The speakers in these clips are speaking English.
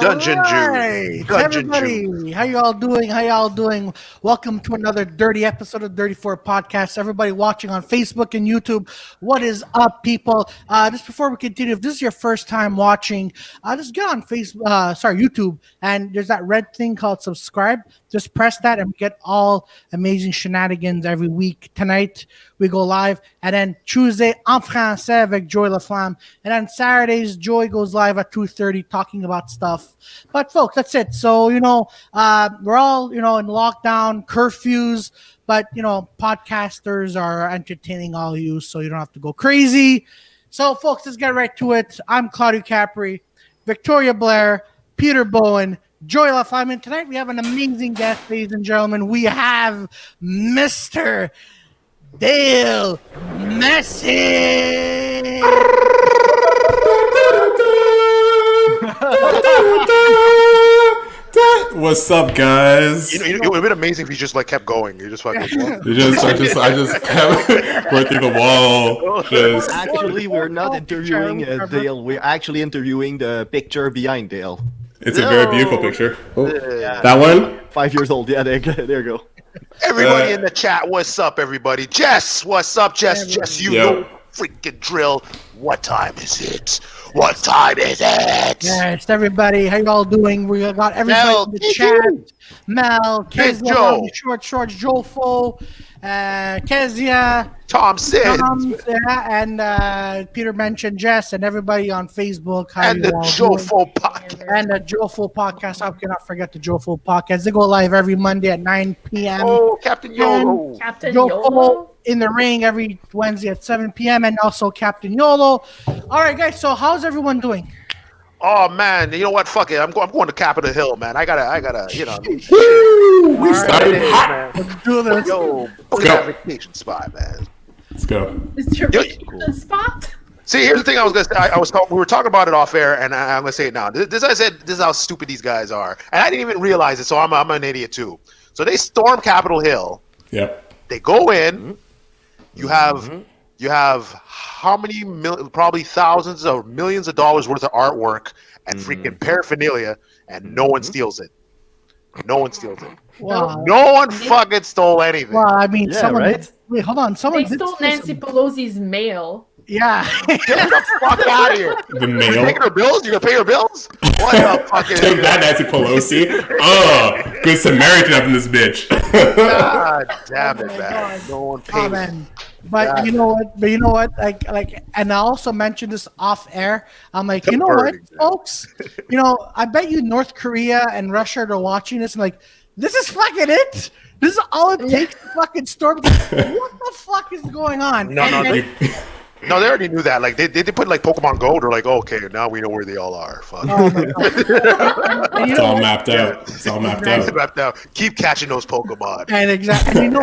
Dungeon Jew. Everybody, how you all doing? Welcome to another dirty episode of 34 Podcast. Everybody watching on Facebook and YouTube, what is up, people? Just before we continue, if this is your first time watching, just get on YouTube, and there's that red thing called subscribe. Just press that and get all amazing shenanigans every week. Tonight we go live, and then Tuesday en Francais avec LaFlamme, and then Saturdays Joy goes live at 2:30 talking about stuff. But folks, that's it. So we're all in lockdown, curfews, but podcasters are entertaining all you, so you don't have to go crazy. So folks, let's get right to it. I'm Claudio Capri, Victoria Blair, Peter Bowen, Joy LaFlamme. And tonight we have an amazing guest, ladies and gentlemen. We have Mr. Dale Messi. What's up, guys? It would have been amazing if you just kept going. You just fucking. I just kept going through the wall. Actually, we're not interviewing Dale. We're actually interviewing the picture behind Dale. It's a very beautiful picture. Oh, yeah. That one? 5 years old. Yeah, there you go. Everybody in the chat, what's up, everybody? Jess, what's up, Jess? Jess, you know freaking drill. What time is it? What time is it? Yes, everybody. How you all doing? We got everybody in the chat. Mel, Kezia, Short, Jofo, Kezia, Tom Sid, and Peter mentioned Jess, and everybody on Facebook. And the Jofo podcast. And the Jofo podcast. I cannot forget the Jofo podcast. They go live every Monday at 9 p.m. Oh, Captain Yolo. Captain Jofo Yolo. In the Ring every Wednesday at 7 p.m. and also Captain Yolo. All right, guys. So how's everyone doing? Oh man, you know what? Fuck it. I'm going to Capitol Hill, man. I gotta. We started hot. Let's do this. Yo, that vacation spot, man. Let's go. Is your vacation spot? See, here's the thing. I was gonna say. We were talking about it off air, and I'm gonna say it now. This is how stupid these guys are, and I didn't even realize it. So I'm an idiot too. So they storm Capitol Hill. Yep. They go in. You have how many probably thousands or millions of dollars worth of artwork and freaking paraphernalia, and no one steals it. No one steals it. Wow. No one fucking stole anything. Well, I mean, someone. Right? Wait, hold on. Someone They stole Nancy Pelosi's mail. Yeah. Get the fuck out of here. The mail. You taking her bills? You gonna pay her bills? What the fuck is Take that, Nancy Pelosi. Good Samaritan up in this bitch. God damn it, man. God. No one paid. Oh, man. But you know what? Like, and I also mentioned this off air. I'm like, you know what, folks? I bet you North Korea and Russia are watching this and like, this is fucking it. This is all it takes to fucking storm. What the fuck is going on? No, they already knew that. Like they put Pokemon Go. They're like, okay, now we know where they all are. Fuck. It's all mapped out. It's all mapped out. Keep catching those Pokemon. And exactly. And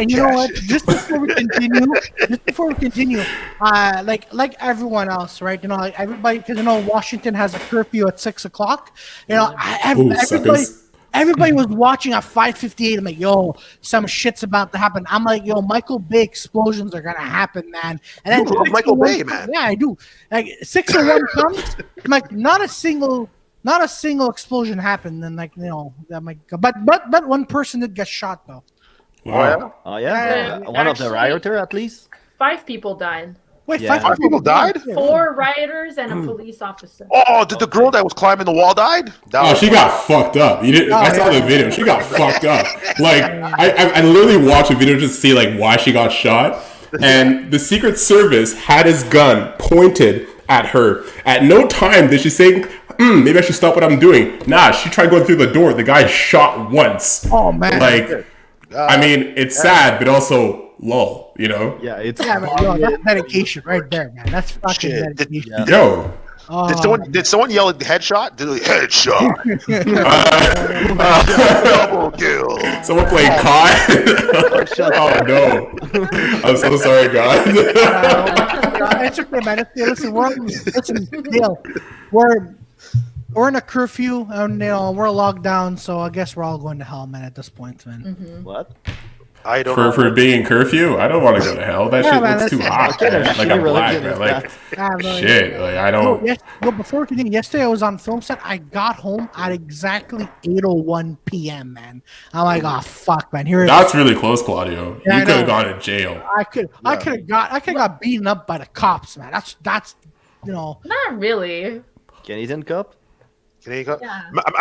you know what? Just before we continue, like everyone else, right? Everybody, because Washington has a curfew at 6:00. Everybody was watching at 5:58. I'm like, yo, some shit's about to happen. I'm like, yo, Michael Bay explosions are gonna happen, man. And then you love Michael Bay, man. Yeah, I do. Like 6:01 comes, I'm like, not a single explosion happened. And I'm like, but one person did get shot though. Wow. Oh yeah. One of the rioters at least. 5 people died. Wait, Yeah. 5 people died? 4 rioters and a police officer. Oh, did the girl that was climbing the wall died? She got fucked up. I saw the video. She got fucked up. Like I literally watched a video just to see why she got shot. And the Secret Service had his gun pointed at her. At no time did she say, maybe I should stop what I'm doing. Nah, she tried going through the door. The guy shot once. Oh man. I mean, it's sad, but also lol, Yeah, it's that's dedication right there, man. That's fucking dedication. Yo. Did someone yell at headshot? Headshot. Double kill. Someone played COD. Oh no. I'm so sorry, guys. It's okay, man. Listen, Dale, we're in a curfew and we're locked down, so I guess we're all going to hell, man. At this point, man. Mm-hmm. What? I don't know. For being in curfew, I don't want to go to hell. That shit looks too hot. What kind of Man. Like shitty I'm black, religion man. is Like shit. Like I don't. Before we continue, yesterday I was on film set. I got home at exactly 8:01 p.m. Man, I'm like, oh fuck, man. Here it is. That's really close, Claudio. Yeah, You I could have know. gone to jail. I could have got beaten up by the cops, man. That's Not really. Canadian Cup? Yeah.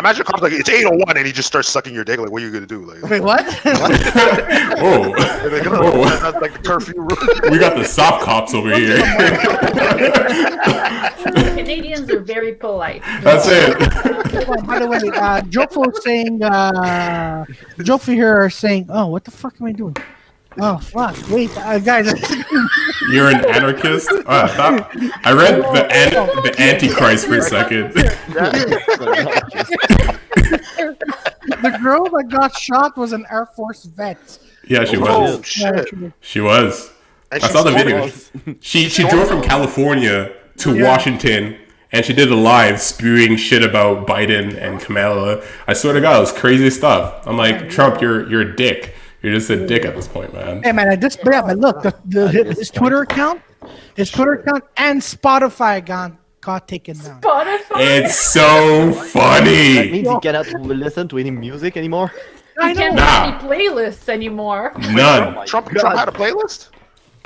Imagine a cop like it's 8:01 and he just starts sucking your dick. Like, what are you gonna do? Like, wait, what? Oh, that's like the curfew rule. we got the soft cops over here. Canadians are very polite. That's it. By the way, Jofo saying, Jofo here are saying, oh, what the fuck am I doing? Oh fuck! Wait, guys. You're an anarchist. I read the Antichrist for a second. The girl that got shot was an Air Force vet. Yeah, she Oh was. shit! She was. And I she saw the stormed video. She drove from California to Washington, and she did a live spewing shit about Biden and Kamala. I swear to God, it was crazy stuff. I'm like, Trump, you're a dick. You're just a dick at this point, man. Hey man, but look, his Twitter account and Spotify got taken down. Spotify. It's so That funny. means you cannot listen to any music anymore? I You know. can't Nah. have any playlists anymore. None. Trump God. had a playlist.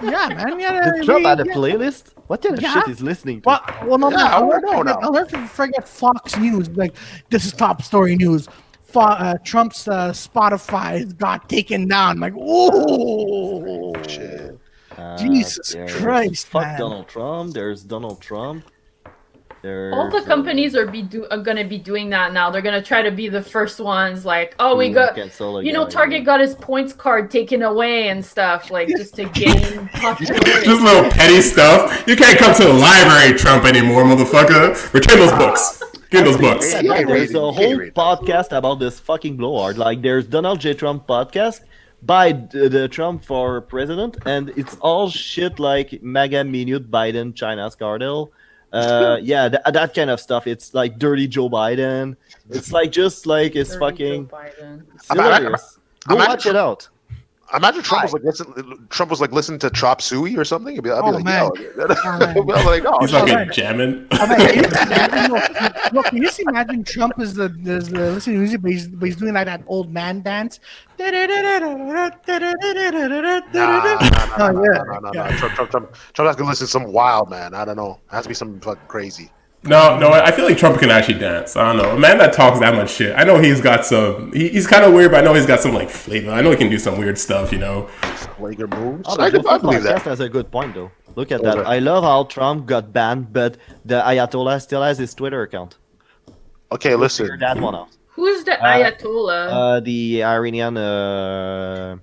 Yeah, man. Yeah, Did Trump had a yeah. playlist? What kind of Yeah. shit is listening to? Well, no, Yeah, I I'll don't know now. never forget Fox News. Like, this is top story news. Trump's Spotify got taken down. I'm like, oh, Shit. Jesus There's Christ, Fuck man. Donald Trump. There's Donald Trump. All the companies are gonna be doing that now. They're gonna try to be the first ones. Like, oh, we got, Target got his points card taken away and stuff. Like, just to gain popularity. Just little petty stuff. You can't come to the library, Trump, anymore, motherfucker. Return those books. Give those books. Yeah, There's rated, a you whole can't rate that. podcast about this fucking blowhard. Like, there's Donald J. Trump podcast by the Trump for president, and it's all shit like MAGA minute Biden, China's cartel. That kind of stuff. It's like dirty Joe Biden. It's like just like it's Dirty fucking Joe Biden. hilarious. Go imagine- watch it out. Imagine Trump was like listening to Chop Suey or something. I'd be Oh, like, man. yo. I'd be like, oh, He's shit. fucking jamming. Look, can you just imagine Trump is the listening to music, but he's doing like that old man dance. No. Trump has to listen to some wild man. I don't know. It has to be something fucking crazy. No, I feel like Trump can actually dance. I don't know. A man that talks that much shit. I know he's got some. He's kind of weird, but I know he's got some like flavor. I know he can do some weird stuff. You know. Flaker moves. Oh, I the believe that. podcast has a good point though. Look at Okay. that. I love how Trump got banned, but the Ayatollah still has his Twitter account. Okay, Figure listen. that one out. Who's the Ayatollah? The Iranian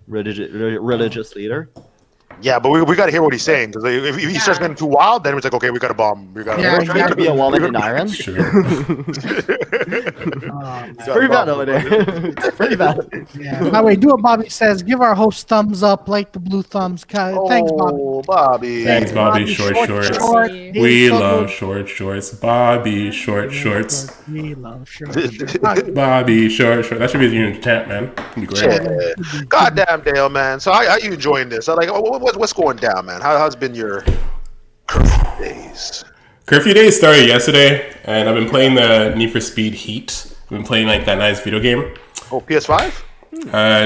religious leader. Yeah, but we got to hear what he's saying because if he starts getting too wild, then it's like, okay, we got to bomb. We got Yeah, to. Trying to be a woman in Iran. Sure. It's pretty bad over there. It's pretty bad. Yeah. By the way, do what Bobby says. Give our host thumbs up, like the blue thumbs. Thanks, Bobby. Oh, Bobby. Thanks, Bobby. Short shorts. We love short shorts. Bobby short shorts. We love short. Bobby short shorts. That should be your intent, man. That'd be great. Shit. Goddamn, Dale, man. So how you enjoying this? Like, what's going down, man? How's been your curfew days? Curfew days started yesterday, and I've been playing the Need for Speed Heat. I've been playing like that nice video game. Oh, PS5?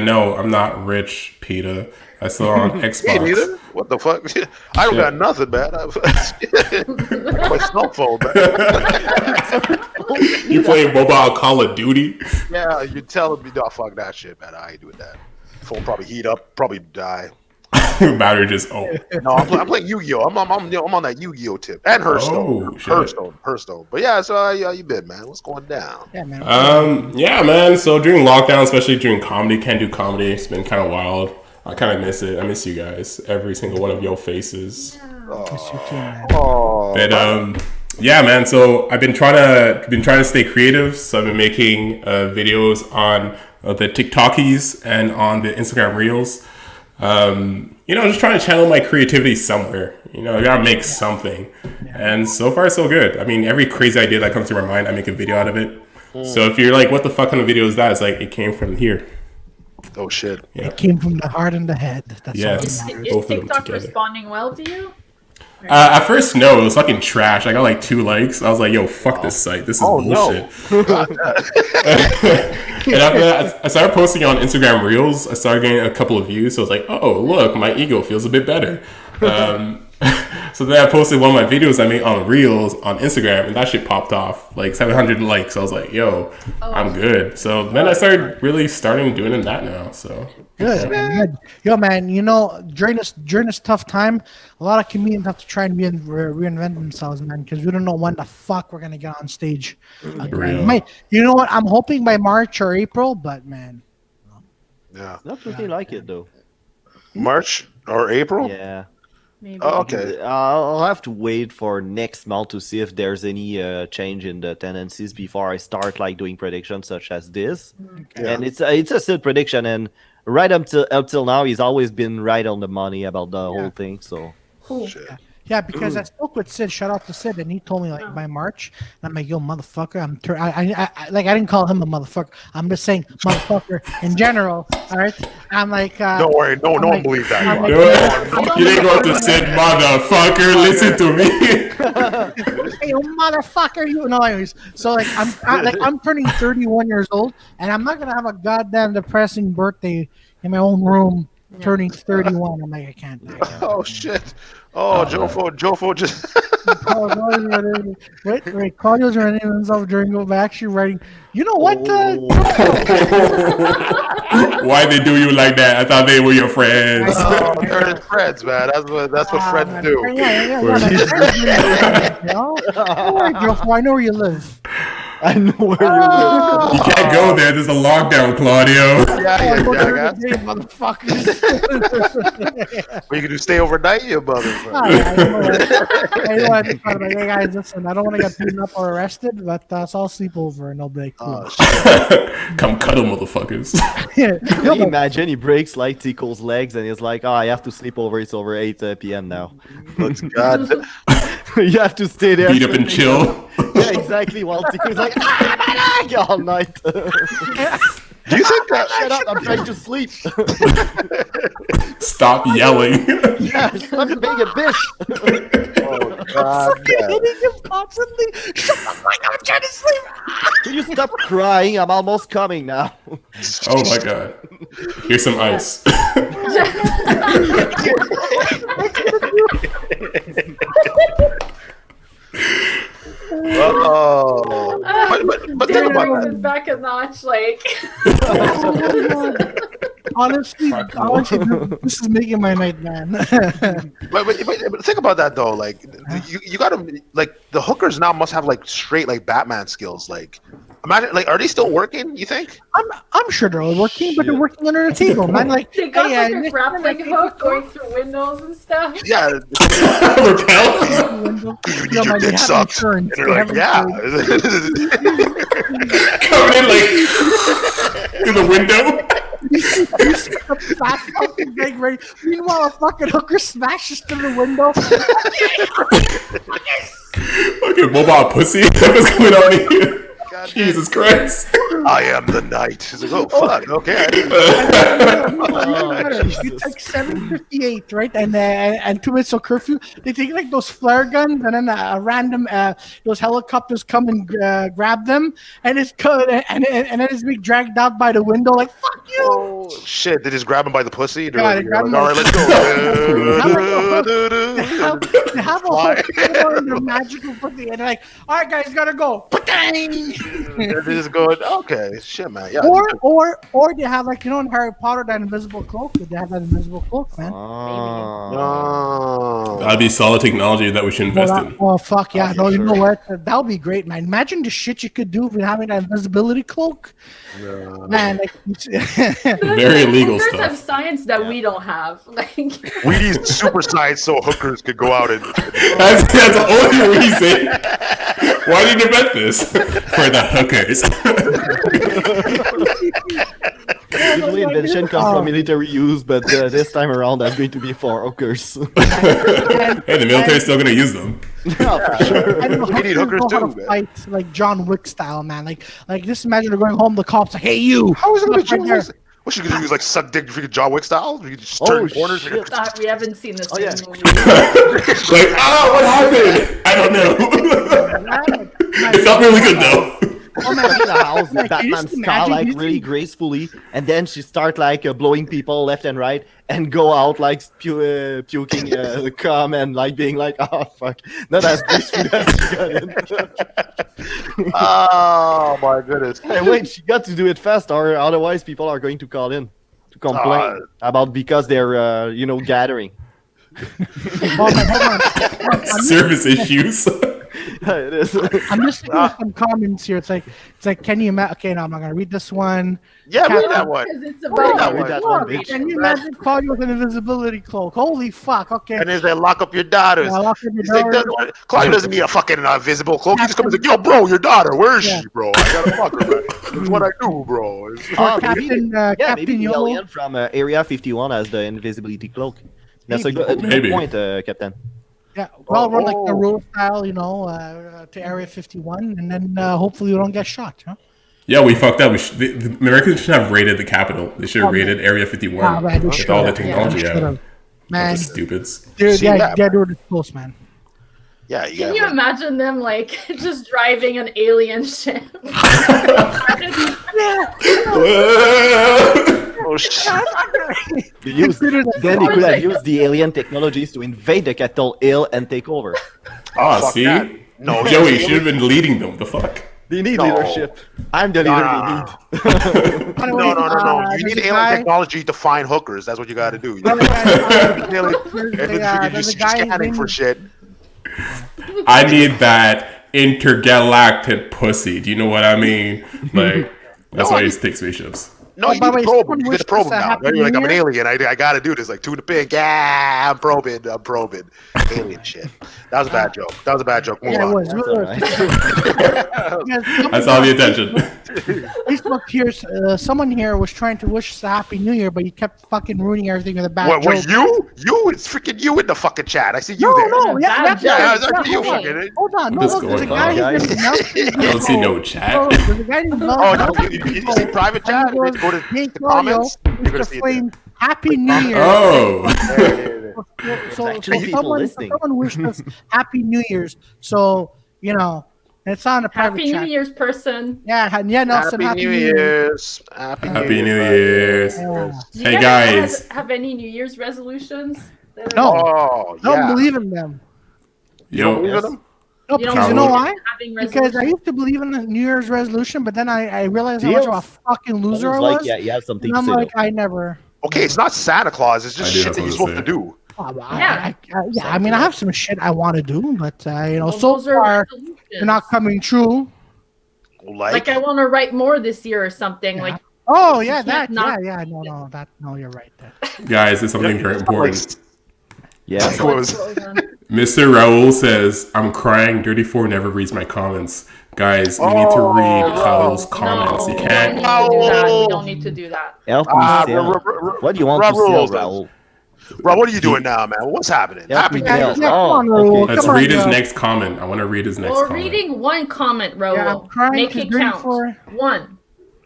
No, I'm not rich, Peter. I still on Me Xbox. neither. What the fuck? I don't got nothing, man. My cell phone, man. You playing mobile Call of Duty? Yeah, you're telling me, no, fuck that shit, man. I ain't doing that. Phone probably heat up, probably die. Battery just No, I'm playing Yu-Gi-Oh. I'm on that Yu-Gi-Oh tip and Hearthstone. Oh, shit. Hearthstone. But yeah, so how you been, man? What's going down? Yeah, man. Yeah, man. So during lockdown, especially during comedy, can't do comedy. It's been kind of wild. I kind of miss it. I miss you guys, every single one of your faces. Oh, But yeah, man. So I've been trying to stay creative. So I've been making videos on the TikTokies and on the Instagram Reels. Just trying to channel my creativity somewhere. I gotta make something. And so far, so good. I mean, every crazy idea that comes to my mind, I make a video out of it. So if you're like, what the fuck kind of video is that? It's like, it came from here. Oh shit! Yeah. It came from the heart and the head. That's Yes. all that matters. Is Both of them TikTok together. responding well to you? At first, no, it was fucking trash. I got like 2 likes. I was like, yo, fuck this site. This is bullshit. And after that, I started posting on Instagram Reels. I started getting a couple of views. So I was like, oh, look, my ego feels a bit better. So then I posted one of my videos I made on Reels on Instagram, and that shit popped off like 700 likes. I was like, yo, I'm good. So then I started really starting doing that now. So Good, man. Good. Yo, man, you know, during this tough time, a lot of comedians have to try and reinvent themselves, man, because we don't know when the fuck we're gonna get on stage again. You know what? I'm hoping by March or April, but man, Yeah, Not really like it though. March or April. Yeah. Maybe. Oh, okay. I'll have to wait for next month to see if there's any change in the tendencies before I start like doing predictions such as this. Yeah. And it's a still prediction, and right up till now, he's always been right on the money about the whole thing. So Cool. Shit. yeah, because I spoke with Sid. Shout out to Sid, and he told me like by March. And I'm like, yo, motherfucker. I didn't call him a motherfucker. I'm just saying motherfucker in general. All right. I'm like, Don't worry, no I'm one like- believes that. I'm You like- you didn't go to said motherfucker. Listen to me. Hey, you motherfucker, you know. Anyways, so like I'm turning 31 years old, and I'm not gonna have a goddamn depressing birthday in my own room. Turning 31, I'm like, I can't. Oh shit! Oh, Jofo just. Wait, Claudio's writing himself during go back. Actually writing. You know what? Why they do you like that? I thought they were your friends. Oh, they're his friends, man. That's what friends man. do. Yeah. Don't worry, Jofo, I know where you live. I know where you live. You can't go there. There's a lockdown, Claudio. Yeah, guys. Motherfuckers. What you can do? Stay overnight, you motherfucker. I know what I thought about. Hey guys, listen, I don't want to get beaten up or arrested, but so I'll sleep over and they'll be like, cool. Oh, shit. Come cuddle, motherfuckers. Can you imagine he breaks like Tico's legs and he's like, oh, I have to sleep over. It's over 8 p.m. now. But God, You have to stay there. Beat up and chill. Yeah, exactly. While Tico's like, my leg all night. do you think that? Shut up! I'm trying to sleep. Stop yelling. Yeah, stop being a bitch. Oh God, Hitting him constantly. Shut the fuck up! I'm trying to sleep. Can you stop crying? I'm almost coming now. Oh my god. Here's some ice. Oh, but think Dinner about is that. back a notch, like. Honestly, this is making my night, man. But think about that though. Like, you gotta like the hookers now must have like straight like Batman skills. Like, imagine like, are they still working? You think? I'm sure they're all working, but they're working under the table, man. Like, They got hey, like a grappling hook going through windows and stuff. Yeah. Yo, man, they dick have sucked. insurance. And they're They like, have yeah. Coming in like through the window. fast fucking big ring. Meanwhile, a fucking hooker smashes through the window. Fucking mobile pussy. What's going on here? God damn. Jesus Christ. I am the knight. He's like, oh fuck, okay. You take 7:58, right? And 2 minutes till curfew. They take like those flare guns, and then a random those helicopters come and grab them, and it's and then it's being dragged out by the window. Like fuck you. Oh shit! They just grab him by the pussy. They're Yeah, like, they grab him all right, let's go. They have a whole photo in their magical pussy, and they're like, all right, guys, gotta go. They're just going, okay, shit, man. Yeah. Or they have like, you know, in Harry Potter, that invisible cloak. They have that invisible cloak, man. Oh. That'd be solid technology that we should invest in. Oh fuck yeah! No, you know what? That would be great, man. Imagine the shit you could do with having that invisibility cloak, man. Like, Very illegal Hookers stuff. have science that we don't have. Like, We need super science so hookers could go out and. That's the only reason. Why did you invent this? For the hookers. Usually invention comes from military use, but this time around that's going to be for hookers. Hey, the military's still gonna use them. Yeah, for sure. And We need hookers know how too, to man. fight like John Wick style, man. Like just imagine they're going home. The cops like, hey, you. How is it gonna be Stop right John there. Wick? What you gonna use? Like suck dick, freaking John Wick style? You just turn corners. Shit. We haven't seen this movie. Like, what happened? I don't know. It felt really good though. Oh man, in the house, Batman just style, like imagine really gracefully, and then she start like blowing people left and right, and go out like puking the cum and like being like, oh fuck, not as graceful as she got in. Oh my goodness! Hey, wait, she got to do it fast, or otherwise people are going to call in to complain about because they're gathering. Hold on. Service issues. It is. I'm just looking at some comments here. It's like, can you imagine? Okay, no, I'm not gonna read this one. Yeah, read that one. Because it's about Read that one, bitch. Can you imagine Claudio with an invisibility cloak? Holy fuck! Okay. And then they lock up your daughters. Yeah, lock up your He's like, daughters. Claudio doesn't need a fucking invisible cloak. He just comes like, yo, bro, your daughter, where is she, bro? I gotta fuck her, man. That's what I do, bro. Captain, Captain maybe the Yolo. alien from Area 51 has the invisibility cloak. That's a good point, Captain. Yeah, well, run like the road style, to Area 51, and then hopefully we don't get shot. Huh? Yeah, we fucked up. The Americans should have raided the Capitol. They should have raided Area 51 right, with all the technology. Man, Bunch of stupids. dude, See yeah, that, you gotta do it close, man. Yeah, Can you imagine them like just driving an alien ship? Oh shit! Then you could have used the alien technologies to invade the Capitol Hill and take over. Fuck See? that. No, Joey should have been leading them. The fuck? They need No. leadership. I'm the leader they need. No. You need alien technology to find hookers. That's what you got to do. You're scanning for shit. I need that intergalactic pussy. Do you know what I mean? Like, that's why he takes spaceships. No, you by need the to way, probe someone him. You wish get to probe us him a now. happy Right? You're like, new I'm an year. alien. I got to do this. Like, tuna pig. Yeah, I'm probing. Alien shit. That was a bad joke. Move Yeah, it on. was. That's all right. I saw the attention. Facebook here, someone here was trying to wish us a happy new year, but you kept fucking ruining everything with a bad What joke. you? It's freaking you in the fucking chat. I see you No, there. no, yeah, Yeah, it's yeah, actually you hold on. fucking. Hold on, no, What's look, there's a going guy on, who's guys? Nelson. I don't see no chat. Oh, there's a guy named Oh, Nelson. no, you see private chat? Go to Hey, the Claudio, comments. You're gonna Mr. see it Flame, Happy New Year. Oh. So actually people listening. someone wished us Happy New Year's. So, it's on a private Happy chat. New Year's, person. Yeah, Nelson, Happy New Year's. Happy New Year's. Yeah. Do you Hey, guys guys. have any New Year's resolutions? No, Oh, I don't yeah. believe in them. You don't Yo, believe in them? No, You don't because you know why? Having Because I resolutions? used to believe in the New Year's resolution, but then I realized how much of a fucking loser I Like, was. yeah, you have something And to I'm say. like, I never. Okay, it's not Santa Claus. It's just I do shit have that you're something supposed to to say. do. I mean, I have some shit I want to do, but Well, so those are far resolutions. they're not coming true. Like I want to write more this year or something. Yeah. Like Oh yeah, can't that not- no, you're right. guys, it's something very important. Yeah. What was- Mr. Raul says, I'm crying. Dirty 4 never reads my comments. Guys, you need to read Raul's comments. You can't. We don't need to do that. We don't need to do that. Help me sell. What do you want to sell, Raul? Raul, what are you doing now, man? What's happening? Yeah, Happy we New can. Year. Yeah, come Oh, on, Raul. okay. Let's Come on, read his Raul. next comment. I want to read his next We're comment. reading one comment, Raul. Yeah, I'm trying Make to it drink count. for- One.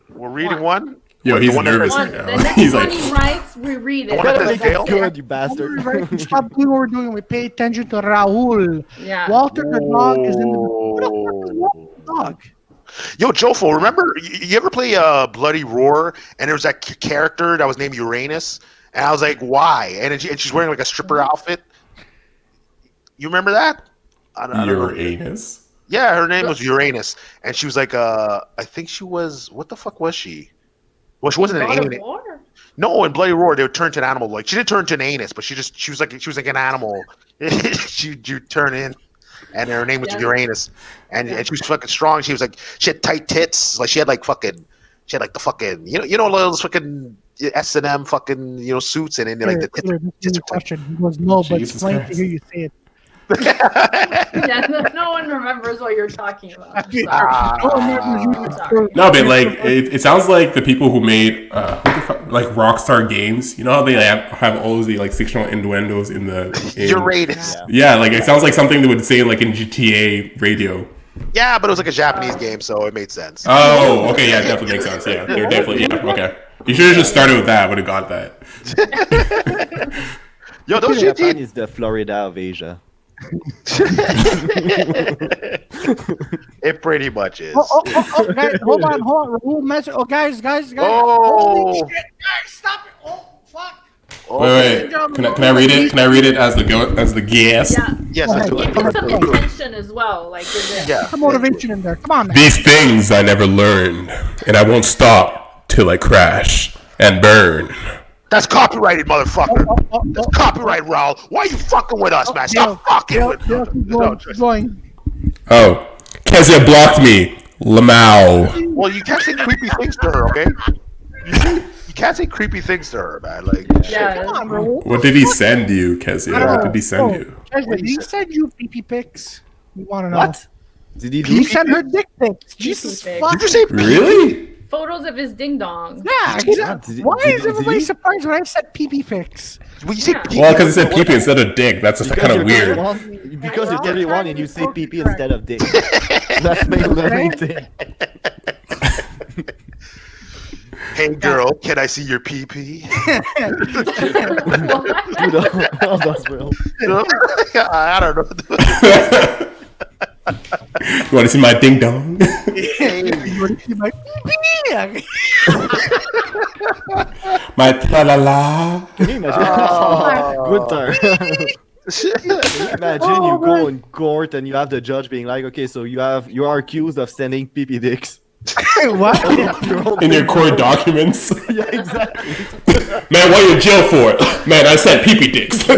We're reading one? Yo, The he's one that- nervous One. right The now. next He's one like, he writes, we read The it. one that Better says make Dale? it good, you bastard. Stop doing what we're doing. We pay attention to Raul. Yeah. Walter the dog is in the. Who the fuck is Walter the dog? Yo, Jofo, remember, you ever play Bloody Roar, and there was that character that was named Uranus? And I was like, why? And she's wearing like a stripper outfit. You remember that? I don't know. Uranus? Yeah, her name was Uranus. And she was like, I think she was, what the fuck was she? Well, she wasn't an God of alien. War? No, in Bloody Roar, they would turn to an animal. Like, she didn't turn to an anus, but she was like an animal. You turn in. And her name was Uranus, and she was fucking strong. She was like, she had tight tits, like she had like the fucking, you know those fucking S&M fucking suits, and then like the Clear, this tits is are a question. He goes, no, but Jesus it's funny to Christ. hear you say it. Yeah, no one remembers what you're talking about. I'm sorry. No one remembers you. Sorry. No, but like, it sounds like the people who made, what the fuck, like Rockstar Games, you know how they have all of the like fictional innuendos in Uranus. Yeah, like it sounds like something they would say like in GTA radio. Yeah, but it was like a Japanese game, so it made sense. Oh, okay, yeah, it definitely makes sense. Yeah, they're definitely, yeah, okay. You should have just started with that. I would have got that. Yo, those Japan is the Florida of Asia. It pretty much is. Guys, hold on. Oh, guys. Oh. Holy shit, guys, stop it. Oh, fuck. Wait. Can I read it? Can I read it as the guest? Yeah. Yes, let's do it. Give some attention as well. Like, Yeah. Some motivation in there. Come on, man. These things I never learned, and I won't stop till I crash and burn. That's copyrighted, motherfucker. That's copyright, Raul. Why are you fucking with us, man? Stop fucking with us. Keep going. Oh, Kezia blocked me. Lamau. Well, you can't say creepy things to her, okay? You can't say creepy things to her, man. Like, yeah. Come on, bro. What did he send you, Kezia? What did he send you? Did he send you pee pics? We want to know. What? Did he He do? sent her dick pics. Jesus pics. fuck. did you say Really? Photos of his ding dong. Yeah, exactly. Why is everybody surprised when I said pee pics? When you say Yeah. Well, because he said pee instead of dick. That's just kind of weird. Because you're 31 and you say pee instead of dick. That's my learning thing. Hey, girl, can I see your pee-pee? Dude, that's real. I don't know. You want to see my ding dong? You want to see my pee? My tra la la. Can you imagine? Good time. Can you imagine you go in court and you have the judge being like, okay, so you are accused of sending pee dicks. What? In your court documents. Yeah, exactly. Man, what are you in jail for? Man, I said pee dicks. Pee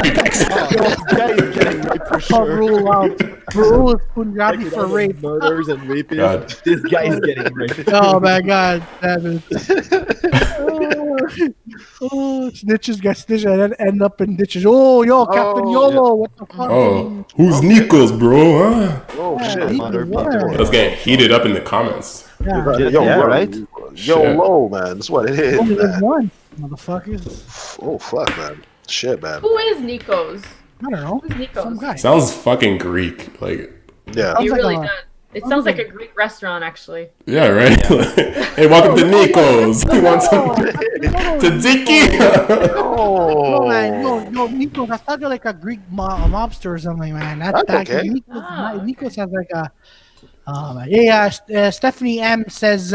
dicks. Guy is getting raped for I'll sure. rule out. Rule is Punjabi Like, for rape. murders and rapists. God. This guy is getting raped. Oh my god, that is. Snitches get stitched and then end up in ditches. Oh, yo, Captain YOLO, what the fuck? Oh, who's Nico's, bro? Huh? Oh, Yeah, shit. Mother yeah. Let's get heated up in the comments. Yeah. Yo, Yeah, bro. right? Yo, low, man. That's what it is, Only live man. once, motherfuckers. Oh, fuck, man. Shit, man. Who is Nico's? I don't know. Who's Nico's? Some guy. Sounds fucking Greek. Like, Yeah. He Sounds like really a- does. It sounds like a Greek restaurant, actually. yeah, right? Hey, welcome to Nico's. You want some tzatziki? No, man, Oh. yo, Nico, that's not like a Greek mobster or something, man. That's okay. Nico's has like a. Oh, man. Yeah, Stephanie M says,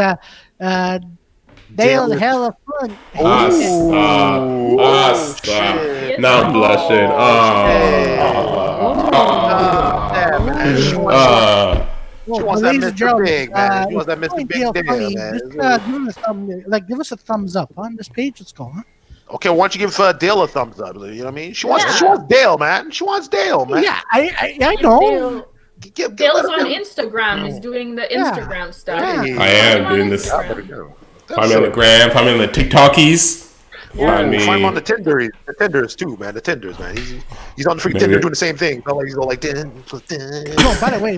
Dale, hell of fun. Stop. shit. Now I'm blushing. Yeah, man. She wants that ladies and Mr. gentlemen, Big, man. She wants that Mr. Dale, Big funny. there, man. Just, give us a thumbs up on this page. Let's go, huh? Okay, why don't you give Dale a thumbs up? You know what I mean? She wants Yeah. Dale, man. She wants Dale, man. Yeah, I know. Dale's on Instagram. Is doing the Instagram stuff. Yeah. I am doing this. Instagram. Find me on the gram. Find me on the TikTokies. Find me. Find him on the Tinders too, man. The Tinders, man. He's on the freaking Tinder doing the same thing. Not like he's going like No, by the way,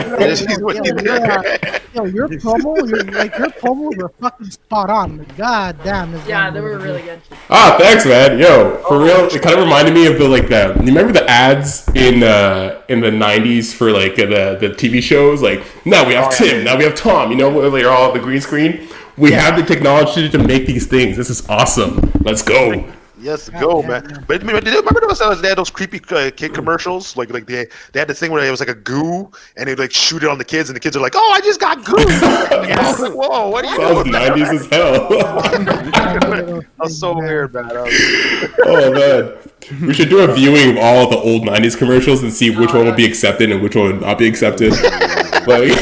your promos were fucking spot on. God damn. Yeah, they were really good. Ah, thanks, man. Yo, for real, it kind of reminded me of the you remember the ads in the '90s for like the TV shows? Like, now we have Tim, now we have Tom. You know, where they're all the green screen. We have the technology to make these things. This is awesome. Let's go. Yes, go, man. But remember they had those creepy kid commercials? Like they had this thing where it was like a goo, and they'd like shoot it on the kids, and the kids are like, "Oh, I just got goo!" Yes. Like, whoa, what are you That was doing? 90s as hell. That was so weird, man. Oh man, we should do a viewing of all the old '90s commercials and see which one will be accepted and which one would not be accepted. Like,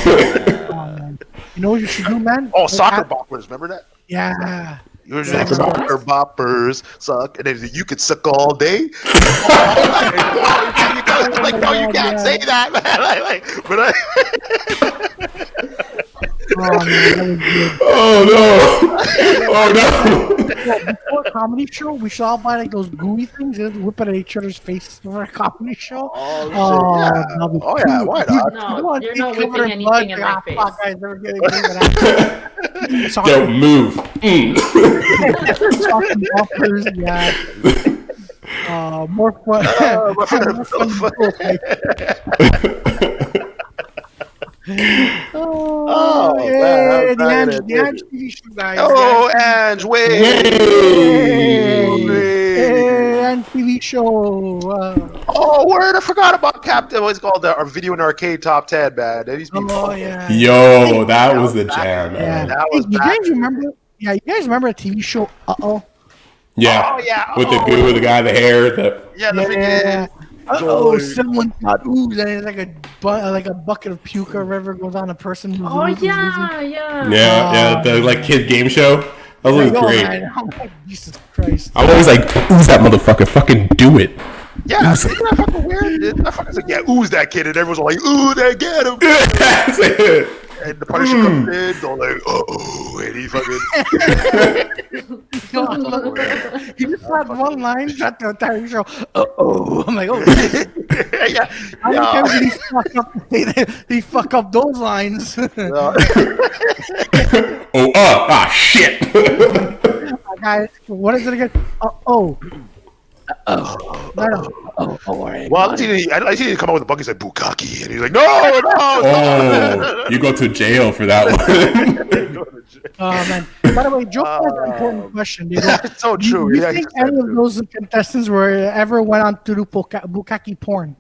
You know what you should do, man? Oh, soccer boppers, remember that? Yeah. You were just like, soccer boppers suck, and then you could suck all day. Like, no, you can't say that, man. Oh, man, that was good. oh no! Before a comedy show, we should all buy like those gooey things and whip it at each other's faces for a comedy show. Oh, yeah, why not? No, you're not whipping anything in my face. Fuck, guys, never getting Yo, move. Talking buffers, yeah. More fun. Oh, man, yeah, I'm the back Ange TV show, guys. Oh, Ange, wait. Hey, Ange TV show. Oh, word! I forgot about Captain. What's called our video and arcade top 10, man. That used to be fun. Yeah. Yo, that was the jam, Yeah. man. That was you back. guys remember? Yeah, you guys remember a TV show? Yeah. Oh, yeah. With the goo, the guy, the hair, the freaking. Someone got ooze, and it's like a bucket of puke or whatever goes on a person. Who's Oh oozing. yeah, the like kid game show. That was great. Man. Oh, Jesus Christ! I'm always like, ooze that motherfucker, fucking do it. Yeah, isn't that fucking weird? That fucker's like, yeah, ooze that kid, and everyone's like, ooh, they get him. That's it. And the Punisher comes in, they're like, oh, and he fucking. He just had one line throughout the entire show. I'm like, oh shit. Yeah. How many times did he fuck up those lines? Shit. Guys, what is it again? No. Well, I see he come out with a bucket and say Bukaki, and he's like, no. Oh, you go to jail for that one. Oh man! By the way, Joe has an important question. Dude. That's so true. You think any of those contestants ever went on to do Bukaki porn?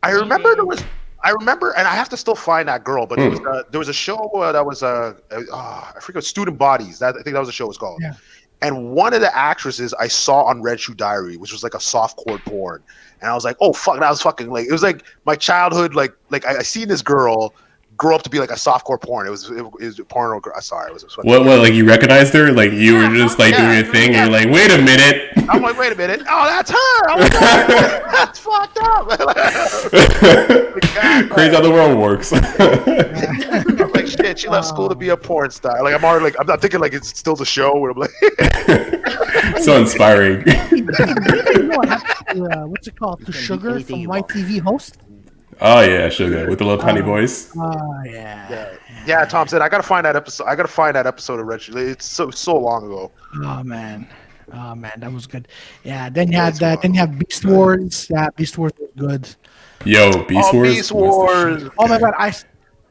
I remember, and I have to still find that girl. But there was a show that was I forget, Student Bodies. I think that was the show was called. Yeah. And one of the actresses I saw on Red Shoe Diary, which was like a softcore porn, and I was like, oh fuck, that was fucking like, it was like my childhood, like I seen this girl grow up to be like a softcore porn. It was porno. Sorry, it was what? Like you recognized her? Like you were just like doing your thing, and you're like, wait a minute. I'm like, wait a minute. Oh, that's her. I'm like, that's fucked up. Crazy how the world works. I'm like, shit, she left school to be a porn star. Like I'm already like, I'm not thinking like it's still the show where I'm like, so inspiring. What's it called? The Sugar from YTV host. Oh yeah, Sugar with the little tiny voice. Oh yeah. Tom said I gotta find that episode. I gotta find that episode of Red Shoe. It's so long ago. Oh man, that was good. Yeah, then you had that. Then you have Beast Wars. Yeah, Beast Wars was good. Yo, Beast Wars. Beast Wars. Oh my god,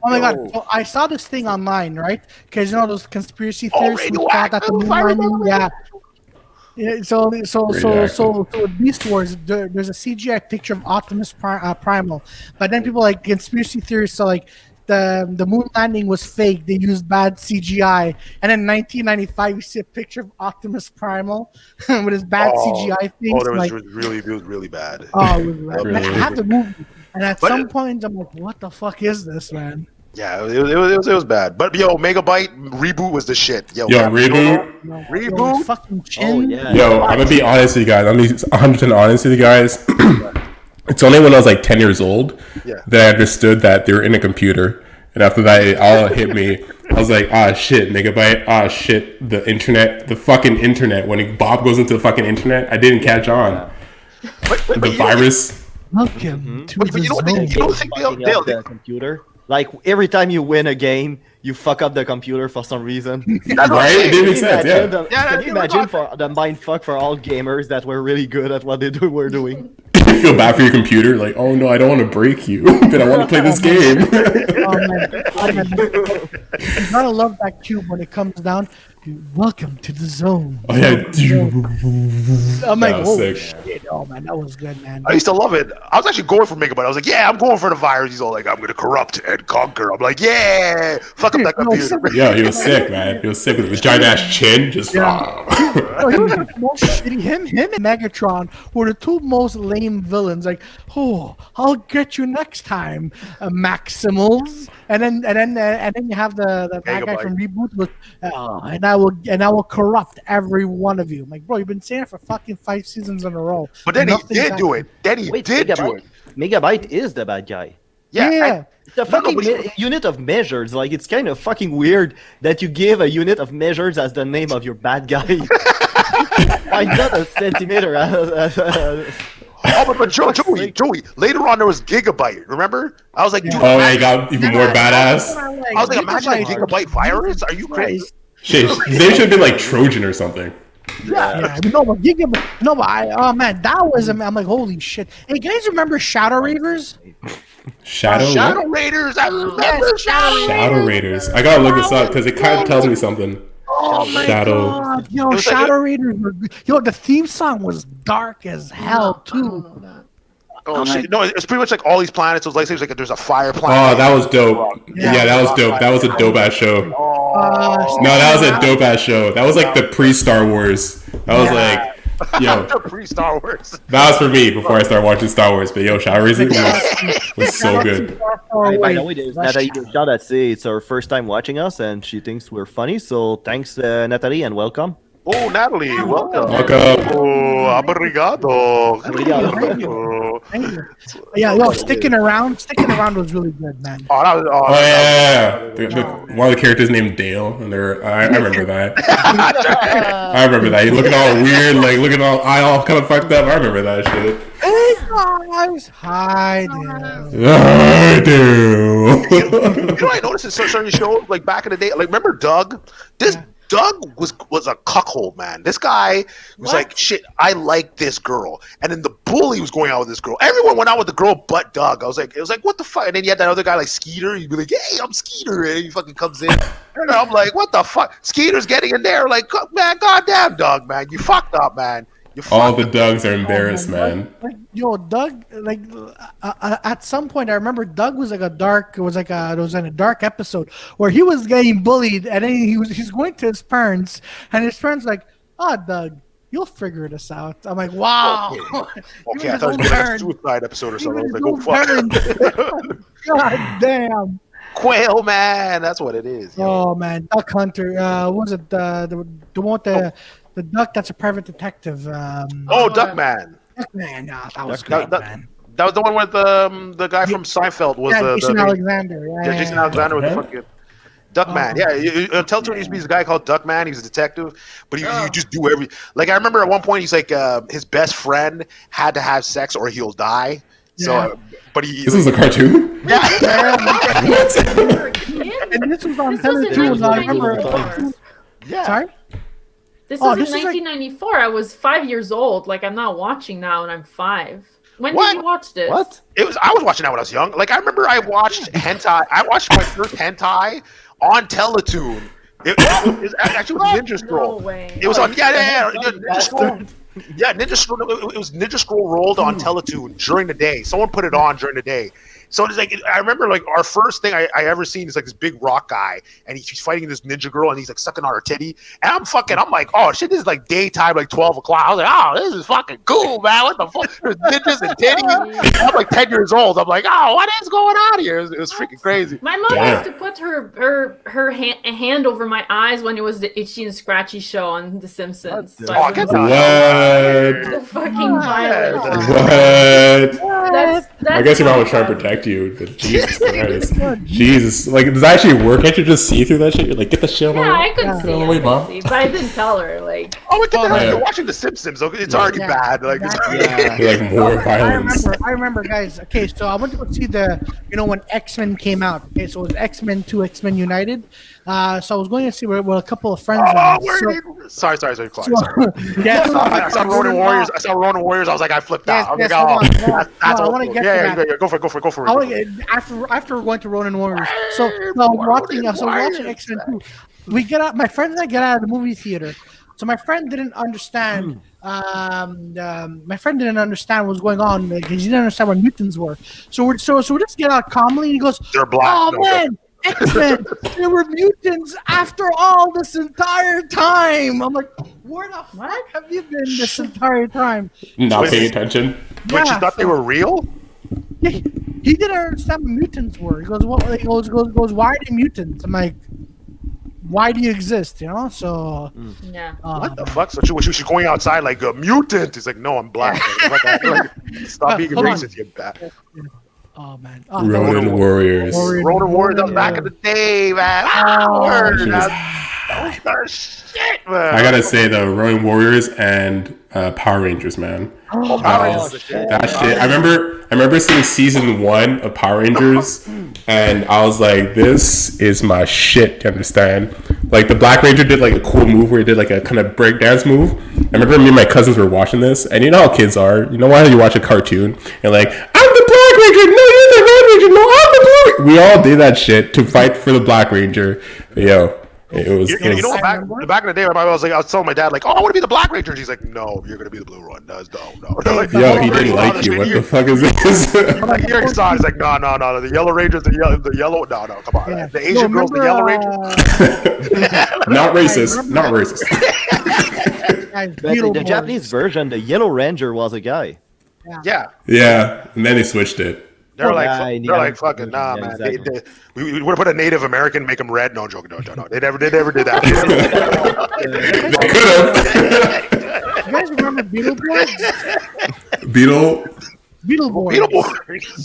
God! So I saw this thing online, right? Because you know those conspiracy theorists who thought that the moon landing. Yeah. So with Beast Wars, there's a CGI picture of Optimus Primal, but then people like conspiracy theorists. So like the moon landing was fake. They used bad CGI, and in 1995 you see a picture of Optimus Primal with his bad CGI thing. Oh, it was really bad. Oh, it was bad. I have the movie, and at some point I'm like, what the fuck is this, man? Yeah, it was bad. But yo, Megabyte reboot was the shit. Yo reboot. Fucking chin. Yo, I'm gonna be honest with you guys. I'm gonna be 100% honest with you guys. It's only when I was like 10 years old that I understood that they were in a computer, and after that, it all hit me. I was like, shit, Megabyte. Shit, the internet, the fucking internet. When Bob goes into the fucking internet, I didn't catch on. The virus. Welcome to but you don't think the computer? Like every time you win a game, you fuck up the computer for some reason. That's right. It didn't make sense. Can you imagine for the mindfuck for all gamers that were really good at what were doing? You feel bad for your computer, like, oh no, I don't want to break you, but I want to play this game. You gotta love that cube when it comes down. Welcome to the zone. Oh yeah. I'm like, oh sick. shit! Oh man, that was good, man. I used to love it. I was actually going for Megabyte. I was like, yeah, I'm going for the virus. He's all like, I'm going to corrupt and conquer. I'm like, yeah, fuck up that computer. Yeah, he was sick, man. He was sick with his giant ass chin. Just he was the most shitty. Him and Megatron were the two most lame villains. Like, oh, I'll get you next time, Maximals. And then you have the bad guy from Reboot with, and I will corrupt every one of you. I'm like, bro, you've been saying it for fucking 5 seasons in a row. But then he did do it. Megabyte is the bad guy. Yeah. It's a fucking unit of measures. Like, it's kind of fucking weird that you give a unit of measures as the name of your bad guy. Like, not a centimeter. Oh, but Joey, later on there was Gigabyte, remember? I was like, dude, he got even more badass. I was like, imagine a Gigabyte virus? Are you crazy? Shit, they should have been like Trojan or something. Yeah. No, but Gigabyte, oh man, that was, I'm like, holy shit. Hey, guys remember Shadow Ravers? Shadow Raiders. I remember Shadow Raiders. I gotta look this up because it kind of tells me something. Oh my God. Yo, Shadow Raiders were, the theme song was dark as hell too. Oh shit! No, it's pretty much like all these planets. It was like there's a fire planet. Oh, that was dope. Yeah, that was dope. That was a dope ass show. No, that was a dope ass show. That was like the pre-Star Wars. That was like, yo, pre-Star Wars. That was for me before I started watching Star Wars. But yo, Shadow Raiders was so good. By the way, there's Natalie that say it's her first time watching us, and she thinks we're funny. So thanks, Natalie, and welcome. Oh, Natalie, welcome. Oh, obrigado. Thank you. Yeah, sticking around was really good, man. One of the characters named Dale, and I remember that. I remember that. You looking all weird, like looking all kind of fucked up. I remember that shit. Hey guys, hi Dale. I do. You know, I noticed in certain shows, like back in the day, like remember Doug? Doug was a cuckold, man. This guy was like, shit, I like this girl. And then the bully was going out with this girl. Everyone went out with the girl but Doug. It was like, what the fuck? And then you had that other guy like Skeeter. You'd be like, hey, I'm Skeeter. And he fucking comes in. And I'm like, what the fuck? Skeeter's getting in there. Like, man, goddamn, Doug, man. You fucked up, man. All the Dougs are embarrassed, man. Doug, like at some point, I remember Doug was like it was in a dark episode where he was getting bullied, and then he's going to his parents, and his parents like, Doug, you'll figure this out. I'm like, wow. Okay, I thought it was like a suicide episode or something. I was like, oh fuck. God damn. Quail man, that's what it is. Oh man, Duck Hunter. What was it the one with the duck that's a private detective? Duckman. Duckman, that was great, man. That was the one with the guy from Seinfeld was Jason Alexander. Jason Alexander was the fucking Duckman. Teletoon used to be this guy called Duckman. He was a detective, but he just do every. Like I remember at one point he's like his best friend had to have sex or he'll die. So, but this is a cartoon. Yeah. And this was on Teletoon. I remember. Yeah. Sorry. This was in 1994. I was 5 years old. Like I'm not watching now, and I'm 5. When did you watch this? What? I was watching that when I was young. Like I remember I watched hentai. I watched my first hentai on Teletoon. It was actually Ninja Scroll. No way. It was on Ninja Scroll. Yeah, Ninja Scroll. It was Ninja Scroll rolled on Teletoon during the day. Someone put it on during the day. So it's like I remember like our first thing I ever seen is like this big rock guy and he's fighting this ninja girl and he's like sucking on her titty and I'm like, oh shit, this is like daytime, like 12 o'clock. I was like, oh, this is fucking cool, man. What the fuck? There's ninjas and titties. I'm like 10 years old. I'm like, oh, what is going on here? It was freaking crazy. My mom used to put her hand over my eyes when it was the Itchy and Scratchy show on The Simpsons. So what? The fucking violence. What? I guess your mom was trying to protect you, but Jesus Christ. Jesus. Like, does that actually work? Can't you just see through that shit? You're like, get the shit on. Yeah, I could see, but I didn't tell her, like. Oh, what the hell? You're watching The Simpsons. Okay? It's already bad. Like, like more violence. I remember, guys. Okay, so I went to go see when X-Men came out. Okay, so it was X-Men 2, X-Men United. So I was going to see where a couple of friends. Sorry, Clark. Yeah, I saw Ronin Warriors. I was like, I flipped out. Yes, I want to get to that. Go for it. After going to Ronin Warriors, so I was watching X-Men 2. We get out. My friends and I get out of the movie theater. So my friend didn't understand. My friend didn't understand what was going on because he didn't understand what mutants were. So we just get out calmly. And he goes, "They're black." Oh man, X-Men! There were mutants after all this entire time. I'm like, where the fuck have you been this entire time? Not paying attention. But you thought they were real? He didn't understand what mutants were. He goes, "What?" He goes, "Why are they mutants?" I'm like, "Why do you exist?" You know? So yeah. What the fuck? So she going outside like a mutant? He's like, "No, I'm black." Stop being racist, you bad. Oh man. Ronin Warriors. Ronin Warriors. That was back in the day, man. Shit, man. I gotta say though, Ronin Warriors and Power Rangers, man. That shit. I remember seeing season 1 of Power Rangers, and I was like, "This is my shit." You understand? Like the Black Ranger did like a cool move where he did like a kind of breakdance move. I remember me and my cousins were watching this, and you know how kids are. You know why you watch a cartoon and like, I'm the Black Ranger. No, you're the Red Ranger. No, I'm the Blue Ranger. We all did that shit to fight for the Black Ranger. Yo, it was. You know, back in the day, I was telling my dad, like, oh, I want to be the Black Ranger. And he's like, no, you're gonna be the blue one. No. Like, yo, he didn't like you. What the fuck is this? Like, hearing songs, he's like, no. The Yellow Ranger's the yellow. No, come on. Yeah. The Asian girl's the Yellow Ranger. Not racist. Not racist. The Japanese version, the Yellow Ranger was a guy. Yeah. And then they switched it. They're like, fucking nah, man. Exactly. We would have put a Native American, make him red. No joke, no. They never did that. They could have. You guys remember Beetleborgs?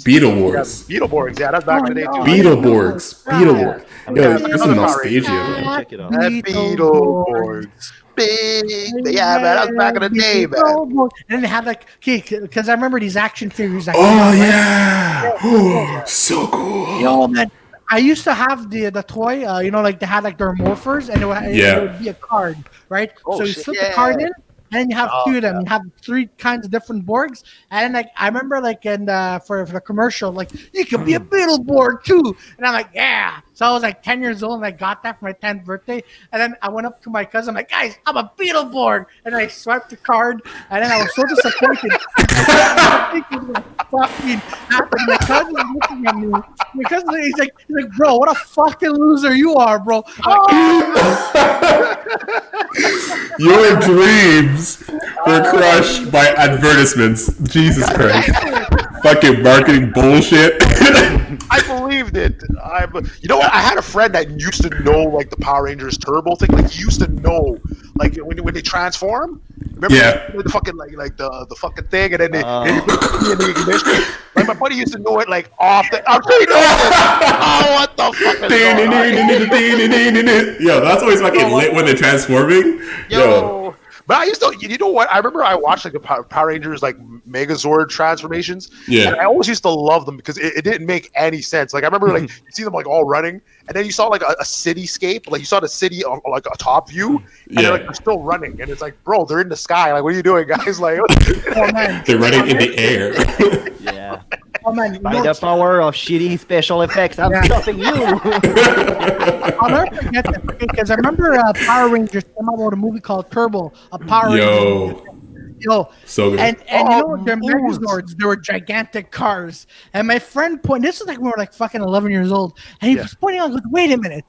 Beetleborgs. Yeah, that's back in the day too. Beetleborgs. Yo, this is nostalgia, man. Check it out. Beetleborgs. Big. Yeah, man, that was back in the day, man. And then they had like, because I remember these action figures. Like, yeah. So cool. Yo, man. I used to have the toy, like they had like their morphers, and it would be a card, right? So you slip the card in, and you have two of them. You have three kinds of different Borgs, and like I remember, like in for the commercial, like you could be a Beetleborg too, and I'm like, yeah. So I was like 10 years old, and I got that for my 10th birthday. And then I went up to my cousin, I'm like, guys, I'm a Beetleborg, and I swiped the card, and then I was so disappointed. Fucking happened. My cousin was looking at me. My cousin, he's like, bro, what a fucking loser you are, bro. Your dreams were crushed by advertisements. Jesus Christ. Fucking marketing bullshit. I believed it. You know what? I had a friend that used to know like the Power Rangers Turbo thing. Like he used to know, like when they transform. Remember the fucking like the fucking thing, and then they put the ignition. Like my buddy used to know it like off the. I'm sure he knows it. Oh, what the fuck is going on? Yo, that's always fucking lit when they're transforming. Yo. But I used to, you know what? I remember I watched like the Power Rangers like Megazord transformations. Yeah. And I always used to love them because it didn't make any sense. Like I remember like you see them like all running, and then you saw like a cityscape, like you saw the city on like a top view, and they're still running, and it's like, bro, they're in the sky. Like, what are you doing, guys? Like, they're running in the air. Yeah. Oh, man, by the power of shitty special effects, I'm stopping you. I'll never forget that because I remember Power Rangers came out with a movie called Turbo. A Power Rangers. Yo, so good. And their Megazords, they were gigantic cars. And my friend this is like when we were like fucking 11 years old, and he was pointing out, goes, wait a minute,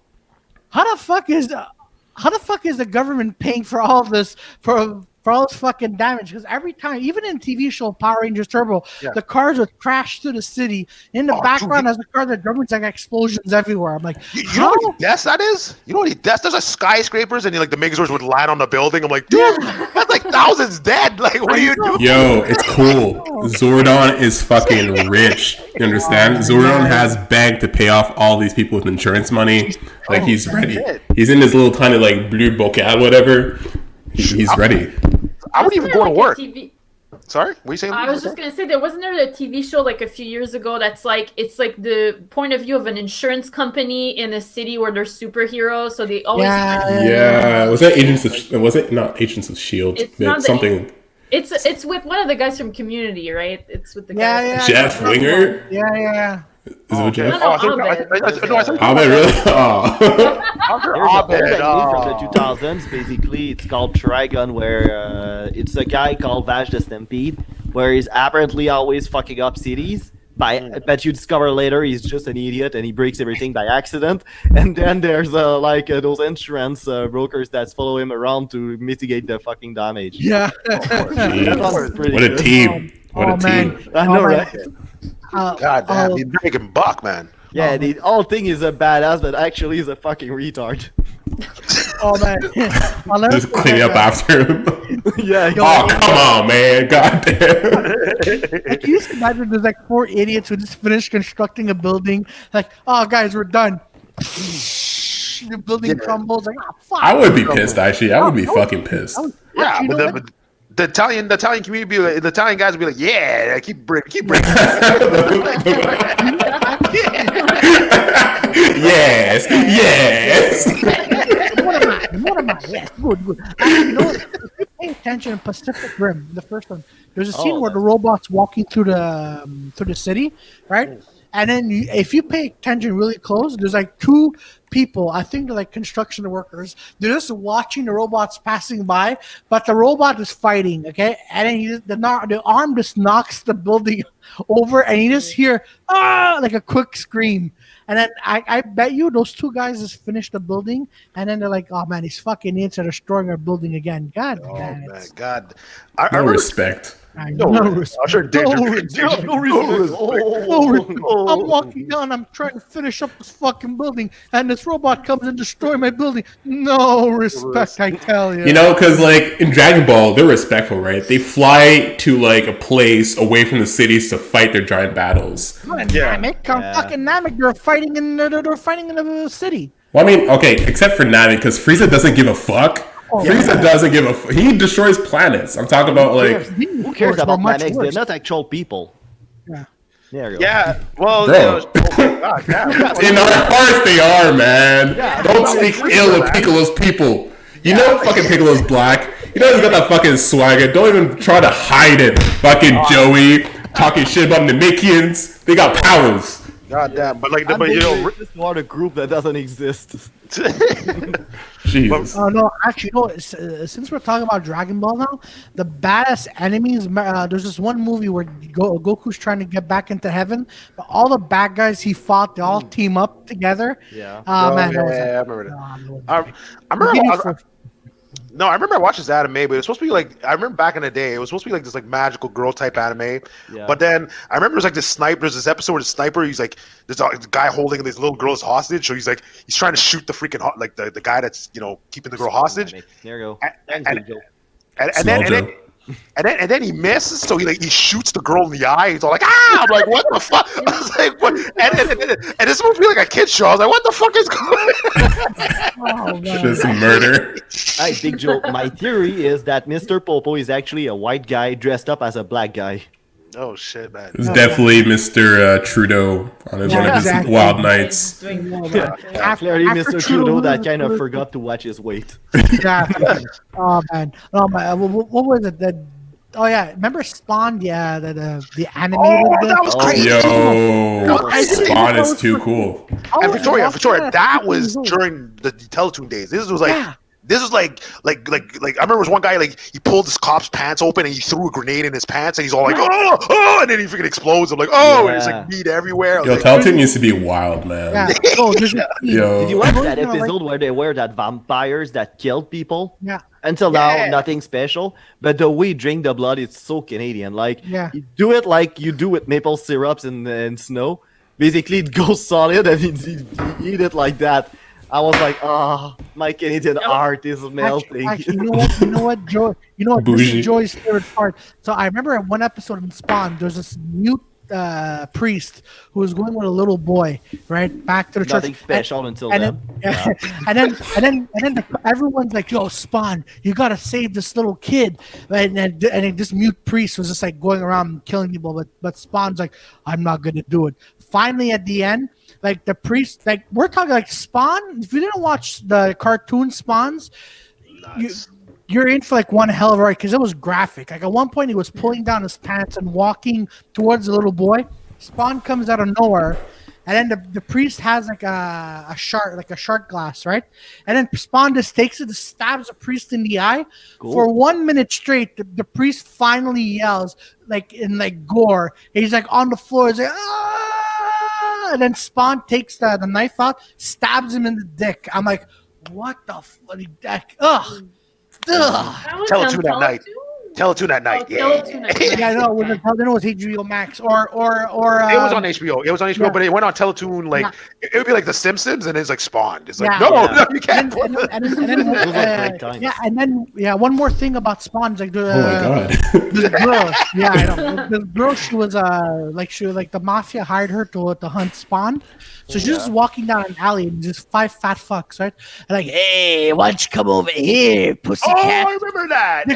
how the fuck is the government paying for all of this for all this fucking damage? Because every time, even in TV show Power Rangers Turbo, the cars would crash through the city. In the background, as the car, the government's like explosions everywhere. I'm like, you know what death that is? You know what death? There's like skyscrapers, and like the Megazords would land on the building. I'm like, dude, that's like thousands dead. Like, what are you doing? Yo, it's cool. Zordon is fucking rich. You understand? Zordon has banked to pay off all these people with insurance money. Like he's ready. He's in this little tiny like blue bocale, whatever. He's ready. I wouldn't even go to work. Sorry, what are you saying? I was just gonna say there wasn't there a TV show like a few years ago that's like it's like the point of view of an insurance company in a city where they're superheroes, so they always was that Agents of was it not Agents of Shield? It's not something. It's with one of the guys from Community, right? It's with the guy. Jeff Winger. Yeah. Is it Jeff? I think Abed, really? There's a from the 2000s, basically. It's called Trigon, where it's a guy called Vash the Stampede, where he's apparently always fucking up cities. But you discover later he's just an idiot and he breaks everything by accident. And then there's those insurance brokers that follow him around to mitigate the fucking damage. Yeah. What a team. What a team. I know, right? God damn, he's making buck, man. Yeah, the whole thing is a badass, but actually he's a fucking retard. Oh man, just clean up after him. Come on, man! God damn. Like, you used to imagine there's like 4 idiots who just finished constructing a building. Like, oh guys, we're done. The building crumbles. Like, fuck. I would be pissed. Actually, I would be fucking pissed. But the Italian community, the Italian guys would be like, "Yeah, keep breaking." Yes. What am I? Yes, good. You know, if you pay attention in Pacific Rim, the first one, there's a scene where the robot's walking through the city, right? And then if you pay attention really close, there's like two people. I think they're like construction workers. They're just watching the robots passing by, but the robot is fighting. Okay, and then the arm just knocks the building over, and you just hear like a quick scream. And then I bet you those two guys just finished the building, and then they're like, "Oh man, these fucking idiots are destroying our building again." God, man, my God, no respect. No respect. No respect. I'm walking down. I'm trying to finish up this fucking building, and this robot comes and destroys my building. No respect, I tell you. You know, because like in Dragon Ball, they're respectful, right? They fly to like a place away from the cities to fight their giant battles. Fucking Namek, they're fighting in the city. Well, I mean, okay, except for Namek, because Frieza doesn't give a fuck. Frieza doesn't give a fuck. He destroys planets. I'm talking about like... Who cares about planets? They're not actual people. Yeah. There you go. Yeah, well, in our hearts they are, man. Yeah, don't speak ill of Piccolo's people. You know fucking Piccolo's black. You know he's got that fucking swagger. Don't even try to hide it. Fucking Joey talking shit about Namekians. They got powers. God damn, but like, this is not a group that doesn't exist. Jesus. No, actually, since we're talking about Dragon Ball now, the badass enemies. There's this one movie where Goku's trying to get back into heaven, but all the bad guys he fought, they all team up together. Yeah. I remember that. I remember watching this anime, but it was supposed to be like, I remember back in the day, it was supposed to be like this like magical girl type anime. Yeah. But then I remember there's like this sniper, there's this episode where the sniper, he's like, there's a guy holding this little girl as hostage, so he's trying to shoot the freaking like the guy that's keeping the girl hostage. There you go. And then he misses, so he shoots the girl in the eye. He's all like, ah! I'm like, what the fuck? I was like, what? And this supposed to be like a kid show. I was like, what the fuck is going on? Just murder. Hey, Big Joe, my theory is that Mr. Popo is actually a white guy dressed up as a black guy. Oh, shit, man. It's definitely Mr. Trudeau on one of his wild nights. Clearly, Mr. Trudeau that kind of forgot to watch his weight. Yeah. Oh, man. What was it? Oh, yeah. Remember Spawn? Yeah, the animated. Oh, that was crazy. Yo, Spawn is too cool. And Victoria, that was during the Teletoon days. This was like... This was like I remember there was one guy he pulled this cop's pants open and he threw a grenade in his pants and he's all like oh and then he freaking explodes. I'm like and there's like meat everywhere. Yo, Teletoon used to be wild, man. Yeah. Did you watch that episode where they were that vampires that killed people? Yeah. Until now, nothing special. But the way you drink the blood, it's so Canadian. You do it like you do with maple syrups and snow. Basically, it goes solid and you eat it like that. I was like, my Canadian art is melting. Actually, you know what, Joe? You know what? This is Joey's favorite part. So I remember in one episode in Spawn, there's this mute priest who was going with a little boy, right, back to the church. Nothing special until then. And then everyone's like, "Yo, Spawn, you gotta save this little kid." And then this mute priest was just like going around killing people, but Spawn's like, "I'm not gonna do it." Finally, at the end, like the priest, like we're talking like Spawn. If you didn't watch the cartoon Spawns, you're in for like one hell of a ride because it was graphic. Like at one point, he was pulling down his pants and walking towards the little boy. Spawn comes out of nowhere, and then the priest has like a shark glass, right? And then Spawn just takes it, just stabs the priest in the eye. Cool. For 1 minute straight. The priest finally yells in gore. He's like on the floor. He's like, ah! And then Spawn takes the knife out, stabs him in the dick. I'm like, what the bloody dick? Ugh. Teletoon that night. Teletoon that night. Yeah, I know. Then it was HBO Max or it was on HBO. It was on HBO, but it went on Teletoon. It would be like The Simpsons, and it's like Spawn. It's like no, you can't. And then one more thing about Spawn is like oh my god, this girl. Yeah, I know. The girl, she was the mafia hired her to hunt Spawn. So she's just walking down an alley and just 5 fat fucks, right? And like, hey, why don't you come over here, pussycat? Oh, I remember that. The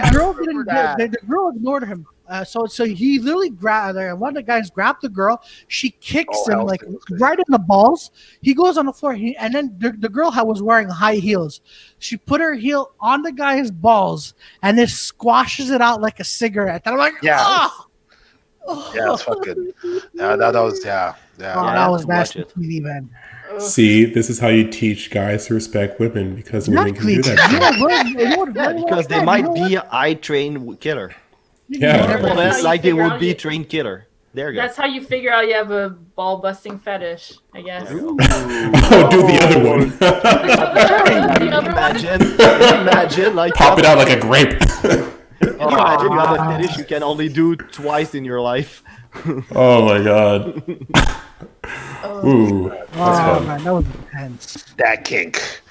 girl ignored him. So he literally grabbed her. One of the guys grabbed the girl. She kicks him like right in the balls. He goes on the floor. And then the girl was wearing high heels. She put her heel on the guy's balls and it squashes it out like a cigarette. And I'm like, oh! Yeah, that's fucking. Yeah, that was Oh, that was nasty TV, man. See, this is how you teach guys to respect women because women can do that. Because they might be a trained killer. Yeah, like they would be trained killer. There you go. That's how you figure out you have a ball busting fetish, I guess. Do the other one. Imagine, like pop it out like a grape. Can you imagine you have a fetish you can only do twice in your life? Oh my god. Ooh, that's fun. Man, that was intense. that kink.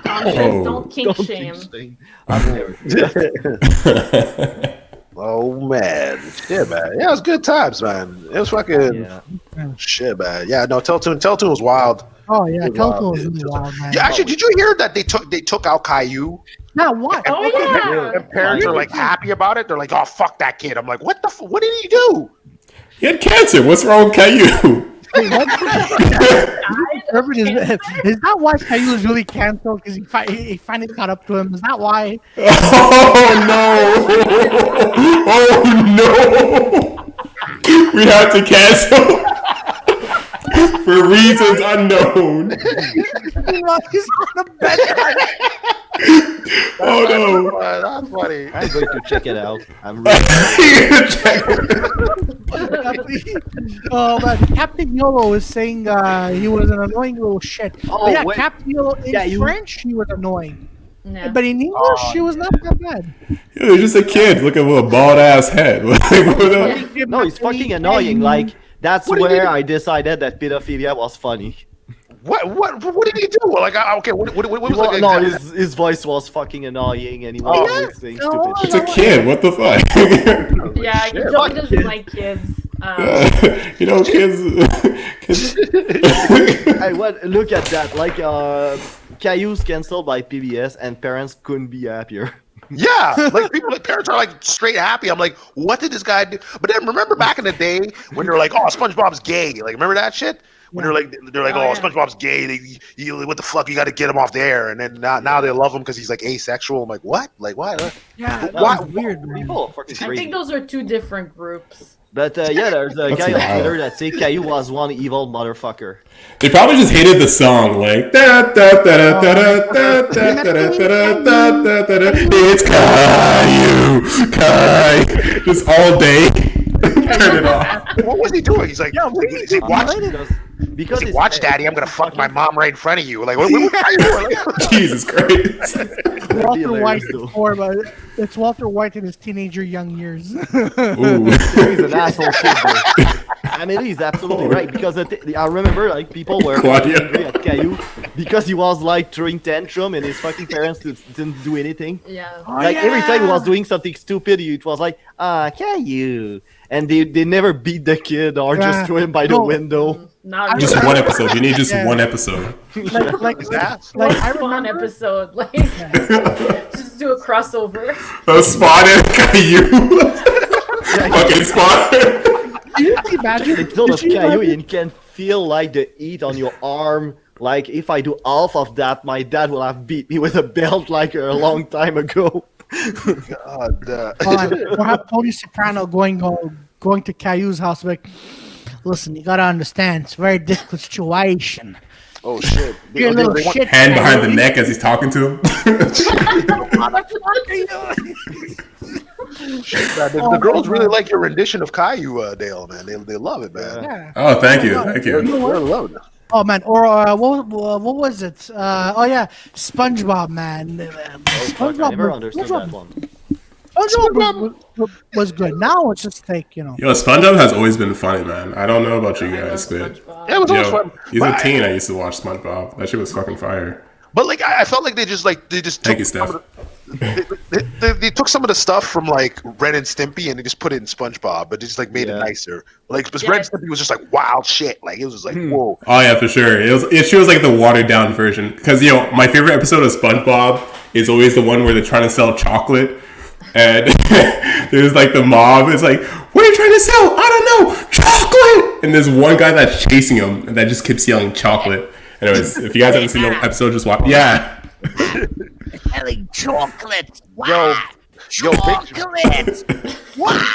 Don't kink shame. Oh man, shit, man. Yeah, it was good times, man. It was fucking shit, man. Yeah, no, Teletoon was wild. Oh yeah, Teletoon was really wild, man. Yeah, actually, did you hear that they took out Caillou? Now what? Oh yeah. And parents are like happy about it. They're like, "Oh fuck that kid." I'm like, "What the? What did he do?" He had cancer. What's wrong with Caillou? Is that why Caillou is really canceled? Because he finally caught up to him. Is that why? Oh no! Oh no! We have to cancel for reasons unknown. He's on a bed. Oh no! That's funny. I'm going to check it out. I'm really Oh man, Captain Yolo is saying he was an annoying little shit. Oh, yeah, wait. Captain Yolo in French he was annoying. No. But in English, she was not that bad. Yeah, he's just a kid. Look at a bald ass head. No, it's fucking annoying. Like that's where I decided that pedophilia was funny. What did he do? Like, okay, what was like? No, his voice was fucking annoying, and he was always saying stupid It's shit. a kid. What the fuck? Yeah, Joey doesn't like kids. You know, kids. Hey, look at that. Like, Caillou's canceled by PBS, and parents couldn't be happier. Yeah, like parents are like straight happy. I'm like, what did this guy do? But then remember back in the day when they're like, oh, SpongeBob's gay. Like, remember that shit? When they're like, oh, SpongeBob's gay. What the fuck? You got to get him off the air. And then now they love him because he's like asexual. I'm like, what? Like, what? Yeah, why? Weird, man. People are fucking I crazy. think those are two different groups. But yeah, there's a guy on Twitter that said Caillou was one evil motherfucker. They probably just hated the song, like da da da da da da da da da da. It's Caillou, just all day. Turn it off. What was he doing? He's like, watch, because watch, Daddy, I'm gonna fuck my mom right in front of you. Like, what are you doing? Jesus Christ. Walter White before, but it's Walter White in his teenager young years. Ooh. He's an asshole kid, bro. I mean, he's absolutely right because I remember like people were Claudio. angry at Caillou because he was like throwing tantrum and his fucking parents didn't do anything. Yeah. Like every time he was doing something stupid, it was like, Caillou, and they never beat the kid or just throw him by the window. Not Just really. one episode. You need just one episode. like I one episode, like just do a crossover. The Spawn and Caillou. Fucking Spawn. Can you imagine? It's not of Caillou, and you can feel like the heat on your arm. Like if I do half of that, my dad will have beat me with a belt like a long time ago. God, We'll have Tony Soprano going to Caillou's house like, listen, you gotta understand, it's a very difficult situation. oh shit! You're a little shit. Hand behind the neck as he's talking to him. The girls really like your rendition of Caillou, Dale. Man, they love it, man. Yeah. Oh, thank you. They're loving it. Oh man, or what was it? SpongeBob, man. I never understood that one. SpongeBob was good. Now it's just like, Yo, SpongeBob has always been funny, man. I don't know about you guys, but Yeah, it was always fun. he's a teen. I used to watch SpongeBob. That shit was fucking fire. But like, I felt like they just Thank you, Steph. they took some of the stuff from like Ren and Stimpy and they just put it in SpongeBob, but just like made it nicer. Like, because Ren and Stimpy was just like wild shit. Like, it was just like, whoa. Oh yeah, for sure. She was like the watered down version. Because my favorite episode of SpongeBob is always the one where they're trying to sell chocolate And there's like the mob is like, what are you trying to sell? I don't know, chocolate. And there's one guy that's chasing him and that just keeps yelling chocolate. Anyways, if you guys haven't seen the episode, just watch. Yeah. Selling chocolate. Yo, Chocolate. What?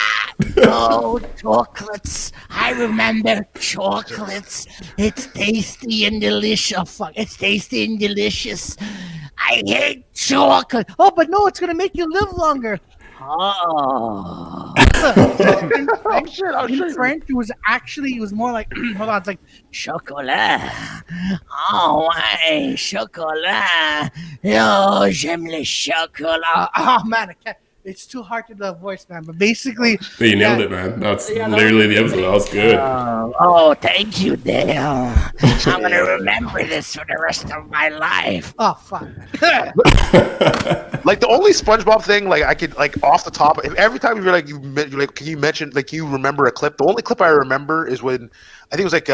Oh, chocolates. I remember chocolates. It's tasty and delicious. Fuck, it's tasty and delicious. I hate chocolate. Oh, but no, it's going to make you live longer. Oh. I'm sure. In French, it was more like, hold on, it's like, chocolat. Oh, ouais, chocolat. Oh, j'aime le chocolat. Oh, man, I can't. It's too hard to do a voice, man. But basically, you nailed it, man. That's literally the episode. That was good. Oh, thank you, Dale. I'm gonna remember this for the rest of my life. Oh, fuck. Like the only SpongeBob thing, like I could, like off the top, every time you're like, can you mention, like you remember a clip? The only clip I remember is when I think it was like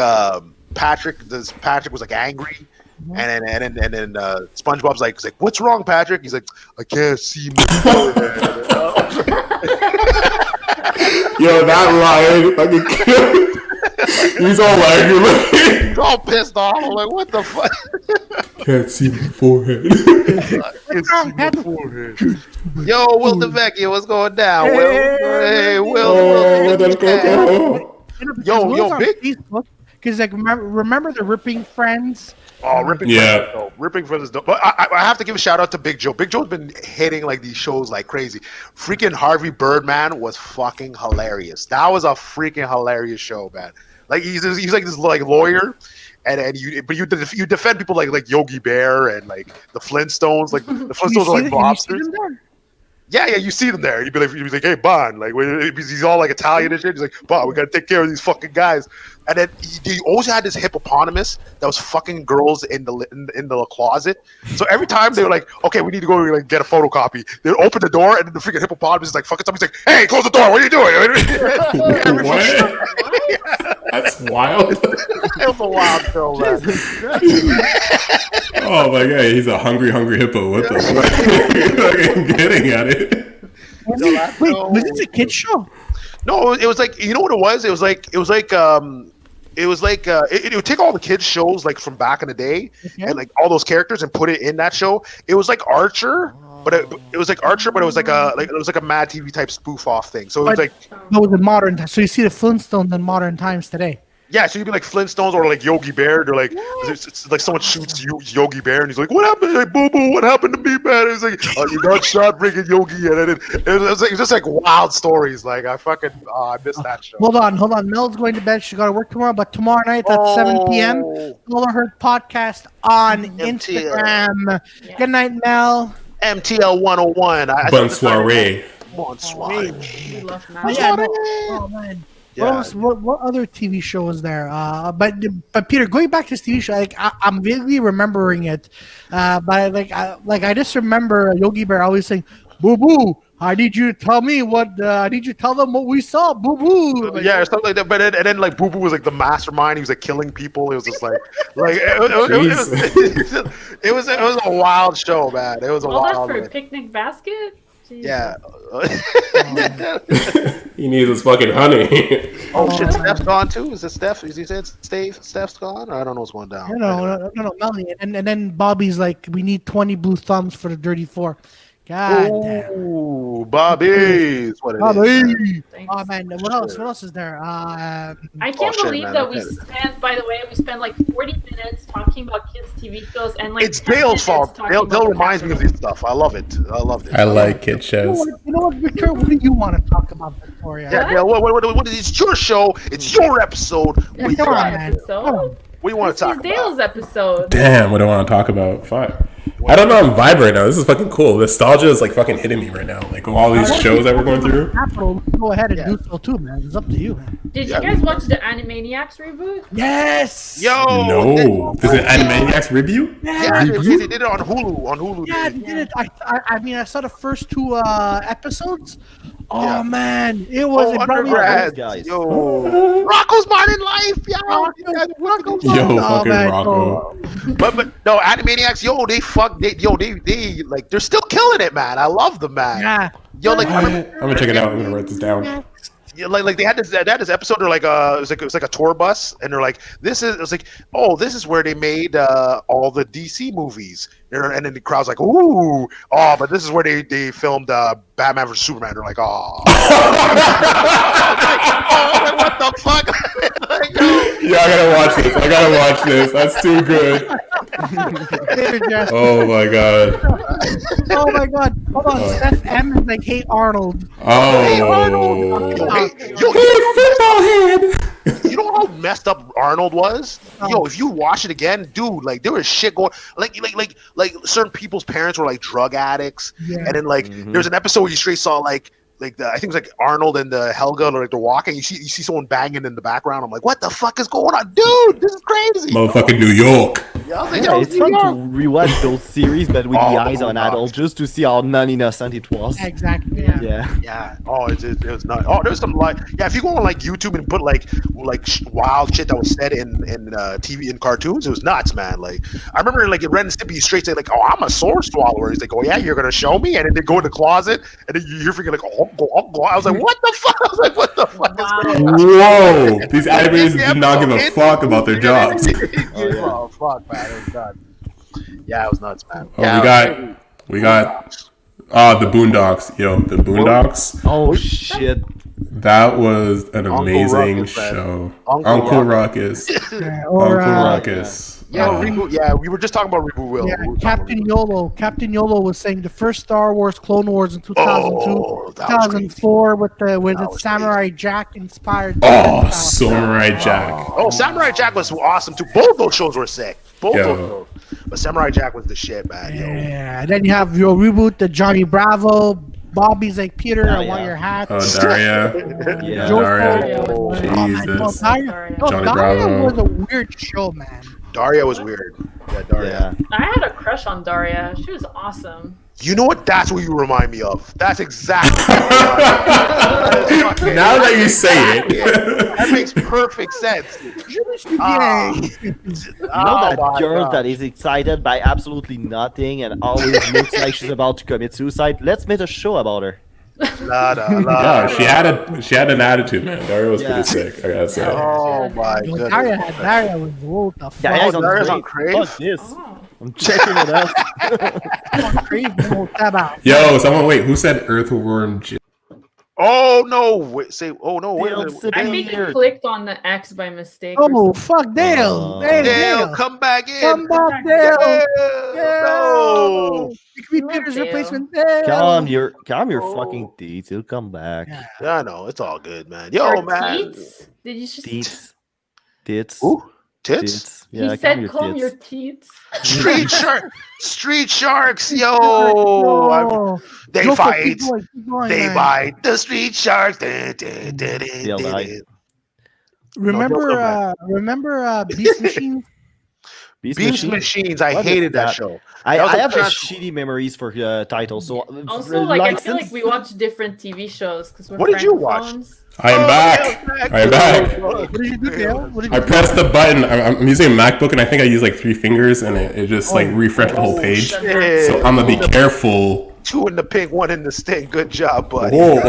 Patrick was like angry. And then SpongeBob's like, "What's wrong, Patrick?" He's like, "I can't see my forehead." Yo, that line, fucking he's all angry, He's all pissed off. I'm like, "What the fuck?" Can't see my forehead. Can't see my forehead. Yo, Will DeVecchio, what's going down? Will, hey, Will, Yo, big. Because like remember the Ripping Friends. Oh, Ripping Friends is dope. Ripping Friends is dope. But I have to give a shout out to Big Joe. Big Joe's been hitting like these shows like crazy. Freaking Harvey Birdman was fucking hilarious. That was a freaking hilarious show, man. Like he's like this like lawyer, and you defend people like Yogi Bear and like the Flintstones. Like the Flintstones are like mobsters. Yeah, you see them there. You'd be like, hey, Bond, like he's all like Italian and shit. He's like, Bond, we gotta take care of these fucking guys. And then he also had this hippopotamus that was fucking girls in the closet. So every time they were like, okay, we need to go like get a photocopy, they'd open the door and then the freaking hippopotamus is like fucking somebody's like, hey, close the door, what are you doing? What? That's wild. It was a wild show, man. Oh my god, he's a hungry hippo. What the fuck? I'm getting at it. Wait, was this a kid's show? No, it was like, you know what it was? It was like it would take all the kids shows like from back in the day and like all those characters and put it in that show. It was like Archer, but it was like Archer, but it was like a Mad TV type spoof off thing. So it was like no, it was in modern times. So you see the Flintstones in modern times today. Yeah, so you'd be like Flintstones or like Yogi Bear. They're like, it's like someone shoots Yogi Bear, and he's like, "What happened? Like, boo boo, what happened to me, man?" He's like, "You got shot, freaking Yogi," and it was just like wild stories. Like I missed that show. Hold on. Mel's going to bed. She got to work tomorrow, but tomorrow night at 7 p.m. Follow her podcast on Instagram. Yeah. Good night, Mel. MTL 101. Bonsoiré. Oh man. Yeah. What other TV show is there? But Peter, going back to this TV show, like I'm vaguely remembering it, but I just remember Yogi Bear always saying, "Boo boo, I need you to tell me what. I need you to tell them what we saw, boo boo." Like, yeah, something like that. But then like Boo Boo was like the mastermind. He was like killing people. It was just like it was a wild show, man. It was a wild. That for Picnic Basket. Jeez. Yeah. He needs his fucking honey. Oh shit, Steph's gone too? Is it Steph? Is he said Steph's gone? I don't know what's going down. No, Melanie. And then Bobby's like, we need 20 blue thumbs for the Dirty Four. God damn. Ooh, Bobby's. What it is. Oh man, what else is there? I can't believe that we spent like 40 minutes talking about kids' TV shows and like it's Dale's fault. Dale reminds me of this stuff. I love it. I loved it. I like kid shows. You know what, Victoria? What do you want to talk about, Victoria? Yeah. What is it's your show? It's your episode. It's your episode. What do you want to talk about? Dale's episode. Damn, what do I want to talk about? Fuck. I don't know. I'm vibing right now. This is fucking cool. Nostalgia is like fucking hitting me right now. Like all these shows that we're going through. Go ahead and do so too, man. It's up to you, man. Did you guys watch the Animaniacs reboot? Yes. Yo. No. Is it Animaniacs review? Yeah, they did it on Hulu. Yeah, they did it. I mean, I saw the first 2 episodes. Oh man, it was undergrads, guys. Yo, Rocco's Modern Life, yo. Fucking Rocco. But no, Animaniacs, they're still killing it, man. I love them, man. Yeah. Yo, like I'm gonna check it out. I'm gonna write this down. yeah, like they had this episode. They're like it was like a tour bus, and they're like this is where they made all the DC movies, and then the crowd's like ooh, but this is where they filmed Batman vs Superman. They're like oh, what the fuck? Like, Yeah, I gotta watch this. That's too good. Oh my god. Oh my god. Hold on. Steph M is like, hey Arnold. Oh. Football head. You know how messed up Arnold was? Yo, if you watch it again, dude, like there was shit going. Like certain people's parents were like drug addicts, and then like there's an episode where you straight saw like I think it was like Arnold and Helga, like they're walking. You see someone banging in the background. I'm like, what the fuck is going on, dude? This is crazy. Motherfucking New York. Yeah, I was like, yo, it's fun to rewatch those series, but with the eyes on adult, just to see how non-innocent it was. Exactly. Yeah. Oh, it was not. Oh, there's some like if you go on like YouTube and put like wild shit that was said in TV and cartoons, it was nuts, man. Like I remember like in Ren and Stimpy, straight say like, oh, I'm a sword swallower. He's like, oh yeah, you're gonna show me, and then they go in the closet, and then you're freaking like, oh. I was like, what the fuck? I was like, what the fuck is going on? Whoa! These animators did not give a fuck about their jobs. Oh fuck, man, it was nuts. Yeah, it was nuts, man. Oh, we got the Boondocks. Yo, the Boondocks. Oh shit! That was an amazing Ruckus, show. Uncle Ruckus. Or, Uncle Ruckus. Yeah, reboot. Yeah, we were just talking about Reboot Will. Yeah, Captain YOLO. Captain YOLO was saying the first Star Wars Clone Wars in 2002, 2004 with the Samurai Jack inspired. Oh, Samurai Jack. Oh, Samurai Jack was awesome too. Both those shows were sick. Both those shows. But Samurai Jack was the shit, man. Yeah, and then you have your reboot, the Johnny Bravo. Bobby's like, Peter, I want your hat. Oh, Daria. Yeah, Daria. Jesus. Johnny Bravo was a weird show, man. Daria was weird. Yeah, Daria. I had a crush on Daria. She was awesome. You know what? That's what you remind me of. That's exactly. Now that you say it, that makes perfect sense. You know that girl that is excited by absolutely nothing and always looks like she's about to commit suicide? Let's make a show about her. No, she had an attitude, man. Daria was pretty sick, I gotta say. Oh my goodness. Daria was what the fuck. Daria's on Crave. Fuck this. I'm checking it out. Yo, someone wait. Who said Earthworm Jim? Oh no! Wait, say. Oh no! Wait. I think I clicked on the X by mistake. Oh fuck, Dale! Dale, come back in! Come back, Dale! No! You can be Peter's replacement, Dale. Calm your fucking teeth. He'll come back. Yeah, I know. It's all good, man. Yo, man. Teats? Did you just Tits? Ooh, tits? Yeah, he said calm your teats. Street sharks, yo! They Jofo, fight. keep going, They man. bite the street sharks. Remember Beast Machines? Beast Machines. I hated that show. I have shitty memories for titles. So Also, like I feel like we watch different TV shows because we're. What did you watch? I am back. I am back. What did you do, Dale? I pressed the button. I'm using a MacBook, and I think I use like 3 fingers, and it just like refreshed the whole page. Shit. So I'm gonna be careful. 2 in the pink, 1 in the stink. Good job, buddy. Whoa.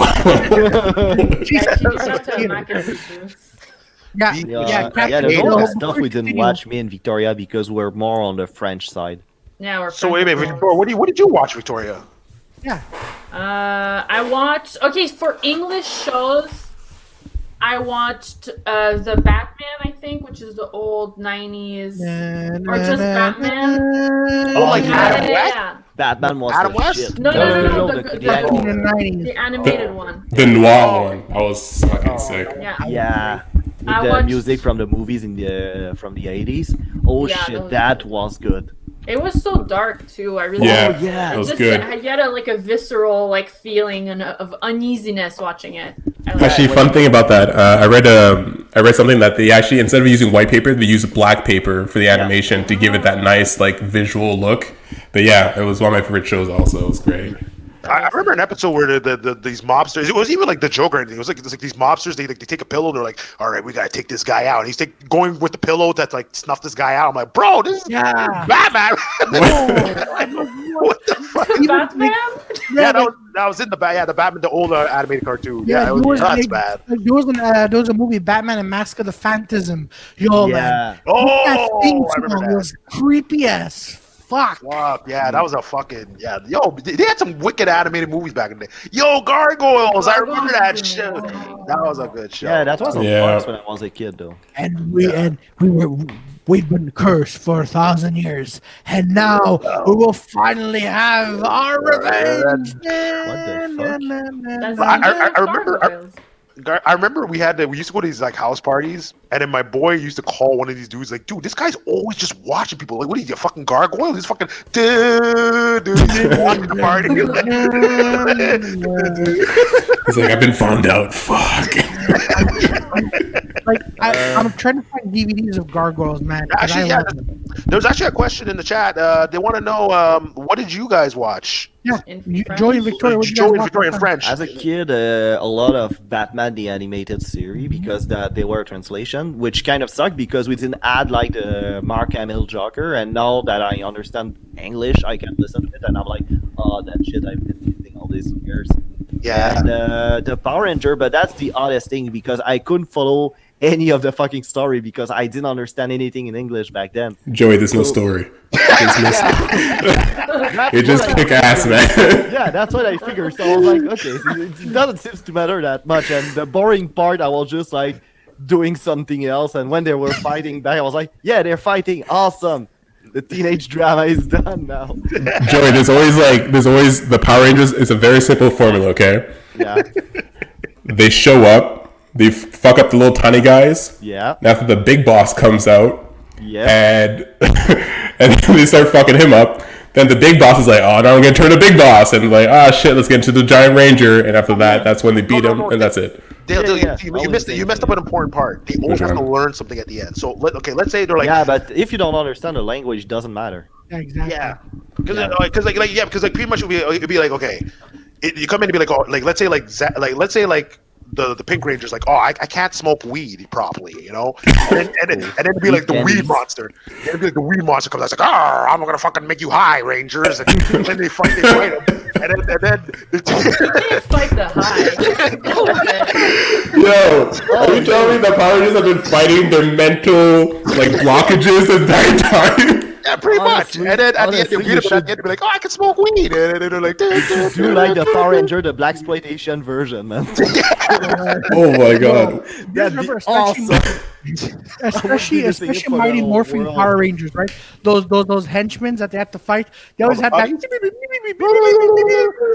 There's a lot of stuff we didn't watch, me and Victoria, because we're more on the French side. Yeah, we're. So wait a minute, Victoria. What did you watch, Victoria? Yeah. I watched. Okay, for English shows, I watched the Batman. I think, which is the old '90s, or just Batman. Oh, like Adam West? Yeah. Batman was Adam the West? shit. No, The animated one. The noir one. I was fucking sick. Yeah. With the music from the movies from the 80s. Oh shit, that was good. It was so dark too. I really it was good. You had a visceral feeling of uneasiness watching it. Actually, fun thing about that, I read something that they actually, instead of using white paper, they use black paper for the animation to give it that nice visual look. But yeah, it was one of my favorite shows. Also, it was great. I remember an episode where these mobsters, it wasn't even like the joke or anything. It was like these mobsters. They take a pillow and they're like, "All right, we gotta take this guy out." And he's going with the pillow to snuff this guy out. I'm like, "Bro, this is Batman." What the fuck? Batman? Yeah, That was in the Batman, the old animated cartoon. Yeah, That's bad. There was a movie, Batman and Mask of the Phantasm. Yo, man. Oh, that theme I remember song that. was creepy as fuck. Yeah, that was a fucking Yo, they had some wicked animated movies back in the day. Yo, Gargoyles, I remember that shit. That was a good show. Yeah, that was a farce when I was a kid, though. And we've been cursed for 1,000 years, and now we will finally have our revenge. What the fuck? I remember we used to go to these like house parties, and then my boy used to call one of these dudes like, "Dude, this guy's always just watching people. Like, what are you, a fucking gargoyle? He's fucking dude, watching the party." He's like, "I've been found out. Fuck." I'm trying to find DVDs of gargoyles, man. Actually, there's actually a question in the chat. They want to know, what did you guys watch? Yeah, Joey and Victoria. Victoria in French. As a kid, a lot of Batman the animated series because they were a translation, which kind of sucked because we didn't add like the Mark Hamill Joker. And now that I understand English, I can listen to it, and I'm like, oh, that shit I've been using all these years. Yeah. And the Power Ranger, but that's the oddest thing because I couldn't follow any of the fucking story because I didn't understand anything in English back then. Joey, there's no story. It just kick ass, man. Yeah, that's what I figured. So I was like, okay, so it doesn't seem to matter that much. And the boring part, I was just like doing something else. And when they were fighting back, I was like, yeah, they're fighting. Awesome. The teenage drama is done now. Joey, there's always the Power Rangers. It's a very simple formula, okay? Yeah. They show up. They fuck up the little tiny guys. Yeah. And after the big boss comes out, yeah, and they start fucking him up. Then the big boss is like, "Oh, now I'm gonna turn to big boss," and like, "Ah, shit, let's get into the giant ranger." And after that, that's when they beat him, and that's it. Dale, you messed up an important part. They always have to learn something at the end. So let's say they're like, yeah, but if you don't understand the language, it doesn't matter. Yeah, exactly. Yeah, because pretty much it'd be like, okay, you come in and be like, oh, like let's say the Pink Ranger's like, oh, I can't smoke weed properly, you know, and then it'd be like the weed monster. Then it'd be like the weed monster comes out, it's like, oh, I'm gonna fucking make you high, Rangers, and then they fight him, and then you can't fight the high. Yo, are you telling me the Power Rangers have been fighting their mental like blockages the entire time? Yeah, pretty much. And then at the end, you beat him, and be like, oh, I can smoke weed. And then they're like, do like the Power Ranger, the blaxploitation version, man. Oh my god. That'd be awesome. Especially Mighty Morphin Power Rangers, right? Those henchmen that they had to fight. They always had that.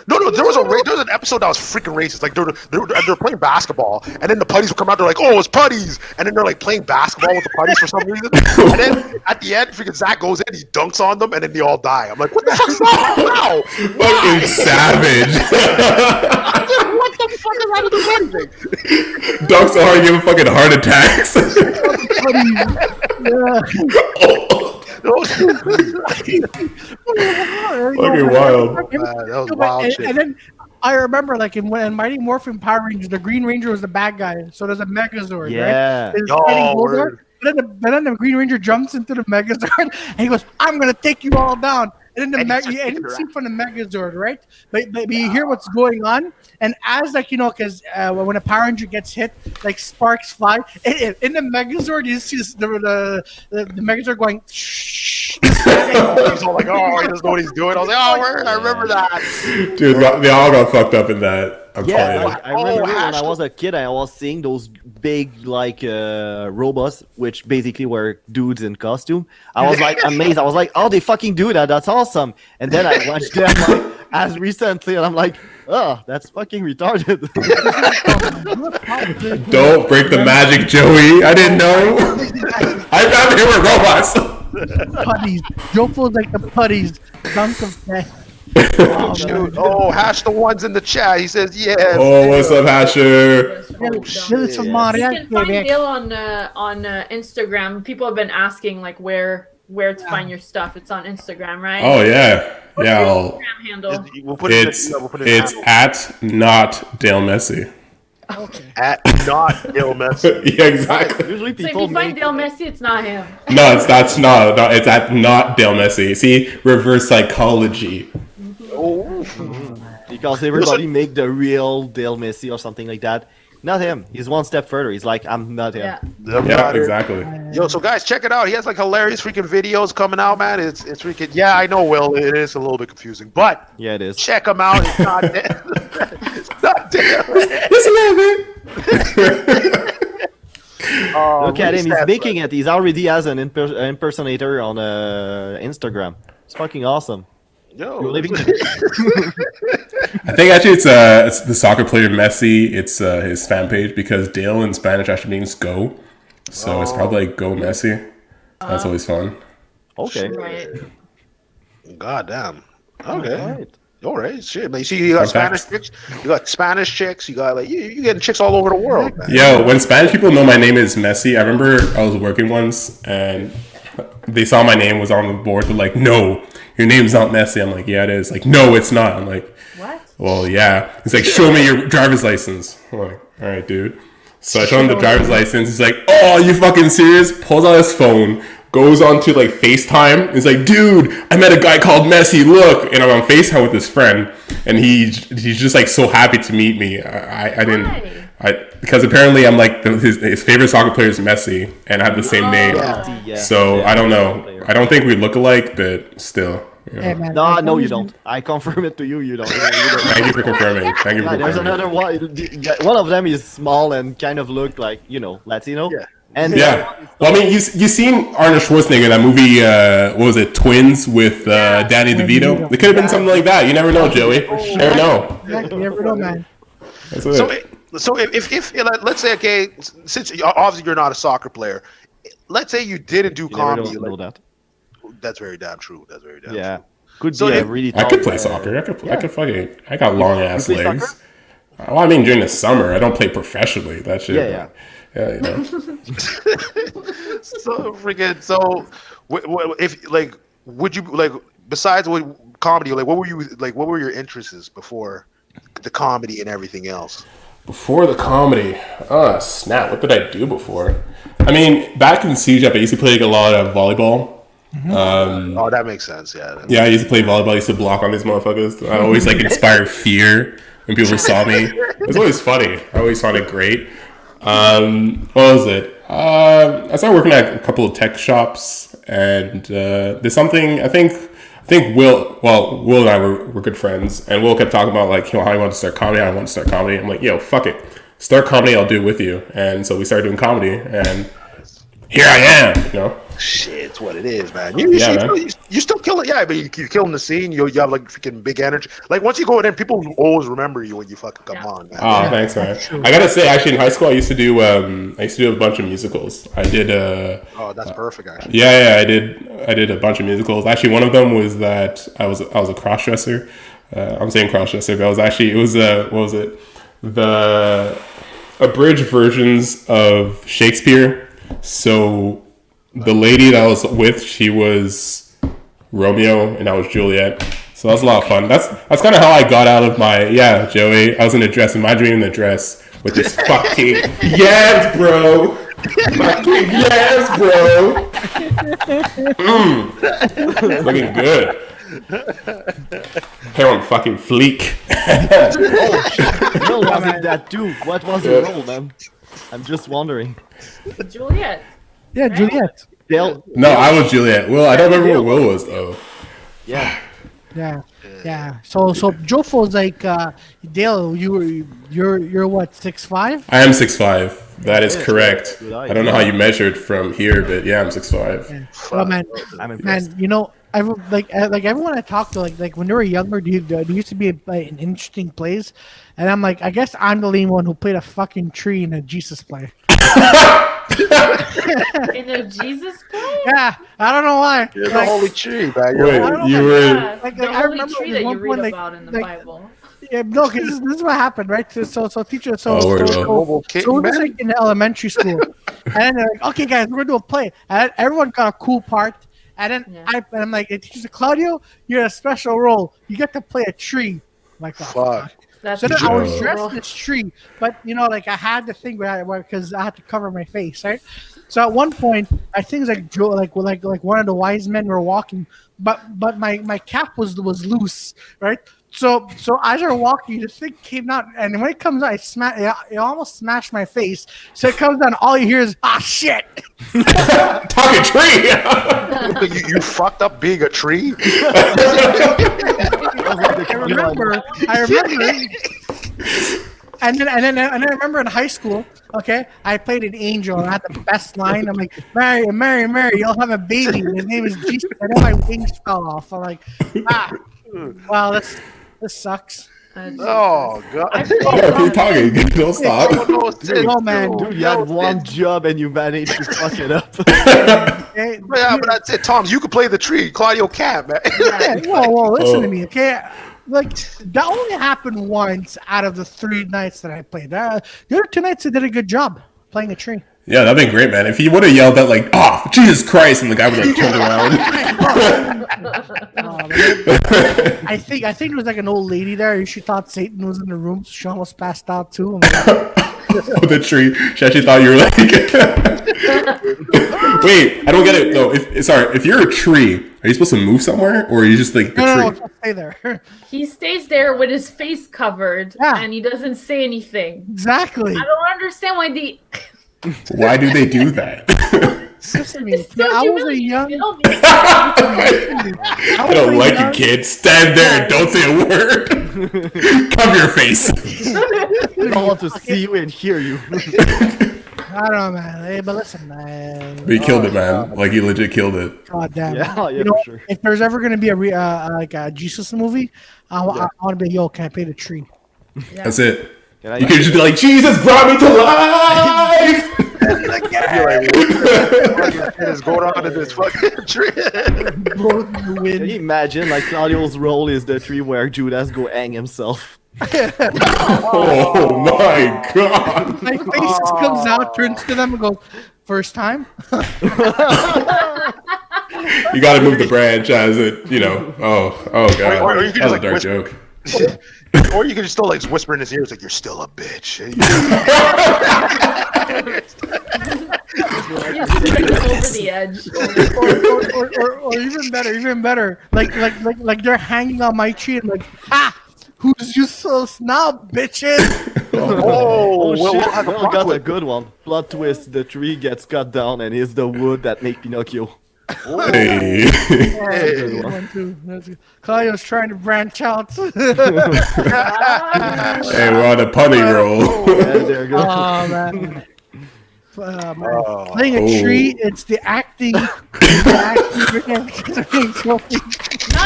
No, there was an episode that was freaking racist. Like they're playing basketball, and then the putties would come out. They're like, "Oh, it's putties," and then they're like playing basketball with the putties for some reason. And then at the end, freaking Zach goes in, he dunks on them, and then they all die. I'm like, "What the fuck is that? Wow, fucking savage!" What the fuck is that to do anything? Dunks are giving fucking heart attacks. Fucking wild. That was wild shit. And then I remember, like in Mighty Morphin Power Rangers, the Green Ranger was the bad guy. So there's a Megazord, yeah. right? But then the Green Ranger jumps into the Megazord and he goes, "I'm gonna take you all down." And then you see from the Megazord, right? But you hear what's going on, and as because when a Power Ranger gets hit, like sparks fly. In the Megazord, you see the Megazord going. Shh. He's all like, "Oh, he doesn't know what he's doing." I was like, "Oh, word, I remember that." Dude, they all got fucked up in that. I remember when I was a kid, I was seeing those big robots, which basically were dudes in costume. I was like amazed. I was like, "Oh, they fucking do that! That's awesome!" And then I watched them like as recently, and I'm like, "Oh, that's fucking retarded." Don't break the magic, Joey. I didn't know. I thought they were robots. Putties. Jofo's like the putties. Dunk of death. Hash the ones in the chat. He says, "Yes." Oh, what's up, Hasher? You can find Dale on Instagram. People have been asking like where to find your stuff. It's on Instagram, right? Oh yeah, What's your Instagram handle? It's at not Dale Messi. Okay. At not Dale Messi. Yeah, exactly. Usually So if people you find Dale Messi, it's not him. No, it's at not Dale Messi. See, reverse psychology. You because everybody make the real Dale Messi or something like that. Not him. He's one step further. He's like, I'm not him. Yeah, exactly. Yo, so guys, check it out. He has like hilarious freaking videos coming out, man. It's freaking. Yeah, I know, Will. It is a little bit confusing, but Yeah, it is. check him out. It's not dead. It's not dead. Look at him. He's making it. He's already has an impersonator on Instagram. It's fucking awesome. Yo, You're living. I think actually it's the soccer player Messi. It's his fan page because Dale in Spanish actually means go, so it's probably like go Messi. That's always fun. Okay. Right. God damn. Okay. Alright. All right. Shit, man. You see, you got Fun Spanish facts. chicks. You got Spanish chicks. You got like you getting chicks all over the world, man. Yo, when Spanish people know my name is Messi, I remember I was working once and they saw my name was on the board. They're like, "No, your name's not Messi." I'm like, "Yeah, it is." Like, "No, it's not." I'm like, What? "Well, yeah." He's like, "Show me your driver's license." I'm like, "All right, dude." So I show him the driver's license. He's like, "Oh, you fucking serious?" Pulls out his phone, goes on to like FaceTime. He's like, "Dude, I met a guy called Messi. Look," and I'm on FaceTime with his friend, and he's just like so happy to meet me. I didn't. Why? Because apparently I'm like his favorite soccer player is Messi, and I have the same name. Yeah. So I don't know. I don't think we look alike, but still. You know. Hey, man, No, you don't. I confirm it to you. You don't. Thank you for confirming. Thank you for Yeah, there's confirming. another one. One of them is small and kind of look like Latino. Yeah. And Yeah. Well, I mean, you seen Arnold Schwarzenegger in that movie? What was it? Twins with Danny DeVito. It could have been something like that. You never know, Joey. You never know. You never know, man. That's it. So if let's say, okay, since obviously you're not a soccer player, let's say you didn't do you never comedy. know that. That's very damn true. That's very damn Yeah. true. Could So be a if- really. I tall could play guy. soccer. I could fucking. I got long ass You play legs. soccer? Well, I mean, during the summer, I don't play professionally. That shit. Yeah. Yeah, you know. So freaking if like would you like besides what comedy like what were your interests before the comedy and everything else? Before the comedy, snap! What did I do before? I mean, back in CJEP, I used to play like, a lot of volleyball. Oh, that makes sense. Yeah. Yeah, I used to play volleyball. I used to block on these motherfuckers. I always like inspired fear when people saw me. It was always funny. I always found it great. What was it? I started working at a couple of tech shops, and there's something I think Will and I were good friends, and Will kept talking about like how he wanted to start comedy. I want to start comedy. I'm like, yo, fuck it, start comedy. I'll do it with you. And so we started doing comedy, and here I am. You know. Shit, it's what it is, man. You still kill it, yeah. But you're killing the scene. You have like freaking big energy. Like once you go in, there, people always remember you when you fucking come on, man. Oh, thanks, man. I gotta say, actually, in high school, I used to do a bunch of musicals. I did. Oh, that's perfect, actually. Yeah, I did a bunch of musicals. Actually, one of them was that I was a cross dresser. I'm saying cross dresser, but what was it? The abridged versions of Shakespeare. So the lady that I was with, she was Romeo and I was Juliet. So that was a lot of fun. That's kind of how I got out of my Joey. I was in a dress, in my dream, in a dress with this fucking yes, bro. Fucking yes, bro. Looking good. Hair on fucking fleek. Will was in that too. What was the role, man? I'm just wondering. Juliet. Yeah, Juliet. Dale. No, I was Juliet. Will, I don't remember what Will was though. Yeah. Yeah. So Jofo's like Dale. You're what 6'5"? I am 6'5". That is Yeah, correct. good I don't know how you measured from here, but yeah, I'm 6'5". Yeah. Well, man, I'm impressed. man, you know, like everyone I talk to, like when they were younger, there used to be an interesting plays, and I'm like, I guess I'm the only one who played a fucking tree in a Jesus play. In a Jesus play? Yeah, I don't know why. You're the Like, holy tree, man. Wait, you were Yeah, Like, the I holy remember tree at that you one read point, like- about in the like- Bible. yeah, no, because this is what happened, right? So teacher, so Oh, word, so, oh. so, so we're just like in elementary school, and then they're like, okay, guys, we're gonna do a play, and everyone got a cool part, and then Yeah. I'm like, teacher Claudio, you're in a special role. You get to play a tree. I'm like, oh, Fuck. So then I was dressed in this tree, but like I had the thing because I had to cover my face, right? So at one point, I think it's like one of the wise men were walking, but my cap was loose, right? So as I were walking, the thing came out, and when it comes out, it almost smashed my face. So it comes down, all you hear is shit. Talking tree. you fucked up being a tree. I remember. And then I remember in high school, okay, I played an angel and I had the best line. I'm like, Mary, you'll have a baby. His name is Jesus. And then my wings fell off. I'm like, wow, this sucks. Oh God! Keep talking. Don't stop. Oh man, dude, you had one job and you managed to fuck it up. Yeah, but that's it, Tom. You could play the tree. Claudio can't, man. Whoa, listen to me, okay? Like that only happened once out of the 3 nights that I played. The other 2 nights I did a good job playing a tree. Yeah, that'd been great, man. If he would have yelled at like, "Oh, Jesus Christ," and the guy would have turned around. I think it was like an old lady there. She thought Satan was in the room, so she almost passed out too. With the tree, she actually thought you were like. Wait, I don't get it. No, if you're a tree, are you supposed to move somewhere, or are you just like a tree? No, stay there. He stays there with his face covered, and he doesn't say anything. Exactly. I don't understand why the. Why do they do that? I was a young. I don't like you, kid. Stand there and don't say a word. Cover your face. I don't want to see you and hear you. I don't know, man. Hey, but listen, man. But he killed it, man. Like he legit killed it. God damn. Yeah, for sure. If there's ever gonna be a Jesus movie, I want to be can I play the tree? Yeah. That's it. You could just be like, Jesus brought me to life. What is going on in this fucking tree? Can you imagine, like Claudio's role is the tree where Judas go hang himself? Oh my God! My face comes out, turns to them, and goes, "First time." You got to move the branch as it, Oh God, or you can that's a just, dark joke. Or you can just still like whisper in his ears like, "You're still a bitch." Over the edge. or even better, like they're hanging on my tree and like, who's you so snob, bitches? Oh shit! We'll have Well, got a good one. Plot twist: the tree gets cut down and is the wood that make Pinocchio. Hey. Claudio's trying to branch out. Hey, we're on a punny roll. Yeah, there you go. Oh man. Playing a tree, it's the acting. Not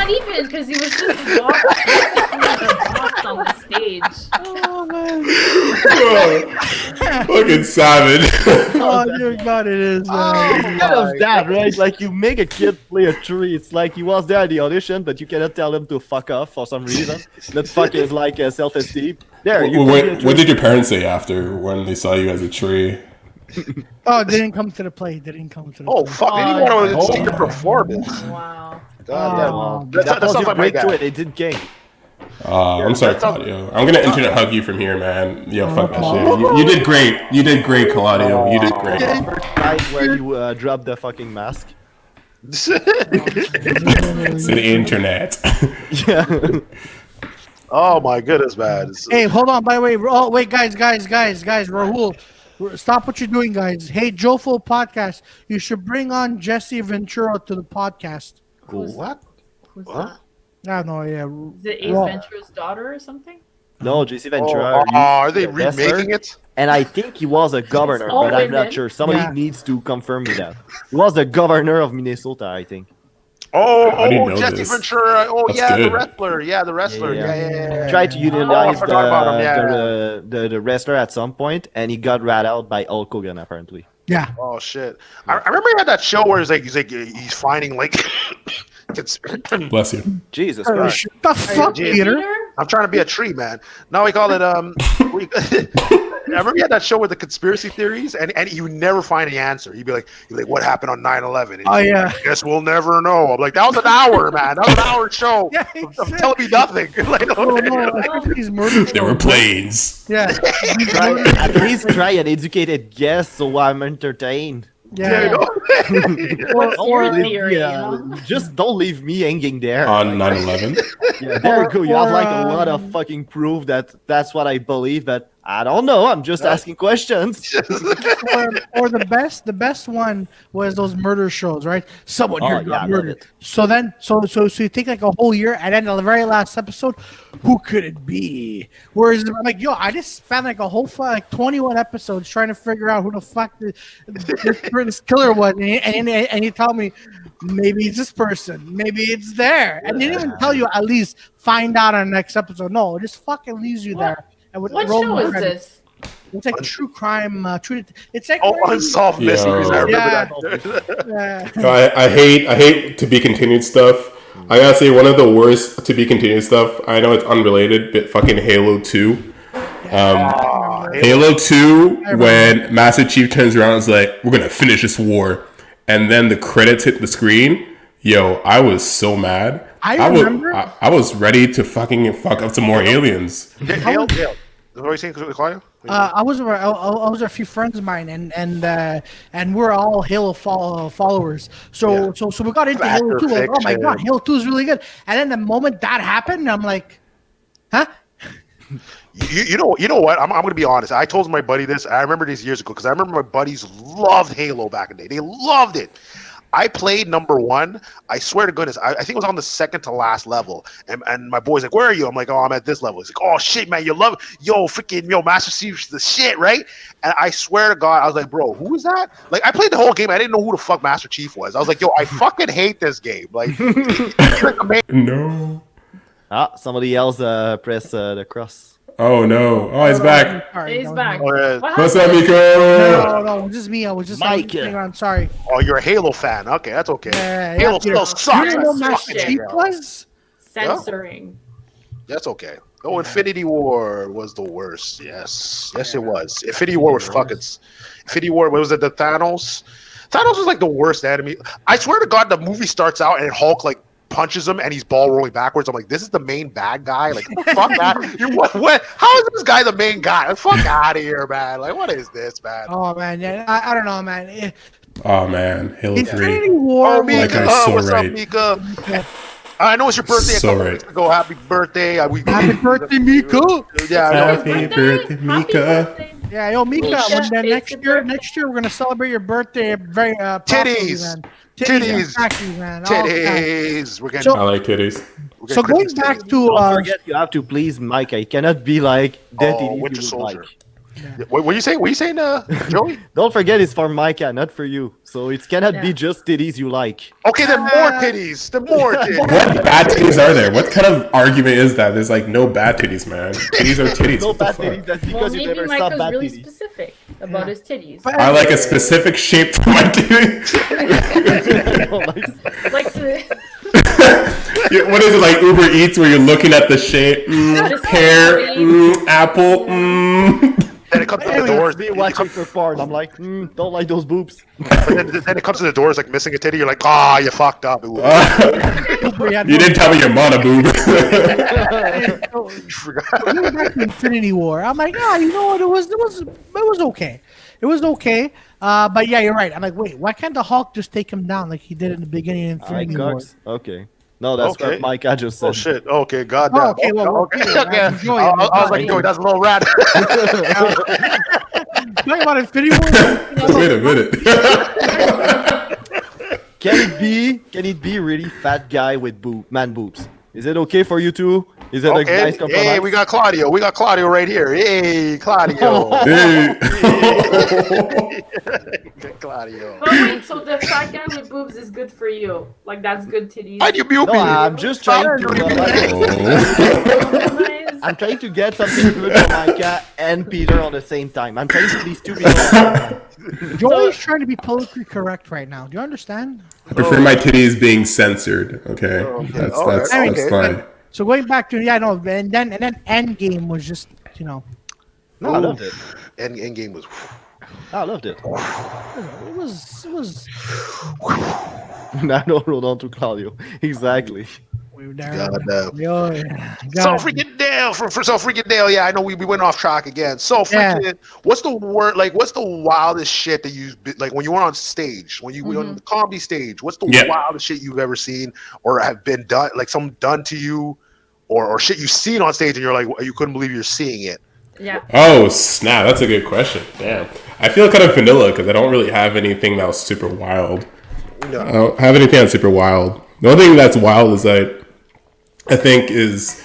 even, because he was just on the stage. Oh man. Fucking savage. Oh dear God, it is. Kind of that, right? Like you make a kid play a tree. It's like he was there at the audition, but you cannot tell him to fuck off for some reason. That fuck is like self-esteem. There. What did your parents say after when they saw you as a tree? Oh, they didn't come to the play. Oh fuck! They didn't want to see your performance. Wow. God, that was your breakthrough. It did game. I'm sorry, Claudio. I'm gonna internet hug you from here, man. Yo, fuck that shit. You did great. You did great, Claudio. You did great. Right where you dropped the fucking mask. It's the internet. Yeah. Oh my goodness, man. Hey, hold on. By the way, wait, guys, Rahul. Stop what you're doing, guys. Hey, Jofo podcast. You should bring on Jesse Ventura to the podcast. Cool. What? Who's that? I don't know. Yeah. Is it Ace Ventura's daughter or something? No, JC Ventura. Are they remaking it? And I think he was a governor, but I'm not sure. Somebody needs to confirm me that. He was the governor of Minnesota, I think. Jesse Ventura. Oh, That's yeah, good. the wrestler. Yeah, the wrestler. Yeah. Tried to unionize the the wrestler at some point, and he got rat out by Hulk Hogan, apparently. Yeah. Oh shit! I remember he had that show where he's finding like. Bless you. Jesus Christ! Shut the fuck, Peter. I'm trying to be a tree, man. Now we call it remember you had that show with the conspiracy theories, and you never find the answer. You'd be like, what happened on 9/11? Oh yeah. Like, I guess we'll never know. I'm like, that was an hour, man. That was an hour show. Yeah, Telling me nothing. Like, these murder There were planes. Yeah. At least try an educated guess so I'm entertained. Yeah. Just don't leave me hanging there. On 9/11? Yeah, there you go. You have like a lot of fucking proof that that's what I believe, but I don't know. I'm just asking questions. or the best one was those murder shows, right? Someone here got murdered. So you take like a whole year, and then the very last episode, who could it be? Whereas I'm like, yo, I just spent like a whole 21 episodes trying to figure out who the fuck this killer was, and you tell me maybe it's this person, maybe it's there, and they didn't even tell you at least find out on the next episode. No, it just fucking leaves you there. What show is this? It's like true crime. It's like unsolved mysteries. I remember that. I hate to be continued stuff. I gotta say one of the worst to be continued stuff. I know it's unrelated, but fucking Halo 2. Halo 2 when Master Chief turns around and is like, "We're gonna finish this war," and then the credits hit the screen. Yo, I was so mad. I was ready to fucking fuck up some more aliens. Dale. What are you saying, Claudio? I was with a few friends of mine, and we're all Halo followers. So we got into Halo 2. Like, oh my god, Halo 2 is really good. And then the moment that happened, I'm like, huh? You know what? I'm going to be honest. I told my buddy this. I remember this years ago because I remember my buddies loved Halo back in the day. They loved it. I played number 1. I swear to goodness, I think it was on the second to last level. And my boy's like, "Where are you?" I'm like, "Oh, I'm at this level." He's like, "Oh shit, man, you love it. Yo, Master Chief's the shit, right?" And I swear to God, I was like, "Bro, who is that?" Like, I played the whole game. I didn't know who the fuck Master Chief was. I was like, "Yo, I fucking hate this game." Like, no. Somebody else press the cross. Oh no! Oh, he's back. He's back. What's up, Miko? No, just me. I was just Mike. I'm sorry. Oh, you're a Halo fan. Okay, that's okay. Halo still sucks. You know Master Chief was censoring. That's okay. Oh, Infinity War was the worst. Yes, it was. Infinity War was fucking. Infinity War. What was it? The Thanos. Thanos was like the worst enemy. I swear to God, the movie starts out and Hulk like punches him and he's ball rolling backwards. I'm like, this is the main bad guy. Like, fuck that. What? How is this guy the main guy? Fuck out of here, man. Like, what is this, man? Oh man, yeah, I don't know, man. Oh man, Halo 3. Infinity War. Oh, Mika. What's up, Mika? I know it's your birthday. So right. Go, happy birthday. Happy birthday, Mika. Yeah, Happy birthday, Mika. Yeah, yo, Mika. Next year we're gonna celebrate your birthday. Very titties. Titties. Man. Titties. I like titties. So going back to don't forget, you have to please Micah. It cannot be like that. Winter Soldier. Like. Yeah. What are you saying? What are you saying, Joey? Don't forget, it's for Micah, not for you. So it cannot be just titties you like. Okay, then more titties. What bad titties are there? What kind of argument is that? There's like no bad titties, man. Titties are titties. No bad titties. That's because you never saw bad really titties. Specific about his titties. I like a specific shape for my titties. What is it, like Uber Eats where you're looking at the shape? Pear, apple. Then it comes to the doors. Me watching for porn. I'm like, don't like those boobs. Then it comes to the doors like missing a titty. You're like, you fucked up. You didn't tell me your mana boob. Infinity War. I'm like, you know what? It was okay. It was okay. But yeah, you're right. I'm like, wait, why can't the Hulk just take him down like he did in the beginning of Infinity War? Okay. No, that's what Micah just said. Oh shit. Okay, goddamn. Okay, okay. I was like, Joey, that's a little rat. Talking about Infinity War. Wait a minute. Can it be really fat guy with man boobs? Is it okay for you two? Is it a nice compromise? Hey, we got Claudio. We got Claudio right here. Hey, Claudio. Hey. Claudio. But wait, so the fat guy with boobs is good for you? Like, that's good titties? I'm just trying to... I'm trying to get something good for Micah and Peter on the same time. I'm trying to please two people. Joey's trying to be politically correct right now. Do you understand? I prefer my titties being censored. Okay, that's fine. So going back to and then Endgame was just No, Endgame was. I loved it. It was. Now hold on to Claudio. Exactly. So freaking Dale for so freaking Dale. Yeah, I know we went off track again. So freaking, what's the word? Like, what's the wildest shit that you like when you were on stage? When you were on the comedy stage? What's the wildest shit you've ever seen or have been done? Like, something done to you, or shit you've seen on stage and you're like, you couldn't believe you're seeing it. Yeah. Oh snap! That's a good question. Damn. I feel kind of vanilla because I don't really have anything that was super wild. No. I don't have anything that's super wild. The only thing that's wild is I think is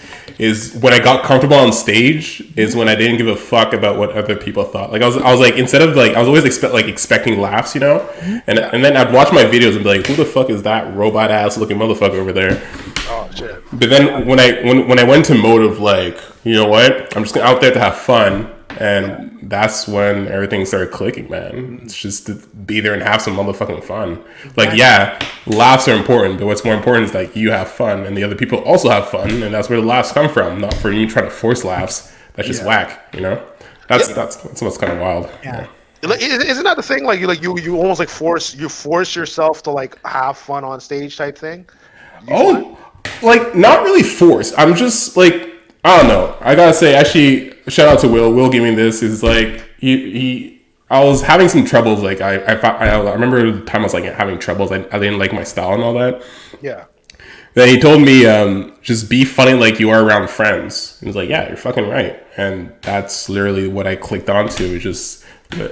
when I got comfortable on stage is when I didn't give a fuck about what other people thought. Like I was like, instead of like, I was always expecting laughs, you know, and then I'd watch my videos and be like, who the fuck is that robot ass looking motherfucker over there? Oh shit! But then when I went to mode of like, you know what, I'm just out there to have fun. And that's when everything started clicking, man. It's just to be there and have some motherfucking fun. Like, yeah, laughs are important, but what's more important is like you have fun and the other people also have fun, and that's where the laughs come from. Not for you trying to force laughs. That's just whack, you know. That's what's kind of wild. Yeah. Isn't that the thing? Like you almost like force yourself to like have fun on stage type thing. Like not really forced. I'm just like, I don't know. I gotta say, actually, shout out to Will. Will gave me this. Is like I was having some troubles. Like I remember the time I was like having troubles. I didn't like my style and all that. Yeah. Then he told me, just be funny like you are around friends. He was like, yeah, you're fucking right. And that's literally what I clicked onto. It's just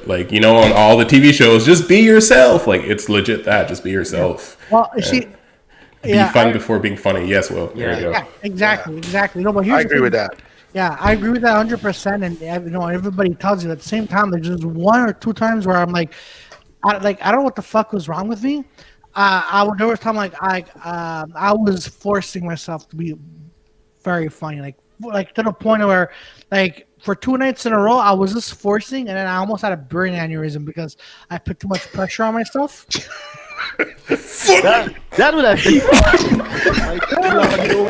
like, you know, on all the TV shows, just be yourself. Like it's legit that. Just be yourself. Well, see. Be fun before being funny. Yes, Will. There you go. Yeah, exactly. No, but here's I agree with that. Yeah, I agree with that 100%. And you know, everybody tells you at the same time. There's just one or two times where I'm like, I don't know what the fuck was wrong with me. There was time like I was forcing myself to be very funny, like to the point where like for 2 nights in a row I was just forcing, and then I almost had a brain aneurysm because I put too much pressure on myself. That would have been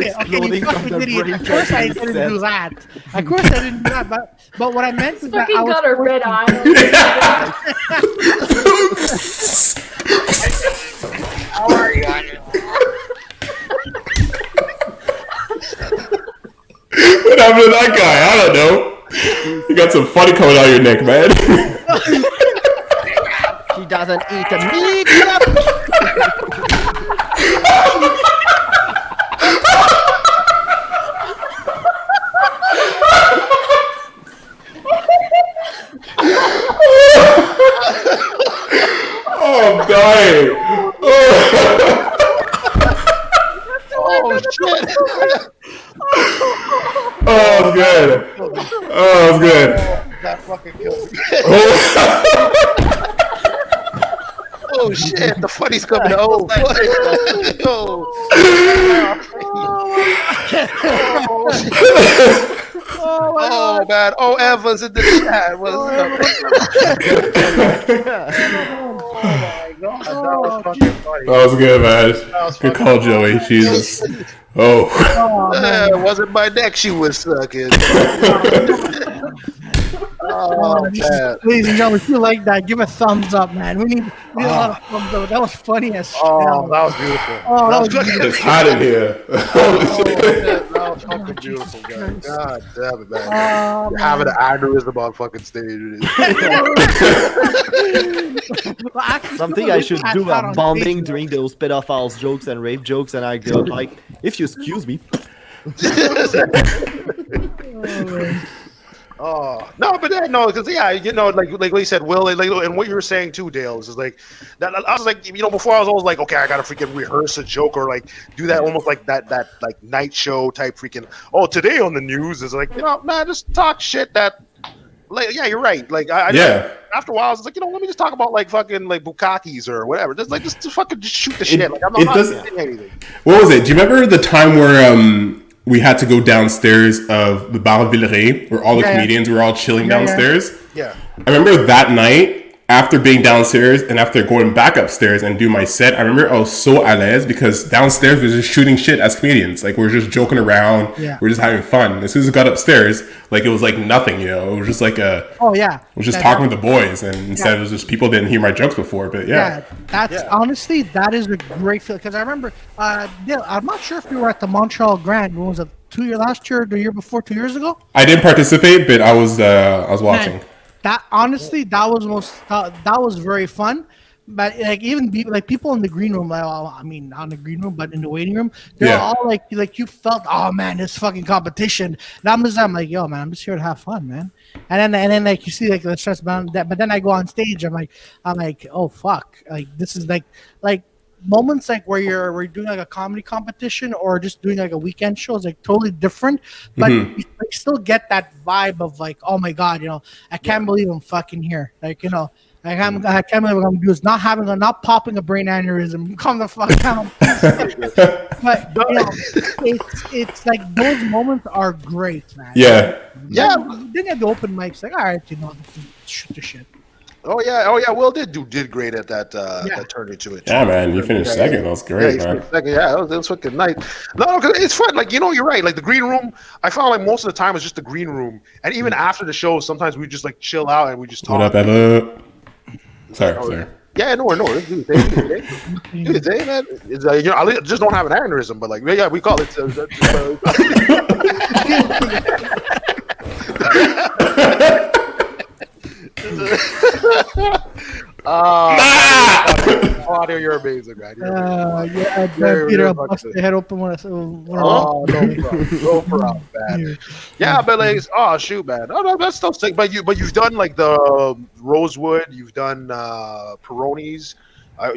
exploding from the brain. Of course I didn't do that. Of course I didn't do that. But what I meant is that I was got a red eye. How are you? What happened to that guy? I don't know. You got some funny coming out your neck, man. She doesn't eat the meat. Oh, I'm dying. Oh shit! Oh, it's good. Oh, it's good. That fucking killed me. Oh shit! The funny's coming out. Oh man! Oh, Evans in the chat. What's up? Oh my god! That was fucking funny. That was good, man. Good call, Joey. Jesus. Oh. Wasn't my neck she was sucking. Oh, man. Ladies and gentlemen, if you like that, give a thumbs up, man. We need a lot of thumbs up. That was funny as shit. Oh, that was beautiful. Oh, that was beautiful. It's hot in here. That was fucking beautiful, guys. God damn it, man. You're having an aneurysm on fucking stage. Something I should do a bombing during those pedophiles jokes and rape jokes, and I go like, if you excuse me. Oh no, but then no, because yeah, you know, like you said, Will, like, and what you were saying too, Dale, is like that. I was like, you know, before I was always like, okay, I gotta freaking rehearse a joke or like do that almost like that like night show type freaking. Oh, today on the news is like, you know, man, just talk shit that. Like, yeah, you're right. Like, after a while, I was like, you know, let me just talk about like fucking like bukakis or whatever. Just fucking shoot the shit. Like, I'm not saying anything. What was it? Do you remember the time where we had to go downstairs of the Bar Villeray, where all the comedians were all chilling downstairs? Yeah. I remember that night. after being downstairs and after going back upstairs and do my set, I remember I was so à l'aise because downstairs we're just shooting shit as comedians. Like, we're just joking around. Yeah. We're just having fun. As soon as we got upstairs, like, it was like nothing, It was just like I was just talking with the boys, and instead it was just people didn't hear my jokes before. But honestly, that is a great feeling. Because I remember, Dale, I'm not sure if you were at the Montreal Grand. When was it? Last year, the year before, 2 years ago? I didn't participate, but I was watching. Man, that honestly, that was very fun. But like even like people in the green room, like, well, I mean not in the green room, but in the waiting room, they're all like you felt, oh man, this fucking competition. And I'm like, yo man, I'm just here to have fun, man. And then like you see like the stress about that, but then I go on stage, I'm like, oh fuck, like this is like moments like where we're doing like a comedy competition or just doing like a weekend show is like totally different, but you like, still get that vibe of like, oh my god, I can't believe I'm fucking here, like I can't believe what I'm gonna do is not popping a brain aneurysm. Calm the fuck down. But it's like those moments are great, man. Yeah. Then you have the open mics, like, all right, shoot the shit. Oh yeah. Will did great at that turned into it. Yeah, man, you finished second. That was great, man. Second, that was fucking nice. No, because it's fun. Like you're right. Like the green room, I found like most of the time it's just the green room, and even after the show, sometimes we just like chill out and we just talk. What up, Eva? Sorry. Yeah, no. Let's do the thing. Do the thing, man. It's, I just don't have an aneurysm, but like, yeah, we call it. Claudio, you're amazing, man. Peter, I'll bust your head open when I no problem. Go for out, man. Yeah, but like, oh shoot, man. No, that's still sick. But you've done like the Rosewood, you've done Peroni's.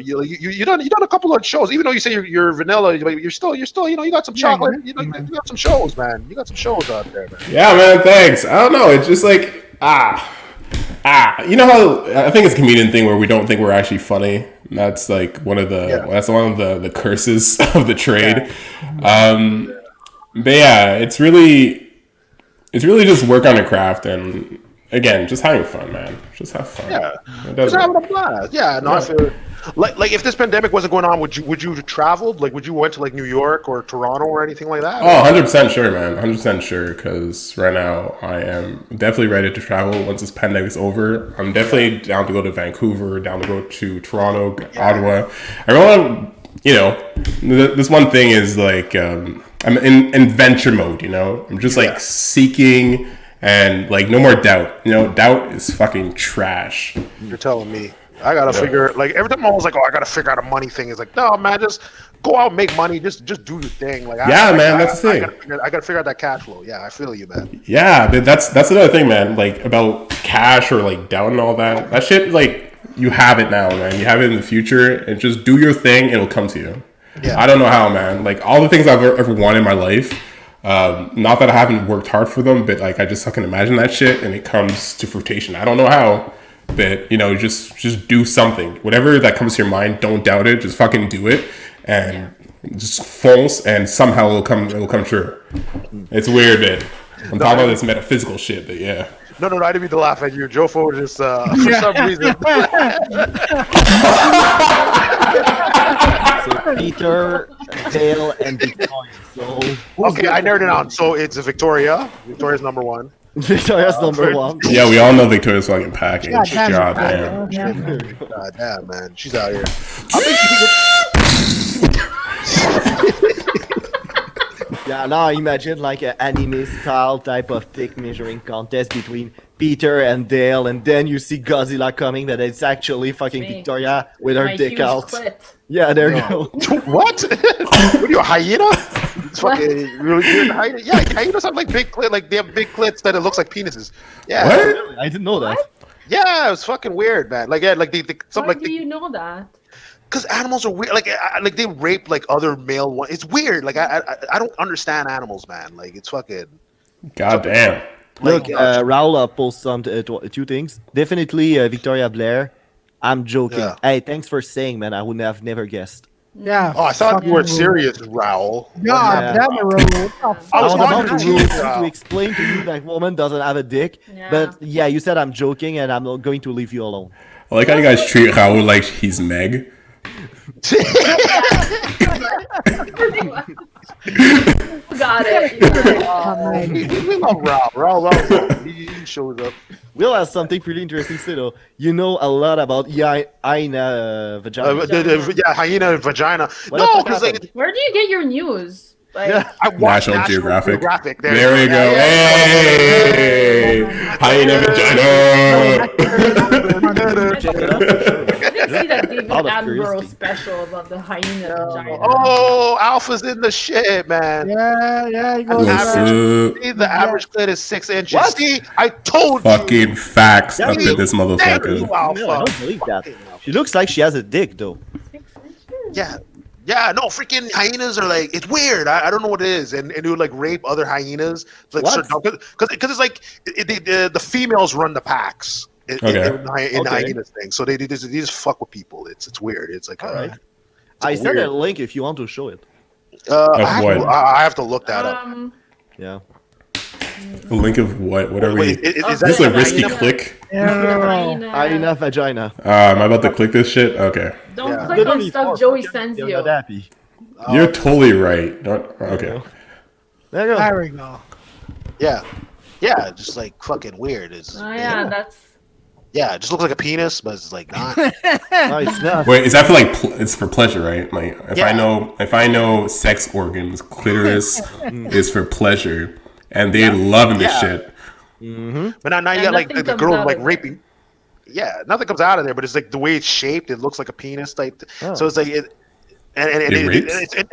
You done a couple of shows, even though you say you're vanilla, but you're still you got some chocolate. You got some shows, man. You got some shows out there, man. Yeah, man. Thanks. I don't know. It's just like you know how I think it's a comedian thing where we don't think we're actually funny. And that's like one of the curses of the trade. But yeah, it's really just work on your craft and again, just having fun, man. Just have fun. Yeah, just having a blast. Yeah, no, I feel like if this pandemic wasn't going on, would you have traveled? Like, would you went to like New York or Toronto or anything like that? Oh, 100% sure, man. 100% sure, because right now I am definitely ready to travel once this pandemic is over. I'm definitely down to go to Vancouver, down to go to Toronto, Ottawa. I want this one thing is like I'm in venture mode, I'm just like seeking and like no more doubt. Doubt is fucking trash. You're telling me. I gotta figure, like, every time I was like, I gotta figure out a money thing. It's like, no, man, just go out and make money. Just do your thing. Like, that's the thing. I gotta figure out that cash flow. Yeah, I feel you, man. Yeah, that's another thing, man. Like, about cash or like doubt and all that. That shit, like, you have it now, man. You have it in the future, and just do your thing, it'll come to you. Yeah. I don't know how, man. Like, all the things I've ever wanted in my life, not that I haven't worked hard for them, but like I just fucking imagine that shit, and it comes to fruition. I don't know how. But just do something, whatever that comes to your mind. Don't doubt it. Just fucking do it, and just fonce, and somehow it'll come true. It's weird, man. I'm talking about this metaphysical shit, but yeah. No, I didn't mean to laugh at you. Jofo just for some reason. So Peter, Dale, and Victoria. So okay, I narrowed it down. So it's Victoria. Victoria's number one. Victoria's number one. Yeah, we all know Victoria's fucking packing. God damn. God damn, man. She's out here. Yeah, now imagine like an anime style type of dick measuring contest between Peter and Dale, and then you see Godzilla coming, but it's actually fucking Victoria with her dick out. Clit. Yeah, there you go. What? What are you, a hyena? It's fucking really good hyena. Yeah, hyenas have like big clit, like they have big clits that it looks like penises. Yeah. What? I didn't know that. Yeah, it was fucking weird, man. Like, yeah, like they something like. Why do you know that? Because animals are weird. Like they rape like other male ones. It's weird. Like I don't understand animals, man. Like it's fucking. God damn. Look, Raul post some two things. Definitely Victoria Blair. I'm joking. Yeah. Hey, thanks for saying, man. I would have never guessed. Yeah. Oh, I thought you were serious, Raul. God damn it, Raul. I was about to explain to you that woman doesn't have a dick, but yeah, you said I'm joking, and I'm not going to leave you alone. I like how you guys treat Raul like he's Meg. Got it. We love Raul. He shows up. Will has something pretty interesting to say though. You know a lot about hyena vagina. Hyena vagina. What No, the fuck because happened? Where do you get your news? Like, I watch National Geographic. There we go. Hey, hyena vagina. Check it out. I didn't see that David Out of Attenborough curiosity. special about the hyena vagina. Oh, Alpha's in the shit, man. Yeah, he goes. What's up? See, the average clit is 6 inches. What? See, I told you. Fucking facts up in this Damn motherfucker. you, No, I Alpha. don't believe that. She looks like she has a dick though. 6 inches. Yeah, no, freaking hyenas are like, it's weird. I don't know what it is. And it would like rape other hyenas. Like, What? because it's like, the females run the packs in the hyenas thing. So they just fuck with people. It's weird. It's like, Alright. it's I sent weird. a link if you want to show it. I have to look that up. Yeah. A link of what? What are we? Wait, is Is this a risky hyena? click? Hyena vagina. Am I about to click this shit? Okay. Don't Yeah. click on Literally stuff four Joey fucking sends you're you. not happy. You're totally right. Okay. There you go. There we go. Yeah, just like fucking weird. It's Oh yeah, that's. it just looks like a penis, but it's like not. No, it's not. Wait, is that for like? It's for pleasure, right? Like, if Yeah. I know sex organs, clitoris is for pleasure, and they loving this shit. But now you And got like nothing the comes girl out like of it. raping. Yeah, nothing comes out of there, but it's like the way it's shaped. It looks like a penis type. Oh. So it's like it. And It rapes? then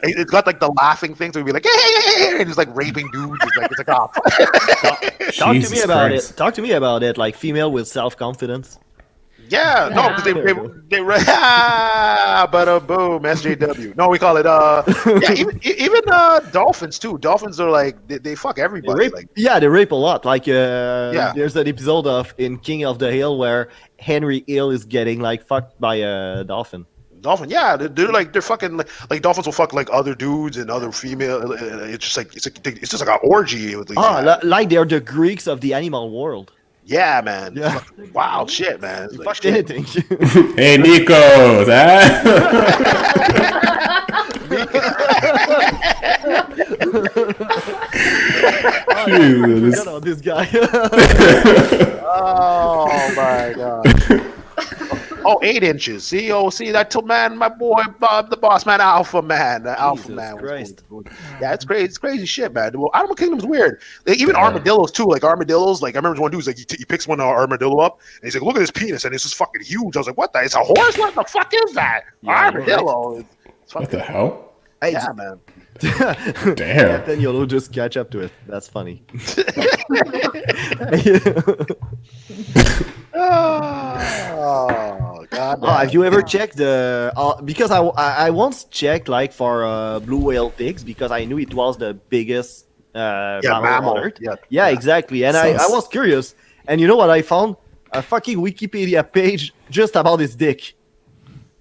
it's got like the laughing thing, so we'd be like, hey, and it's like raping dudes. It's like, oh. Talk to me Jesus about Christ. it. Talk to me about it. Like female with self-confidence. Yeah, no, because they bada boom, SJW. No, we call it even dolphins too. Dolphins are like they fuck They everybody. rape, Like they rape a lot. Like there's an episode of in King of the Hill where Henry Hill is getting like fucked by a dolphin. dolphin, yeah, they're fucking like dolphins will fuck like other dudes and other female. It's just like an orgy. With Like they're the Greeks of the animal world. yeah, man. Yeah. Fucking wild shit, man. It's like, Fucked shit. anything. Hey, Nico, that? Jesus. Forgot about this guy. Oh my god. Oh, 8 inches. See, that till man, my boy Bob, the boss man, Alpha man, the Alpha Jesus man. Christ. Yeah, it's crazy. It's crazy shit, man. Well, Animal Kingdom's weird. Like, even armadillos too. Like armadillos. Like I remember one dude's like he picks one armadillo up and he's like, look at this penis, and it's just fucking huge. I was like, what the? It's a horse? What the fuck is that? Yeah, Armadillo. It's What fucking, the hell? yeah, man. Damn. Then you'll just catch up to it. That's funny. Oh god. Oh, have you ever checked the? Because I once checked like for blue whale pigs because I knew it was the biggest mammal on Earth. Yeah. Exactly. And I was curious. And you know what I found? A fucking Wikipedia page just about his dick.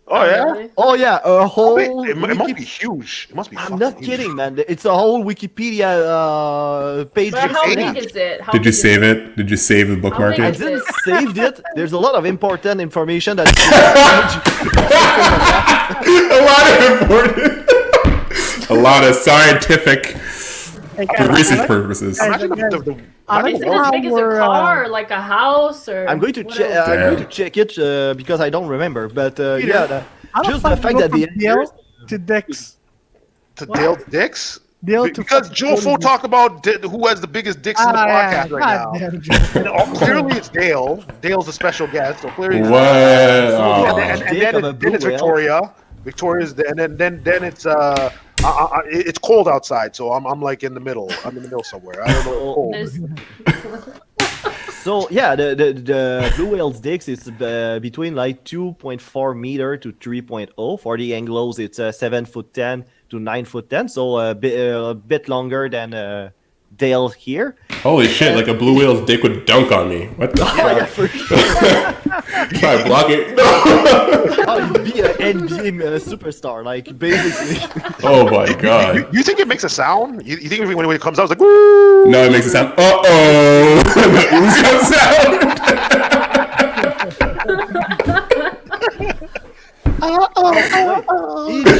Oh yeah. Really? Oh yeah, a whole. It must be huge. It must be. I'm fucking not huge. kidding, man. It's a whole Wikipedia page. But how Eighty. big is it? How Did you big is save it? it? Did you save the How bookmark? big I it? is didn't saved it. There's a lot of important information that. A lot of important. A lot of scientific for research purposes. Imagine I Is like it as how big as a we're, car, like a house, or? I'm going to what check. else? I'm going to Damn. check it because I don't remember. But yeah, I don't just the find fact go that the from Dale to Dix. to Dale Dicks. Dale to Because Jofo talked about who has the biggest dicks in the podcast right now. And clearly it's Dale. Dale's a special guest, so clearly. What? Oh. And Dick then, of a blue then it's whale. Victoria. Victoria's and then it's it's cold outside, so I'm like in the middle. I'm in the middle somewhere. I don't know. It's cold. There's- So yeah, the blue whale's dicks is between like 2.4 meter to 3.0. For the Anglos, it's 7'10" to 9'10", so a bit longer than Dale here. Holy shit! Like a blue whale's dick would dunk on me. What the Yeah, fuck? for sure. Try to block it. Oh, you'd be an NBA superstar, like basically. Oh my god. You think it makes a sound? You think when it comes out, it's like woo? No, it makes it sound. Uh oh. The ooze comes out.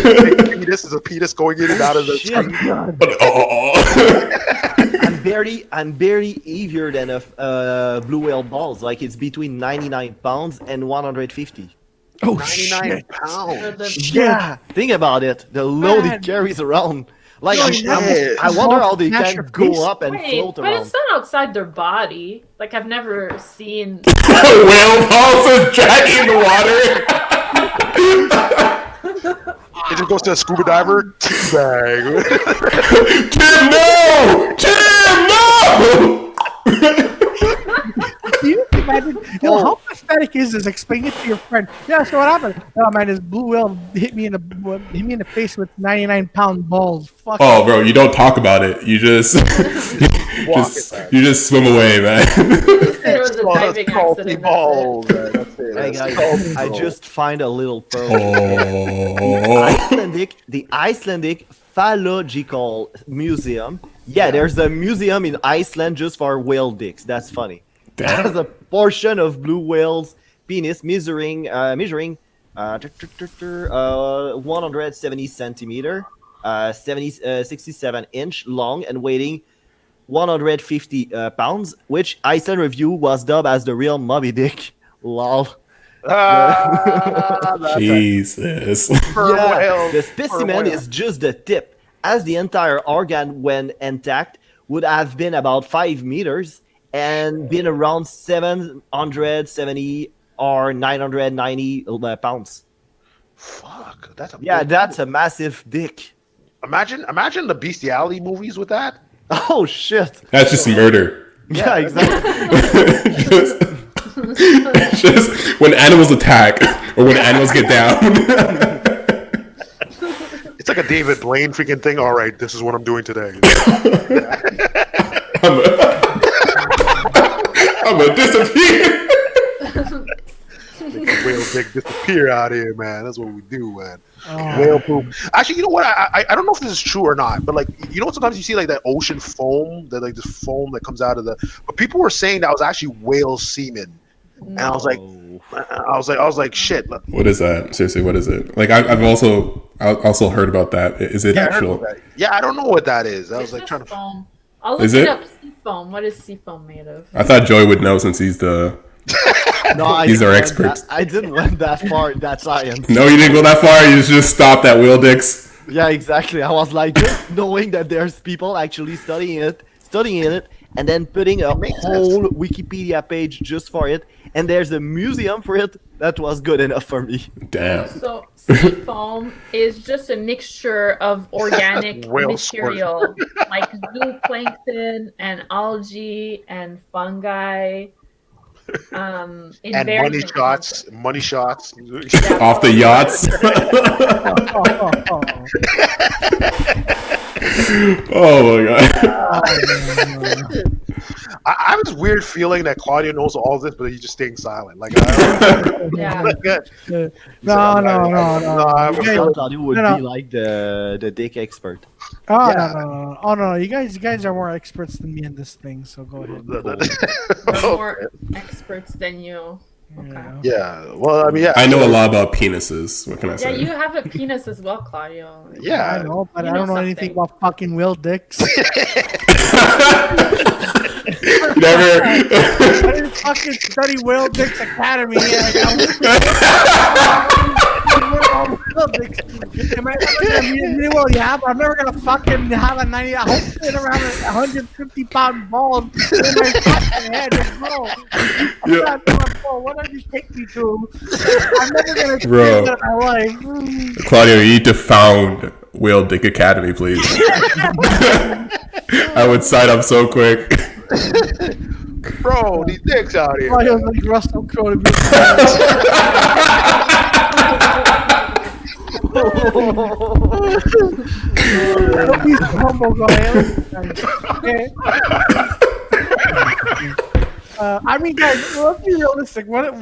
This is a penis going in and out of the. I'm barely heavier than a blue whale balls. Like it's between 99 pounds and 150. Oh 99 shit! pounds. Yeah, think about it. The load it carries around. Like I wonder how they can go up and float but around. it's not outside their body. Like I've never seen Whale balls are dragging the water. It just goes to a scuba diver. Teabag. Tim, no! Tim, no! You can imagine how pathetic is this? Explain it to your friend. Yeah, so what happened? Oh man, this blue whale hit me in the face with 99-pound balls. Fuck. Oh, bro, you don't talk about it. You just you just swim away, man. It was a diving accident. Balls, man. That's it. Hey That's guys, I cold. just find a little pearl. Oh. The Icelandic Phallological Museum. Yeah, there's a museum in Iceland just for whale dicks. That's funny. Damn. There's a portion of blue whale's penis measuring 170 centimeter, 67 inch long, and weighing 150 pounds, which Iceland Review was dubbed as the real Moby Dick. Lol. Jesus. The specimen is just the tip, as the entire organ, when intact, would have been about 5 meters and been around 770 or 990 pounds. Fuck. That's a That's a massive dick. Imagine the bestiality movies with that. Oh shit. That's just murder. Yeah, exactly. just when animals attack or when animals get down. It's like a David Blaine freaking thing. All right, this is what I'm doing today. I'm gonna disappear. Make a whale dick disappear out here, man. That's what we do, man. Whale poop. Actually, you know what? I don't know if this is true or not, but like, you know, sometimes you see like that ocean foam, that like this foam that comes out of the. But people were saying that was actually whale semen, and I was like, shit. What is that? Seriously, what is it? Like, I've also heard about that. Is it actual? Yeah, I don't know what that is. I was like trying to. Foam. I'll Is look it? up seafoam. What is seafoam made of? I thought Joey would know since he's the. No, These are experts. I didn't went that far in that science. No, you didn't go that far. You just stopped at whale dicks. Yeah, exactly. I was like, just knowing that there's people actually studying it, and then putting a whole Wikipedia page just for it, and there's a museum for it. That was good enough for me. Damn. So seafoam is just a mixture of organic Whale material like zooplankton and algae and fungi. And money shots. Yeah, Off the yachts. Oh my god. I have this weird feeling that Claudio knows all this, but he's just staying silent. Like, yeah. No. Claudio would be like the dick expert. No. You guys are more experts than me in this thing, so go ahead. We're more experts than you. Okay. Yeah. Well, I mean, yeah. I know a lot about penises. What can I Yeah, say? you have a penis as well, Claudio. Yeah. I know, but You I don't know know anything something. about fucking whale dicks. Never. I didn't fucking study Whale Dicks Academy. I'm never gonna fucking have a 90. I hope to around 150-pound ball in my fucking head, bro. What did you take me to? I'm never gonna do that in my life. Claudio, you need to found Whale Dick Academy, please. I would sign up so quick. Bro, these dicks out here. Claudio's like Russell Crowe to be. He's humble guy. I mean, guys, let's be realistic. What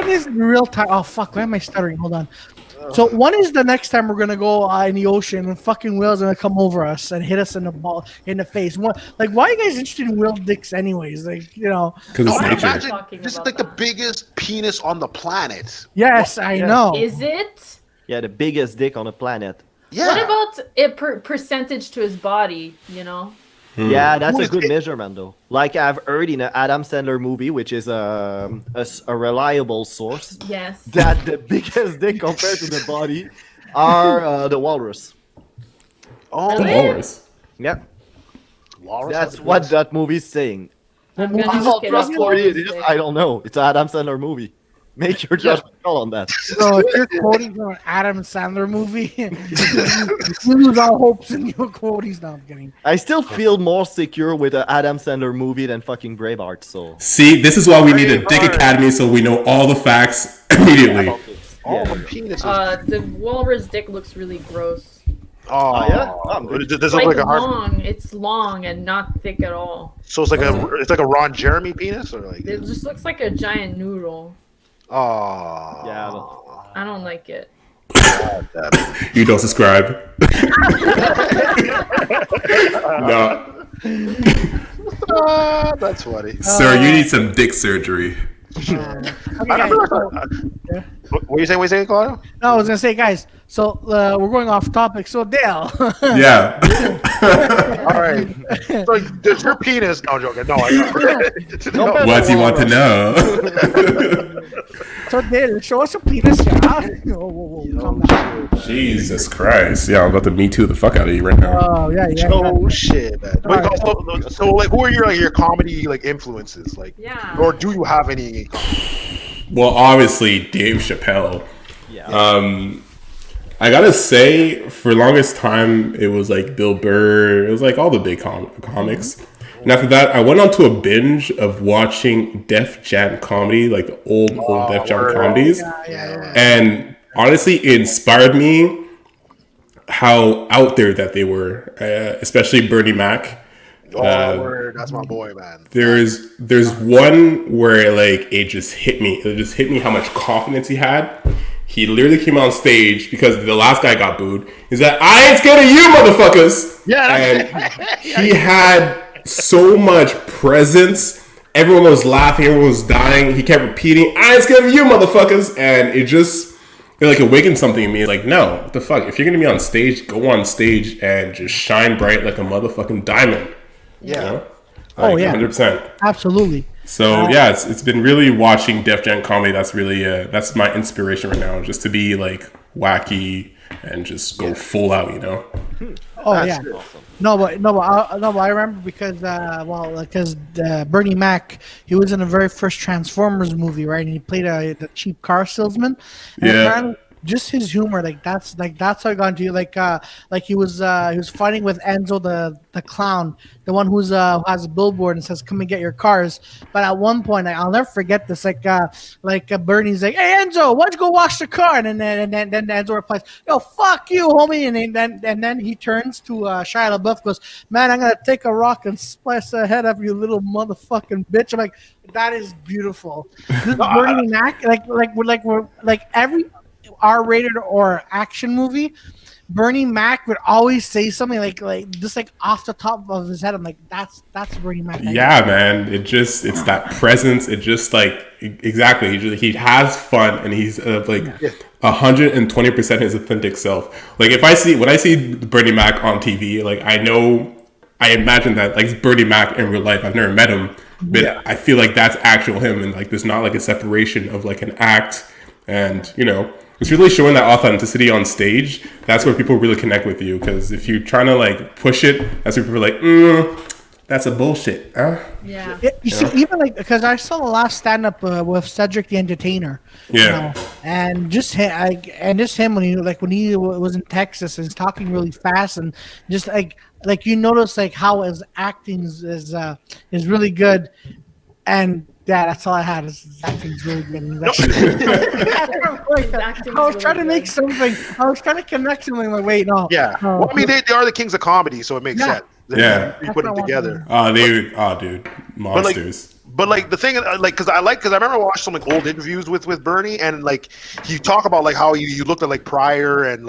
is the real time? Oh fuck! Why am I stuttering? Hold on. So when is the next time we're gonna go in the ocean and fucking whales are gonna come over us and hit us in the face? Why are you guys interested in whale dicks anyways? Like, you know. Because it's nature. Imagine, this is like the biggest penis on the planet. Yes, I know. Is it? Yeah, the biggest dick on the planet. Yeah. What about it percentage to his body? Yeah, that's a good measurement though. Like I've heard in an Adam Sandler movie, which is a reliable source. Yes. That the biggest dick compared to the body are the walrus. Oh, Really? Walrus. Yep. Walrus. That's what that movie's saying. I'm gonna How look it up. trustworthy it is, I don't know. It's an Adam Sandler movie. Make your judgment call on that. So if you're quoting from an Adam Sandler movie, you lose all hopes in your quotes. No, I'm kidding. I still feel more secure with an Adam Sandler movie than fucking Braveheart. So See, this is why we need a Dick Academy so we know all the facts immediately. Oh, the penis. The walrus dick looks really gross. Oh, yeah? Does It's it look like a hard? long. It's long and not thick at all. So it's like a Ron Jeremy penis, or like? It just looks like a giant noodle. Oh. yeah, I don't like it. You don't subscribe. No. That's funny. Sir, you need some dick surgery. Okay, guys, What are you saying, Claudio? no, I was gonna say, guys. So we're going off topic. So Dale, Yeah. All right. So does your penis? No, I'm joking. No, I What do you want to know? so Dale, show us a penis, yeah. Whoa, calm down. Jesus Christ. Yeah, I'm about to Me Too the fuck out of you right now. Oh yeah. Oh shit, man. Wait, so like, who are your comedy influences? Like, Yeah. or do you have any? Well, obviously, Dave Chappelle. yeah. I gotta say, for longest time, it was like Bill Burr. It was like all the big comics. And after that, I went on to a binge of watching Def Jam comedy, like the old Def Jam comedies. Yeah. And honestly, it inspired me how out there that they were, especially Bernie Mac. Word. That's my boy, man. There's one where like it just hit me. It just hit me how much confidence he had. He literally came on stage because the last guy got booed. He's like, I ain't scared of you, motherfuckers. Yeah. And he had so much presence. Everyone was laughing. Everyone was dying. He kept repeating, I ain't scared of you, motherfuckers. And it like awakened something in me. Like, no, what the fuck? If you're going to be on stage, go on stage and just shine bright like a motherfucking diamond. Yeah. You know? Oh, yeah. 100%. Absolutely. So yeah, it's been really watching Def Jam comedy. That's really that's my inspiration right now, just to be like wacky and just go full out, you know. Oh That's yeah. awesome. No, but I remember because Bernie Mac, he was in the very first Transformers movie, right? And he played the cheap car salesman. And Yeah. apparently just his humor, that's how I got into you. Like he was fighting with Enzo the clown, the one who has a billboard and says, "Come and get your cars." But at one point, I'll never forget this. Bernie's like, "Hey Enzo, why don't you go wash the car?" And then Enzo replies, "Yo, fuck you, homie." And then he turns to Shia LaBeouf, goes, "Man, I'm gonna take a rock and splice the head of you little motherfucking bitch." I'm like, that is beautiful. This Bernie Mac, like every R-rated or action movie, Bernie Mac would always say something like just like off the top of his head. I'm like, that's Bernie Mac. Yeah, man. It's that presence. It just like exactly. He has fun and he's like 120% his authentic self. Like when I see Bernie Mac on TV, like I imagine that like it's Bernie Mac in real life. I've never met him, but I feel like that's actual him, and like there's not like a separation of like an act, and you know. It's really showing that authenticity on stage. That's where people really connect with you. Because if you're trying to like push it, that's where people are like, that's a bullshit. Huh? Yeah. You see, even like because I saw the last stand-up with Cedric the Entertainer. Yeah. You know, and just him when he was in Texas and he's talking really fast and just like you notice like how his acting is really good. And yeah, that's all I had. His acting's really good. I was trying to make something. I was trying to connect something. Like, wait, no. Yeah. Well, I mean, they are the kings of comedy, so it makes sense. Yeah. You put them together. Dude, monsters. But like the thing, like, because I remember watching some like old interviews with Bernie, and like he talk about like how you looked at like Pryor and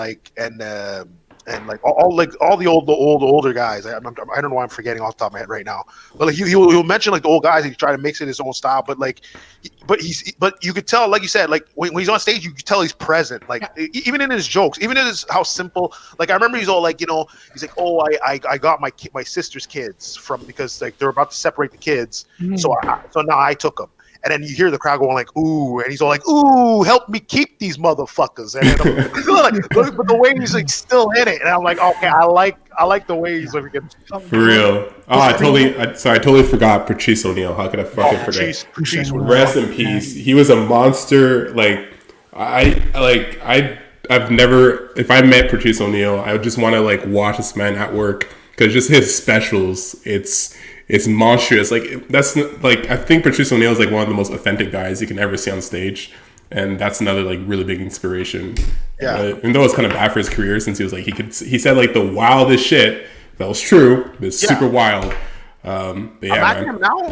and like all the older guys. I don't know why I'm forgetting off the top of my head right now. But like he'll mention like the old guys. He try to mix it his own style. But like, but you could tell, like you said, like when he's on stage, you can tell he's present. Like even in his jokes, even in his how simple. Like I remember he's all like, you know, he's like, oh, I got my sister's kids from because like they're about to separate the kids, so now I took them. And then you hear the crowd going like, ooh, and he's all like, ooh, help me keep these motherfuckers. And then like, but the way he's like still in it, and I'm like, okay, I like the way he's like, for real. Oh, I totally forgot Patrice O'Neal. How could I fucking forget? Patrice Rest in peace. He was a monster. Like I've never, if I met Patrice O'Neal, I would just want to like watch this man at work because just his specials, it's monstrous. Like that's like I think Patrice O'Neal is like one of the most authentic guys you can ever see on stage, and that's another like really big inspiration. Yeah. Even though it's kind of bad for his career, since he was like he said like the wildest shit that was true. It's super wild. But yeah,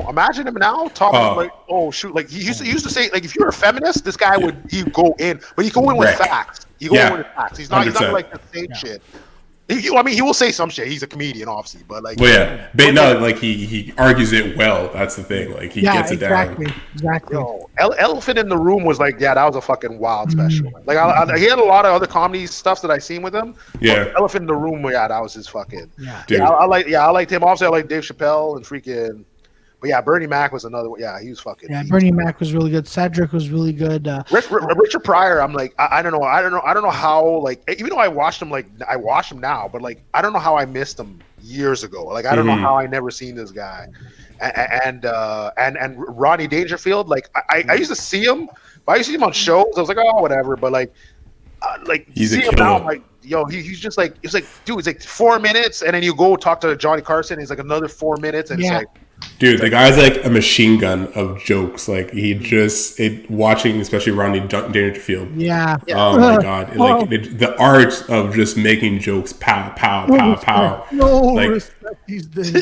imagine him now talking like, oh shoot, like he used to say like if you're a feminist, this guy he'd go in, but he go in with facts. He go in with facts. He's not like the same shit. I mean, he will say some shit. He's a comedian, obviously, but like, but no, like he argues it well. That's the thing. Like he gets it down. Exactly. Yo, Elephant in the Room was like, that was a fucking wild special. Like, he had a lot of other comedy stuff that I seen with him. Yeah, Elephant in the Room, that was his fucking. Dude. I liked him. Also, I like Dave Chappelle and freaking. But yeah, Bernie Mac was another. Yeah, he was fucking. Yeah, Bernie Mac was really good. Cedric was really good. Richard Pryor, I'm like, I don't know how, like, even though I watched him now, but like, I don't know how I missed him years ago. Like, I don't know how I never seen this guy. And Rodney Dangerfield, like, I used to see him, but I used to see him on shows. I was like, oh, whatever. But like he's see a him killer. now, I'm like, yo, he's just like, it's like, dude, it's like 4 minutes, and then you go talk to Johnny Carson. He's like another 4 minutes, and it's like. Dude, the guy's like a machine gun of jokes. Like watching, especially Rodney Dangerfield. Yeah. Oh my god! Like the art of just making jokes, pow, pow, pow, pow. No respect these days.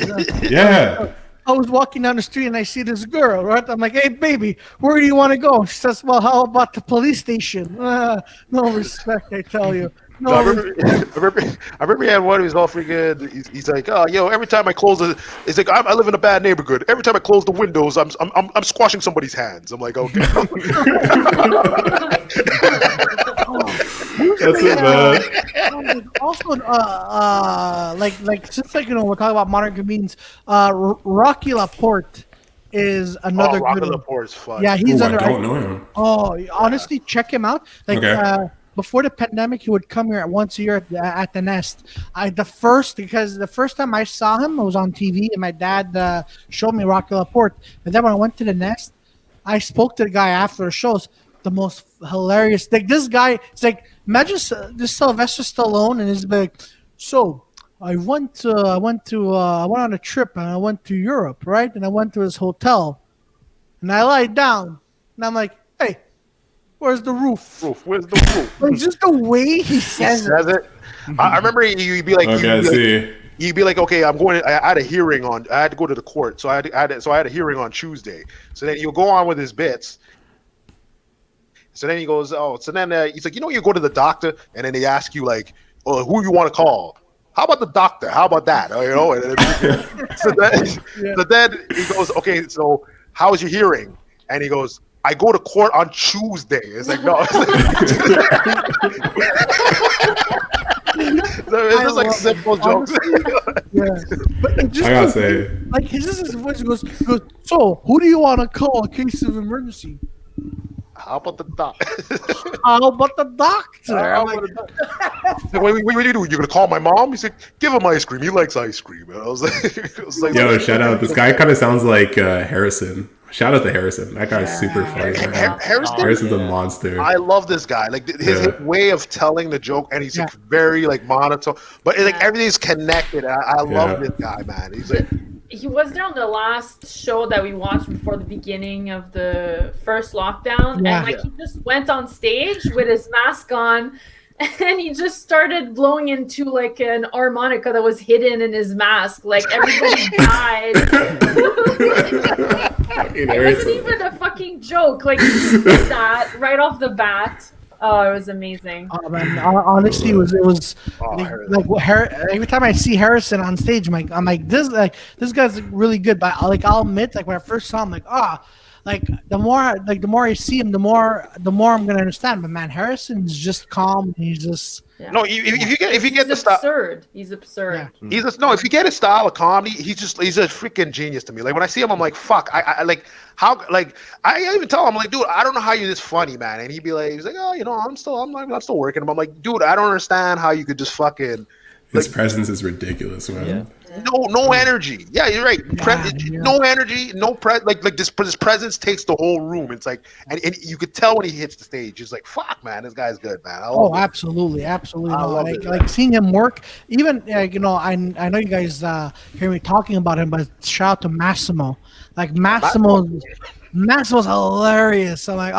Yeah. I was walking down the street and I see this girl, right? I'm like, hey, baby, where do you want to go? She says, well, how about the police station? No respect, I tell you. No, I remember he had one who was all freaking. He's like, oh, yo, every time I close he's like, I live in a bad neighborhood. Every time I close the windows, I'm squashing somebody's hands. I'm like, okay. That's it, man. Also, like since like we're talking about modern comedians, Rocky Laporte is another Rocky good one. Laporte's fun. Yeah, he's I don't know him. Oh, honestly, check him out. Like before the pandemic, he would come here once a year at the Nest. The first time I saw him, I was on TV, and my dad showed me Rocky Laporte. And then when I went to the Nest, I spoke to the guy after the shows. The most hilarious. Like this guy, it's like imagine this Sylvester Stallone, and he's like, so I went on a trip and I went to Europe, right? And I went to his hotel, and I lied down, and I'm like, hey. Where's the roof? Where's the roof? Like just the way he says it. I remember you'd be like, you'd be like, okay, I'm going. I had a hearing on. I had to go to the court, so I had a hearing on Tuesday. So then you go on with his bits. So then he goes, so then he's like, you go to the doctor, and then they ask you like, who you want to call? How about the doctor? How about that? So then he goes, okay, so how's your hearing? And he goes, I go to court on Tuesday. It's like, no. So it's just like simple jokes. Yeah. But it just I gotta say. Like, his voice goes, so who do you want to call in case of emergency? How about the doctor? How about the doctor? So what do you do? You're going to call my mom? He's like, give him ice cream. He likes ice cream. And I was like, yo, shout out. This guy kind of sounds like Harrison. Shout out to Harrison. That guy's super funny. Harrison's a monster. I love this guy. Like his way of telling the joke, and he's like very like monotone, but like everything's connected. I love this guy, man. He's like. He was there on the last show that we watched before the beginning of the first lockdown, and like he just went on stage with his mask on, and he just started blowing into like an harmonica that was hidden in his mask. Like everybody died. It wasn't even a fucking joke. Like he did that right off the bat. Oh, it was amazing. Oh man, honestly, it was every time I see Harrison on stage, I'm like this guy's really good. But I'll admit, like when I first saw him, like the more I see him, the more I'm gonna understand. But man, Harrison's just calm. He's just no. If you get the style, absurd. He's absurd. Yeah. He's just, no. If you get his style of comedy, he's a freaking genius to me. Like when I see him, I'm like, fuck. I like how like I even tell him, I'm like, dude, I don't know how you're this funny, man. And he's like, oh, I'm still working. I'm like, dude, I don't understand how you could just fucking. His presence is ridiculous, man. Yeah. No energy. Yeah, you're right. No energy, like this presence takes the whole room. It's like, and you could tell when he hits the stage. He's like, fuck, man, this guy's good, man. Absolutely. Like seeing him work. Even I know you guys hear me talking about him, but shout out to Massimo. Like Massimo's hilarious. I'm like,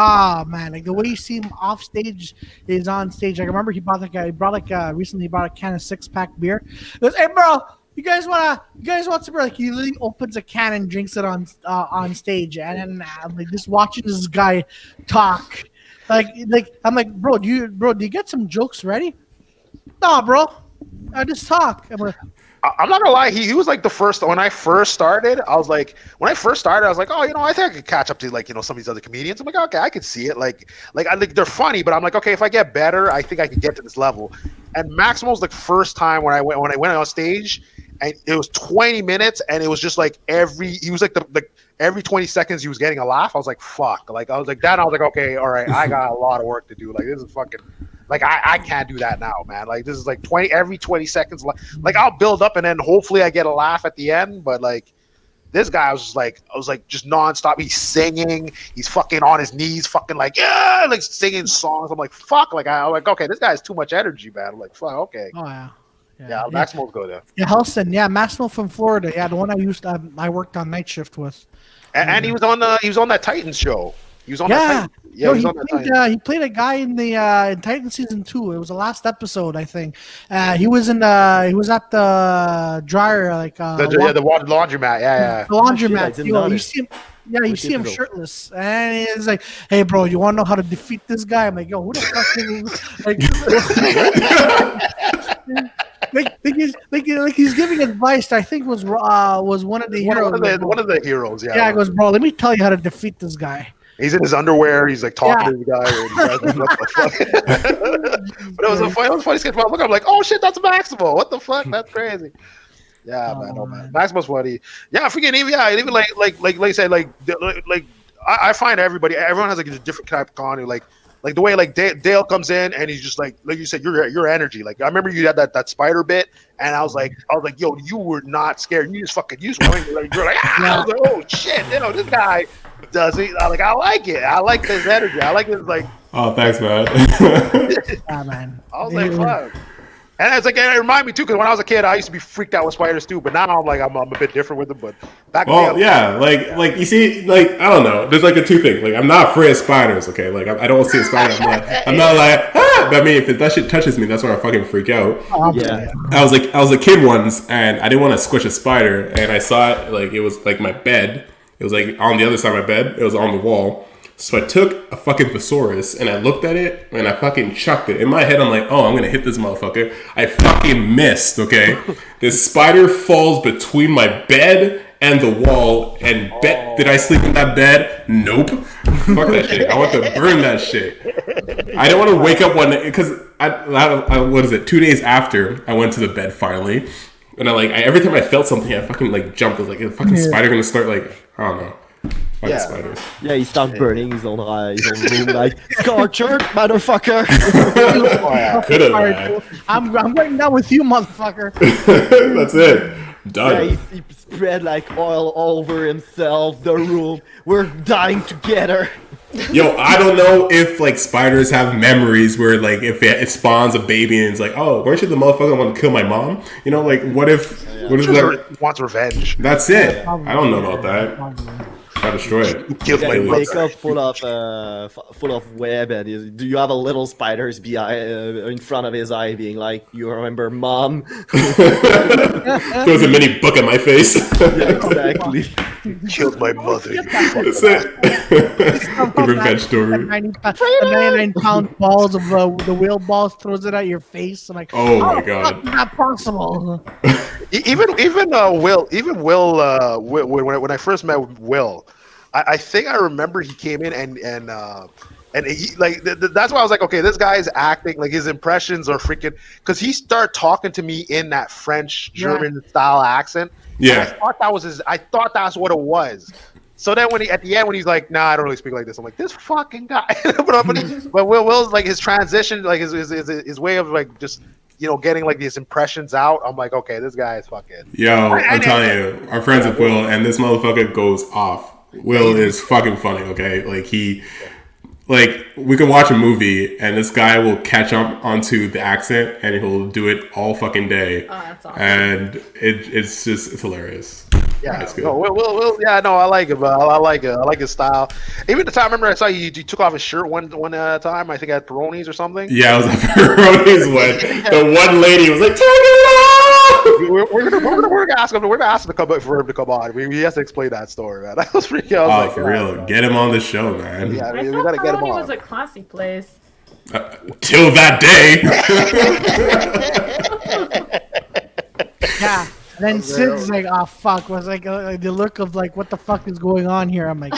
man, like the way you see him off stage is on stage. Like I remember recently he brought a can of 6-pack beer. He goes, hey bro, you guys want some beer? Like he literally opens a can and drinks it on stage, and then I'm like just watching this guy talk. Like I'm like, bro, do you get some jokes ready? No, bro, I just talk. I'm not gonna lie, he was like the first. When I first started, I was like, oh, I think I could catch up to like some of these other comedians. I'm like, okay, I could see it. Like I think they're funny, but I'm like, okay, if I get better, I think I can get to this level. And Maximo was the first time when I went on stage, and it was 20 minutes, and it was just like every 20 seconds he was getting a laugh. I was like, fuck. Like I was like, okay, all right, I got a lot of work to do. Like this is fucking. Like I can't do that now, man. Like this is like every 20 seconds. Like I'll build up and then hopefully I get a laugh at the end. But like this guy was just nonstop. He's singing. He's fucking on his knees, fucking like singing songs. I'm like fuck. I'm like okay, this guy has too much energy, man. I'm like fuck. Okay. Oh yeah. Yeah, Maximo's good there. Yeah, Helson. Yeah, Maximo from Florida. Yeah, the one I worked on night shift with. And he was on that Titans show. He was on that. Yeah, he played a guy in the in Titan season 2. It was the last episode, I think. He was at the dryer, like the laundromat. Yeah. The laundromat. You see him shirtless, and he's like, "Hey, bro, you want to know how to defeat this guy?" I'm like, "Yo, who the fuck?" He's giving advice. I think was one of the heroes. One of the heroes. Yeah. Yeah, he goes, "Bro, let me tell you how to defeat this guy." He's in his underwear. He's like talking to the guy. And what the fuck? But it was a funny sketch. Look, I'm like, oh shit, that's Maximo. What the fuck? That's crazy. Yeah, man. Maximo's funny. Yeah, even like you said, like I find everyone has like a different type of comedy. Like the way like Dale comes in and he's just like you said, your energy. Like I remember you had that spider bit, and I was like, yo, you were not scared. You just went, you're like, I was like, oh shit, this guy does it. Like I like it. I like this energy. I like this like. Oh, thanks, man. Man. I was like, fuck. And it's like, it reminded me too, because when I was a kid, I used to be freaked out with spiders too. But now I'm a bit different with them. But back then, like you see, like I don't know. There's like a two thing. Like I'm not afraid of spiders. Okay, like I don't see a spider. I'm not like ah. But I mean, if that shit touches me, that's when I fucking freak out. Yeah. I was a kid once, and I didn't want to squish a spider, and I saw it like it was like my bed. It was like on the other side of my bed. It was on the wall. So I took a fucking thesaurus and I looked at it and I fucking chucked it. In my head, I'm like, oh, I'm going to hit this motherfucker. I fucking missed, okay? This spider falls between my bed and the wall. And did I sleep in that bed? Nope. Fuck that shit. I want to burn that shit. I don't want to wake up one day because what is it? 2 days after I went to the bed finally. And every time I felt something, I fucking like jumped. I was like, is the fucking spider going to start like, I don't know. Spiders. Yeah, he started burning his own room like Scorcher, motherfucker. Could have. I'm going down with you, motherfucker. That's it. Done. Yeah, he spread like oil all over himself. The room. We're dying together. Yo, I don't know if like spiders have memories where like if it spawns a baby and it's like, oh, weren't you the motherfucker want to kill my mom? You know, like what if wants revenge? That's it. I don't know about that. I destroy it. Wake up full of web, and do you have a little spiders in front of his eye, being like, "You remember, mom?" Throws a mini book at my face. Yeah, exactly. Killed my mother. That's it. The revenge story. The 99-pound balls of the whale balls, throws it at your face. I'm like, oh my god, it's not possible. Even Will. When I first met Will, I think I remember he came in and he, like that's why I was like, okay, this guy's acting like his impressions are freaking, because he started talking to me in that French German style accent. Yeah, I thought that's what it was. So then at the end when he's like, nah, I don't really speak like this, I'm like, this fucking guy. but Will's like his transition, like his way of like just getting like these impressions out. I'm like, okay, this guy is fucking. Yo, I'm telling you, our friends with Will, and this motherfucker goes off. Will is fucking funny. Okay, like we can watch a movie and this guy will catch up onto the accent and he'll do it all fucking day. Oh, that's awesome. And it's hilarious. Yeah, that's good. No, Will, yeah, no, I like it, but I like it. I like his style. Even the time, I remember I saw you took off his shirt one time, I think at Peroni's or something. Yeah, I was at Peroni's when the one lady was like, "Take it off!" We're gonna ask him to come back for him to come on. He has to explain that story, man. That was freaking. Oh, for real, get him on the show, man. Yeah, I we thought gotta get him Peroni on. was a classy place. Till that day. Yeah. And then Sid's like, oh fuck, was like the look of like, what the fuck is going on here? I'm like,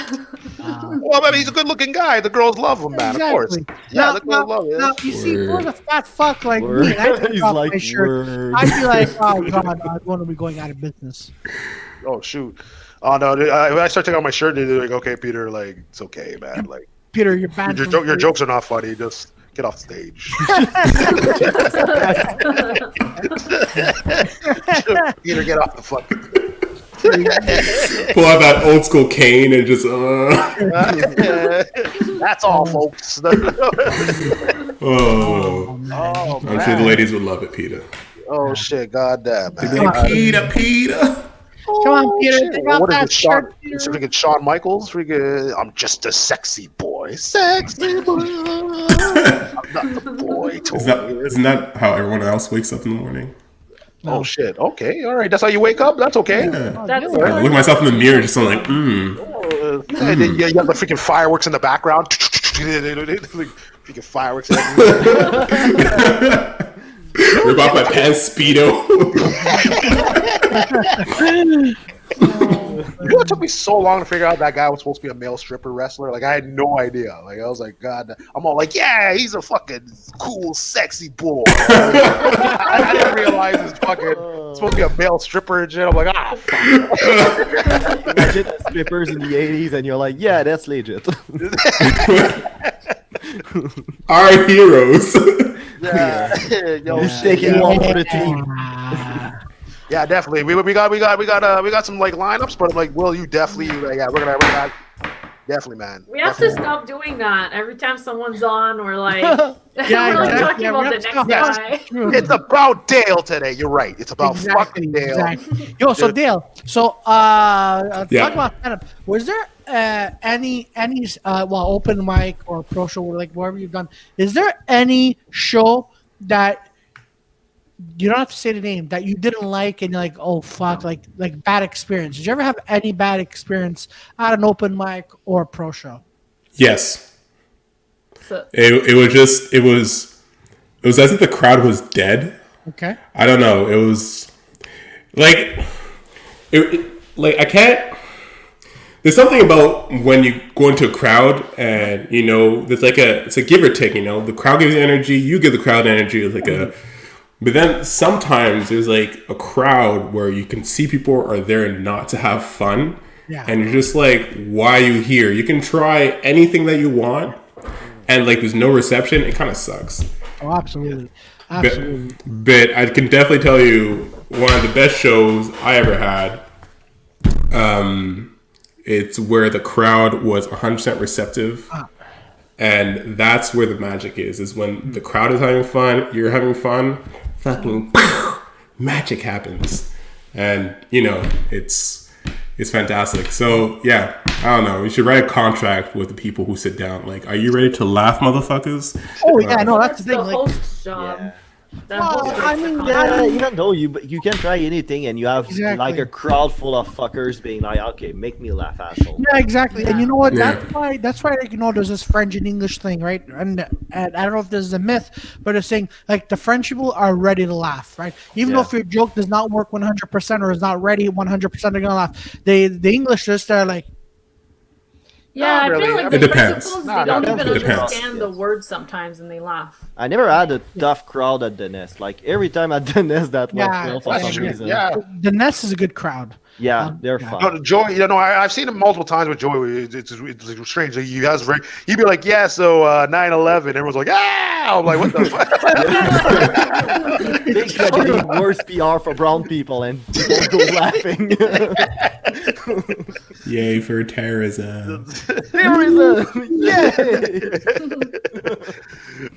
well, I mean, he's a good-looking guy. The girls love him, man. Of course. Yeah, the girls love him. Now, you see, if it was a fat fuck like me, and I took off my shirt, I'd be like, oh god, I'm going to be going out of business. Oh shoot. Oh no, when I start taking off my shirt, they're like, okay, Peter, like it's okay, man. Like Peter, you're banned. Your jokes are not funny. Just get off stage. Peter, get off the fucking. Pull out that old school cane and just. That's all, folks. I'm sure the ladies would love it, Peter. Oh shit, goddamn, man. Peter. Come on, Peter. Shit. Take off What is that it, shirt, Peter. freaking Shawn Michaels? Freaking, I'm just a sexy boy. Sexy boy. I'm not the boy. Isn't that how everyone else wakes up in the morning? Oh shit. Okay. All right. That's how you wake up. That's okay. Yeah. That's I look at myself in the mirror, just like, And then you have the freaking fireworks in the background. Freaking fireworks. rip off my pants, Speedo. You know, it took me so long to figure out that guy was supposed to be a male stripper wrestler. Like, I had no idea. Like, I was like, God, I'm all like, yeah, he's a fucking cool, sexy boy. I didn't realize it's fucking supposed to be a male stripper and shit. I'm like, fuck. Imagine strippers in the 80s and you're like, yeah, that's legit. Our heroes. Yeah. Yo, He's taking one for the team. Yeah, definitely. We got some like lineups, but like, Will, you definitely we're gonna definitely, man. We have to stop doing that. Every time someone's on, we're like, we're talking about the next guy. It's about Dale today. You're right. It's about fucking Dale. Exactly. Yo, so Dale, talk about stand-up. Was there any open mic or pro show, like whatever you've done? Is there any show that you don't have to say the name that you didn't like and you're like, oh fuck, like bad experience? Did you ever have any bad experience at an open mic or pro show? Yes. So, It was as if the crowd was dead. Okay. I don't know. It was like I can't. There's something about when you go into a crowd and there's it's a give or take. The crowd gives you energy, you give the crowd energy. It's like a. But then sometimes there's like a crowd where you can see people are there not to have fun. Yeah. And you're just like, why are you here? You can try anything that you want. And like there's no reception. It kind of sucks. Oh, absolutely. But I can definitely tell you one of the best shows I ever had. It's where the crowd was 100% receptive. And that's where the magic is when the crowd is having fun, you're having fun, fucking magic happens. And, it's fantastic. So, yeah, I don't know. You should write a contract with the people who sit down. Like, are you ready to laugh, motherfuckers? Oh, yeah, no, that's the thing. Host's job. Even though you can try anything and you have like a crowd full of fuckers being like, okay, make me laugh, asshole. Yeah, exactly. And you know what? That's why like, there's this French and English thing, right? And I don't know if this is a myth, but it's saying like the French people are ready to laugh, right? Even though if your joke does not work 100% or is not ready 100%, they're gonna laugh. The English just are like. Yeah, I feel like the Francophones, they don't even understand the words sometimes, and they laugh. I never had a tough crowd at the Nest. Like every time at the Nest, that went well for some reason. Yeah, the Nest is a good crowd. Yeah, they're fun. No, Joey, I've seen him multiple times with Joey. It's strange. Like, he'd be like, yeah, so 9/11. Everyone's like, ah! I'm like, what the fuck? They should be worse PR for brown people and people go laughing. Yay for terrorism. Terrorism! Yay!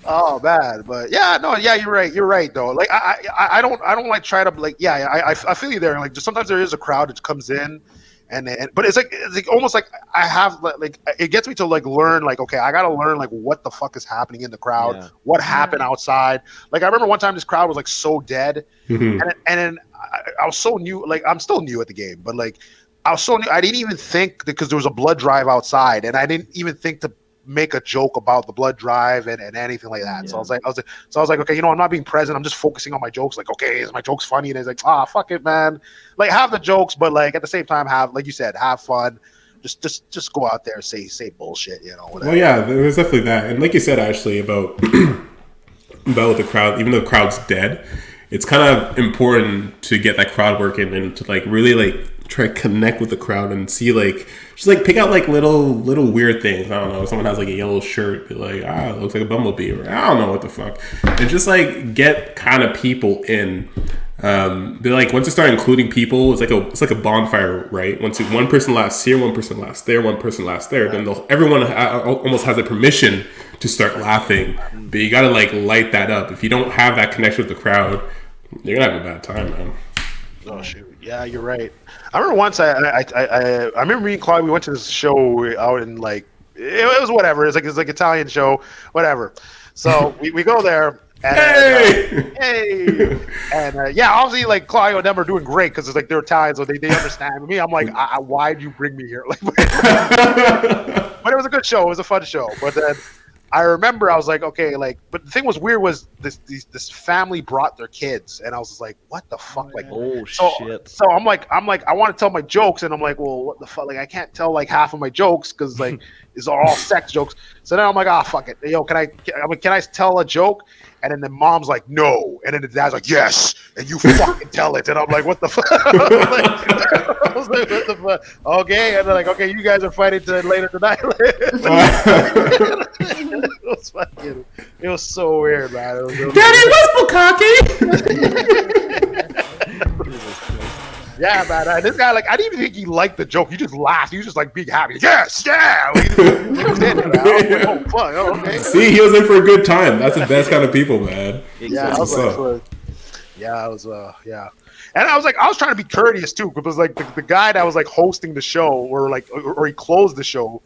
Oh man, but you're right though. Like I don't like try to like I feel you there. Like just sometimes there is a crowd that comes in, but it's like almost like I have like it gets me to like learn like okay, I gotta learn like what the fuck is happening in the crowd, what happened outside. Like I remember one time this crowd was like so dead, and then I was so new. Like I'm still new at the game, but like I was so new. I didn't even think because there was a blood drive outside, and I didn't even think to make a joke about the blood drive and anything like that. So I was like, okay, I'm not being present. I'm just focusing on my jokes. Like, okay, is my jokes funny? And it's like, fuck it, man. Like, have the jokes, but like at the same time, have, like you said, have fun. Just go out there and say bullshit, whatever. Well, yeah, there's definitely that. And like you said, actually, about the crowd, even though the crowd's dead, it's kind of important to get that crowd working and to like really like try to connect with the crowd and see like just like pick out like little weird things. I don't know, someone has like a yellow shirt, be like, it looks like a bumblebee, or I don't know what the fuck, and just like get kind of people in. Be like, once you start including people, it's like a bonfire, right? Once one person laughs here, one person laughs there, one person laughs there, then everyone almost has a permission to start laughing. But you gotta like light that up. If you don't have that connection with the crowd, you're gonna have a bad time, man. Oh shoot! Yeah, you're right. I remember once I remember me and Claudio, we went to this show out in like it was whatever. It's like Italian show, whatever. So we go there. And, hey! And obviously, like Claudio and them are doing great because it's like they're Italian, so they understand me. I'm like, why did you bring me here? Like, but it was a good show. It was a fun show. But then I remember I was like, okay, like, but the thing was weird was this family brought their kids, and I was just like, what the fuck, shit. So I'm like, I want to tell my jokes, and I'm like, well, what the fuck, like, I can't tell like half of my jokes because like these are all sex jokes. So then I'm like, fuck it, can I tell a joke? And then the mom's like, no. And then the dad's like, yes. And you fucking tell it. And I'm like, what the fuck? I was like, what the fuck? Okay. And they're like, okay, you guys are fighting later tonight. It was so weird, man. Daddy, what's Bukkake? Yeah, man. This guy, like, I didn't even think he liked the joke. He just laughed. He was just like being happy. Yes, yeah. Like, oh, fuck. Oh, okay. See, he was in for a good time. That's the best kind of people, man. Yeah, I was like, And I was trying to be courteous too, because like the guy that was like hosting the show, or he closed the show.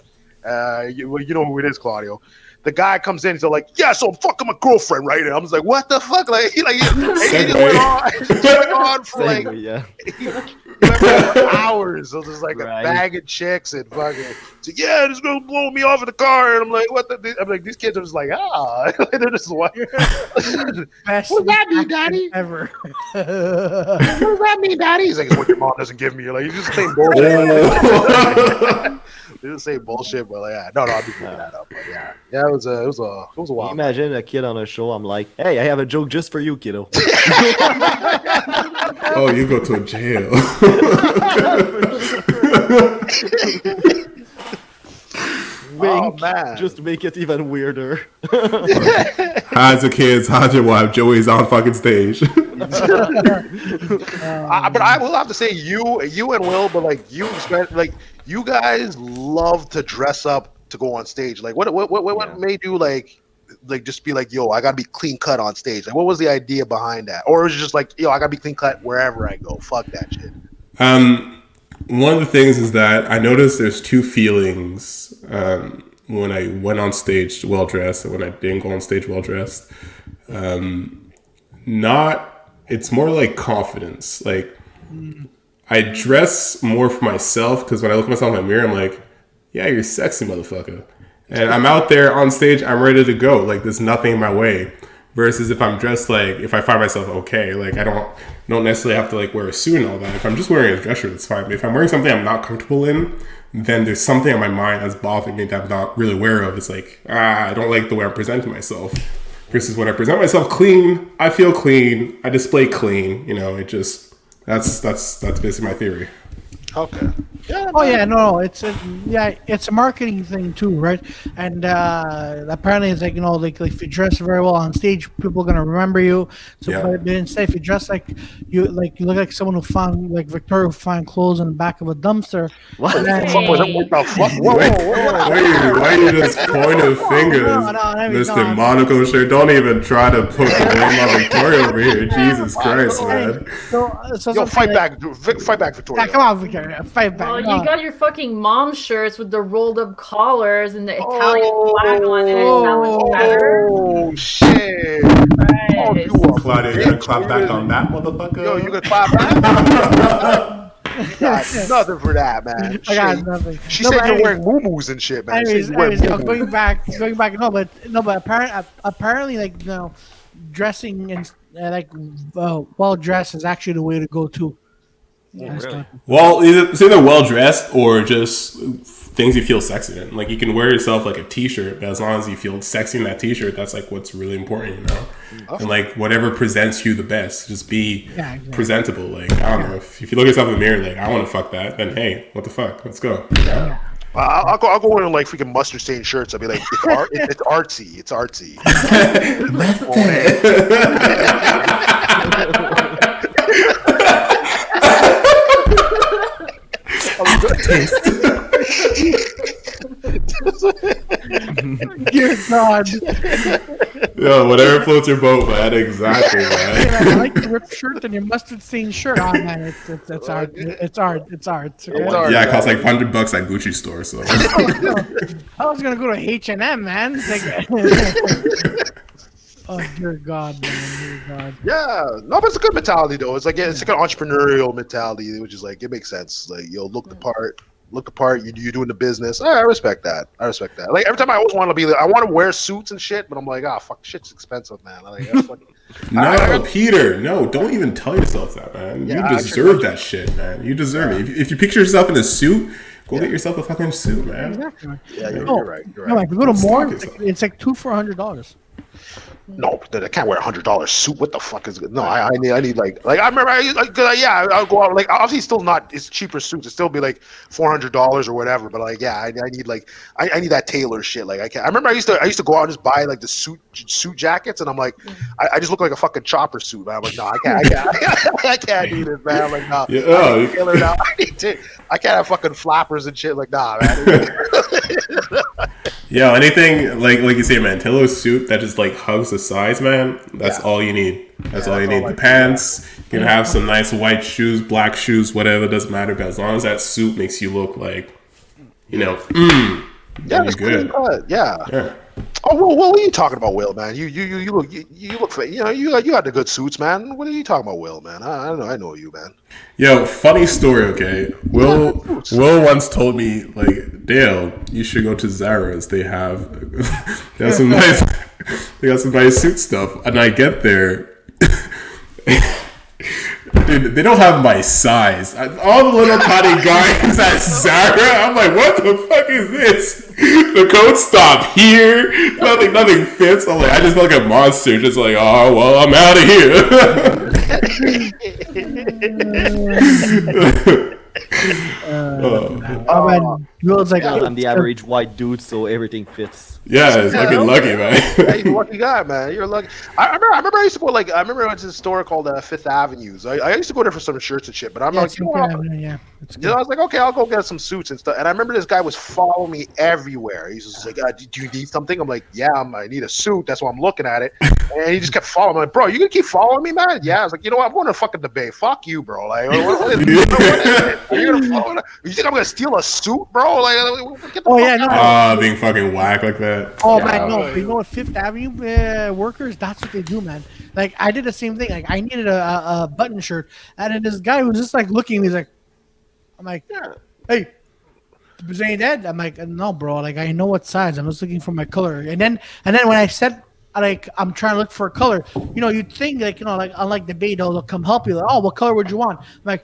You know who it is, Claudio. The guy comes in, he's like, yeah, so I'm fucking my girlfriend, right? And I'm just like, what the fuck? Like, he just went on for like, he went for hours. So there's like a bag of chicks and fucking, so yeah, this girl blowing me off in the car. And I'm like, what the? I'm like, these kids are just like, they're just like, what does that mean, Daddy? Ever. What does that mean, Daddy? He's like, it's what your mom doesn't give me. You're like, you just saying bullshit. They just say bullshit, but like, no, I'll be picking that up. But yeah, it was a while. Imagine a kid on a show. I'm like, hey, I have a joke just for you, kiddo. Oh, you go to a jail. Man. Just to make it even weirder. How's the kids? How's your wife? Joey's on fucking stage. But I will have to say, you and Will, but like you guys love to dress up to go on stage. Like what made you like just be like, yo, I gotta be clean cut on stage? Like what was the idea behind that? Or was it just like, yo, I gotta be clean cut wherever I go? Fuck that shit. One of the things is that I noticed there's two feelings when I went on stage well dressed and when I didn't go on stage well dressed. It's more like confidence. Like, I dress more for myself because when I look at myself in the mirror, I'm like, yeah, you're sexy, motherfucker. And I'm out there on stage, I'm ready to go. Like, there's nothing in my way. Versus if I'm dressed like, if I find myself okay, like I don't necessarily have to like wear a suit and all that. If I'm just wearing a dress shirt, it's fine. But if I'm wearing something I'm not comfortable in, then there's something in my mind that's bothering me that I'm not really aware of. It's like, I don't like the way I'm presenting myself. Versus when I present myself clean, I feel clean, I display clean. You know, it just, that's basically my theory. Okay. Yeah, it's a marketing thing too, right? And apparently, it's like like if you dress very well on stage, people are gonna remember you. So, but instead, if you dress like you look like someone who found like Victoria who found clothes in the back of a dumpster. What the fuck was it? What the fuck? Why you just point a finger, Mr. Monaco shirt? Don't even try to put the blame on Victoria over here. Jesus Christ, man. Yo, fight back, Victoria. Yeah, come on, Victoria, fight back. Oh, you got your fucking mom shirts with the rolled up collars and the Italian flag on it. Oh shit! Right. Oh, you are Claudio, you gonna clap back on that, motherfucker? Yo, you gonna clap back? Nothing for that, man. I got nothing. She said you're wearing moo-moos and shit, man. Anyways, going back. No, but apparently, like dressing and well dressed is actually the way to go too. Yeah, really? Well, it's either well dressed or just things you feel sexy in. Like you can wear yourself like a t-shirt, but as long as you feel sexy in that t-shirt, that's like what's really important, you know. And like whatever presents you the best, just be presentable. Like I don't know, if you look at yourself in the mirror, like I want to fuck that, then hey, what the fuck, let's go. Yeah. I'll go wearing like freaking mustard stained shirts. I'll be like, it's artsy. It's artsy. Dear God. Yo, whatever floats your boat, man. Exactly, man. I like your ripped shirt and your mustard stained shirt. Oh man, it's art. It's art. It's art. Okay? Yeah, it costs like $100 at Gucci store. So I was gonna go to H&M, man. Oh dear God, man. Dear God. Yeah, no, but it's a good mentality though. It's like it's like an entrepreneurial mentality, which is like it makes sense. Like look the part. You're doing the business. I respect that. Like every time I always want to be like, I want to wear suits and shit, but I'm like, fuck, shit's expensive, man. Like, Peter, no, don't even tell yourself that, man. You deserve that shit, man. You deserve it. If you picture yourself in a suit, go get yourself a fucking suit, man. Exactly. Yeah, you're right. No, like, go to more. It's like $2 for $100. No, I can't wear $100 suit. What the fuck is good? No, I need like I remember I'll go out like obviously still not it's cheaper suits. It still be like $400 or whatever. But like I need like I need that tailor shit. Like I can't. I remember I used to go out and just buy like the suit jackets, and I'm like I just look like a fucking chopper suit. Man. I'm like no, I can't do this, man. I'm like no, I tailor it out. I can't have fucking flappers and shit. Like nah, man. Yeah, anything like you say, man. Tailor suit that just like hugs the sides, man. That's all you need. That's all you need. The pants. You can have some nice white shoes, black shoes, whatever. Doesn't matter. But as long as that suit makes you look like, then you're good. Yeah. Oh, well, what are you talking about, Will, man? You look for you got the good suits, man. What are you talking about, Will, man? I don't know. I know you, man. Yo, funny story, okay? Will once told me, like, Dale, you should go to Zara's. They have some nice suit stuff. And I get there. Dude, they don't have my size. All the little tiny guys at Zara. I'm like, what the fuck is this? The coat stop here. Nothing fits. I'm like, I just feel like a monster. Just like, oh well, I'm out of here. I'm the average white dude, so everything fits. Yeah, it's fucking lucky, man. Yeah, you're a lucky guy, man. You're lucky. I remember I used to go I went to a store called Fifth Avenue. I used to go there for some shirts and shit, but I'm like, I was like, okay, I'll go get some suits and stuff. And I remember this guy was following me everywhere. He's just like, do you need something? I'm like, yeah, I need a suit. That's why I'm looking at it. And he just kept following me. I'm like, bro, you gonna keep following me, man? Yeah. I was like, you know what? I'm going to fucking debate. Fuck you, bro. Like, what is it? You're gonna follow? You think I'm gonna steal a suit, bro? bro. Like, get the fuck no. Being fucking whack like that. Oh man, no. But you know what? Fifth Avenue workers, that's what they do, man. Like I did the same thing. Like I needed a button shirt, and then this guy was just like looking. He's like, I'm like, hey. Is he dead? I'm like, no, bro. Like, I know what size. I'm just looking for my color. And then when I said, like, I'm trying to look for a color, you'd think, like, like, unlike the bay, they'll come help you. Like, oh, what color would you want? I'm like,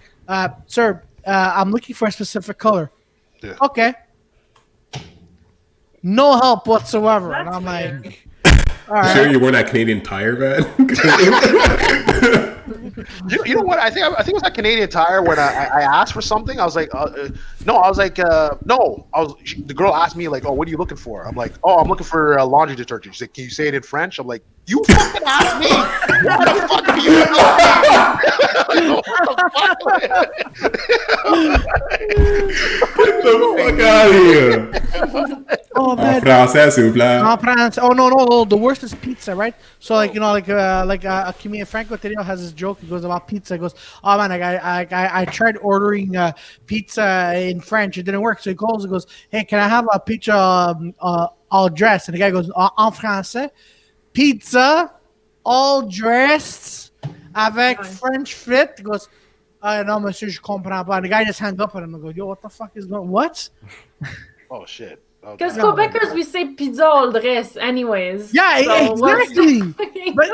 sir, I'm looking for a specific color. Yeah. Okay. No help whatsoever. That's and I'm weird. like, all right. Sure, you weren't that Canadian Tire, man. You know what? I think it was that Canadian Tire when I asked for something. I was like, no. I was like, no. The girl asked me like, oh, what are you looking for? I'm like, oh, I'm looking for laundry detergent. She's like, can you say it in French? I'm like, you fucking asked me. What the fuck do you know? Get the fuck out of here. Oh man. Francais, s'il vous plaît. En France. Oh no. The worst is pizza, right? So like a comedian Franco Tedeo has this joke. He goes about pizza. He goes, oh man, I tried ordering pizza in French. It didn't work. So he calls. He goes, hey, can I have a pizza all dressed? And the guy goes, en français, pizza all dressed avec French frit. He goes, non monsieur, je comprends pas. And the guy just hangs up on him and goes, yo, what the fuck is going? What? Oh shit. Because Quebecers, we say pizza all dress anyways. Yeah, so exactly. But,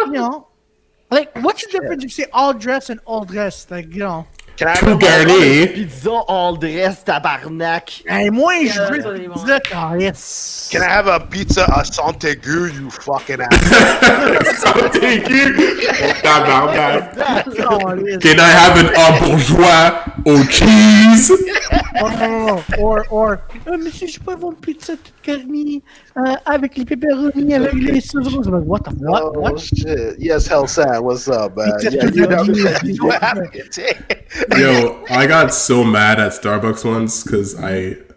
like, what's the difference if you say all dress and all dress? Like, Can I have Tout garni. Pizza all dress, tabarnak. Hey, moi, je that's veux what he pizza caresse. Can I have a pizza à Santégu, you fucking ass? Can I have an bourgeois au cheese? Oh, or monsieur, je peux avoir une pizza toute garnie avec les pepperoni, avec les sauces. Like, what the what? Oh What? shit! Yes, Hell Sam, what's up, man? Pizza Yeah, you know, pepperoni. you having a day. Yo, I got so mad at Starbucks once because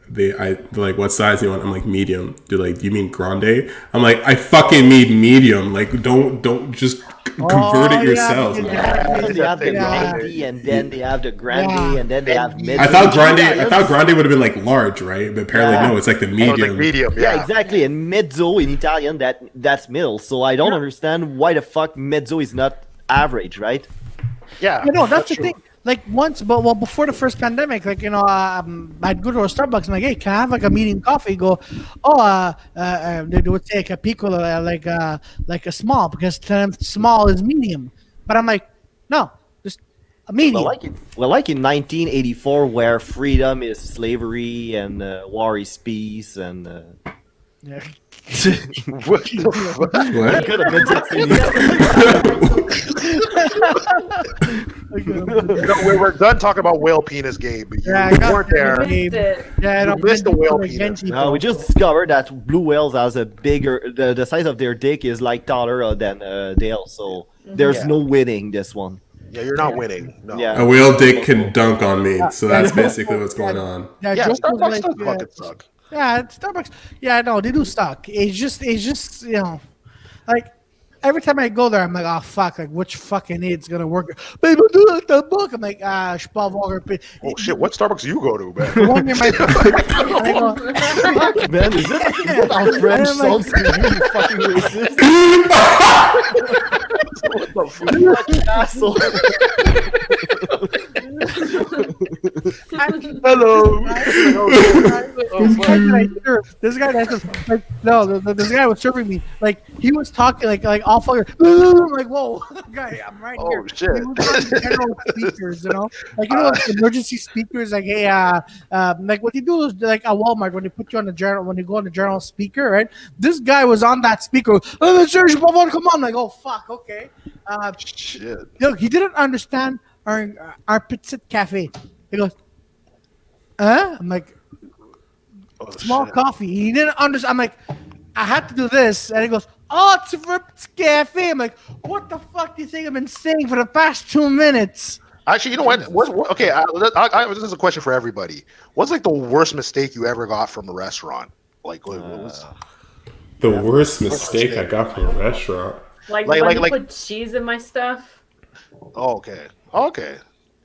they're like, what size do you want? I'm like, medium. They're like, do you mean grande? I'm like, I fucking need medium. Like, don't just convert it yourselves. Yeah. They have the grande, and then they have the grande, and then they have mid. I thought grande would have been like large, right? But apparently no, it's like the medium. Medium, Yeah, exactly. And mezzo in Italian, that's middle. So I don't understand why the fuck mezzo is not average, right? Yeah, No, that's the thing. Like once, before the first pandemic, like I'd go to a Starbucks and like, hey, can I have like a medium coffee? Go, they would say like a piccolo, like a small, because to them small is medium. But I'm like, no, just a medium. Like in 1984, where freedom is slavery and war is peace, and Yeah. What the fuck? What? could have been We're done talking about whale penis, Gabe. You weren't there. Missed it. Yeah, You missed the whale penis. No, we just discovered that blue whales has a bigger. The size of their dick is like taller than Dale, so there's no winning this one. Yeah, you're not winning. No. Yeah. A whale dick can dunk on me, so that's basically what's going on. Yeah, Joke was Starbucks like, does fucking suck. Yeah, Starbucks. Yeah, no, they do suck. It's just like every time I go there, I'm like, oh fuck, like which fucking idiot's gonna work? Baby, do it the book. I'm like, je peux avoir un peu. Oh shit, what Starbucks do you go to, man? One year, my Man, is it our French sounds to you fucking racist? What the fuck? Asshole. Hello. This guy like no, this guy was serving me like he was talking like all fucker. I'm like, whoa, guy, I'm right here. Oh shit. He was on general speakers, like like emergency speakers, like hey, like what they do is like at Walmart when they put you on the general when you go on the general speaker, right? This guy was on that speaker. Oh, sir, come on! I'm like, oh fuck, okay. Shit. Look, he didn't understand our petit cafe. He goes, huh? I'm like, small coffee. He didn't understand. I'm like, I had to do this. And he goes, oh, it's for petit cafe. I'm like, what the fuck do you think I've been saying for the past 2 minutes? Actually, you know what? Okay, this is a question for everybody. What's like the worst mistake you ever got from a restaurant? Like, what was The worst mistake I got from a restaurant. Like when you put cheese in my stuff. Oh, okay.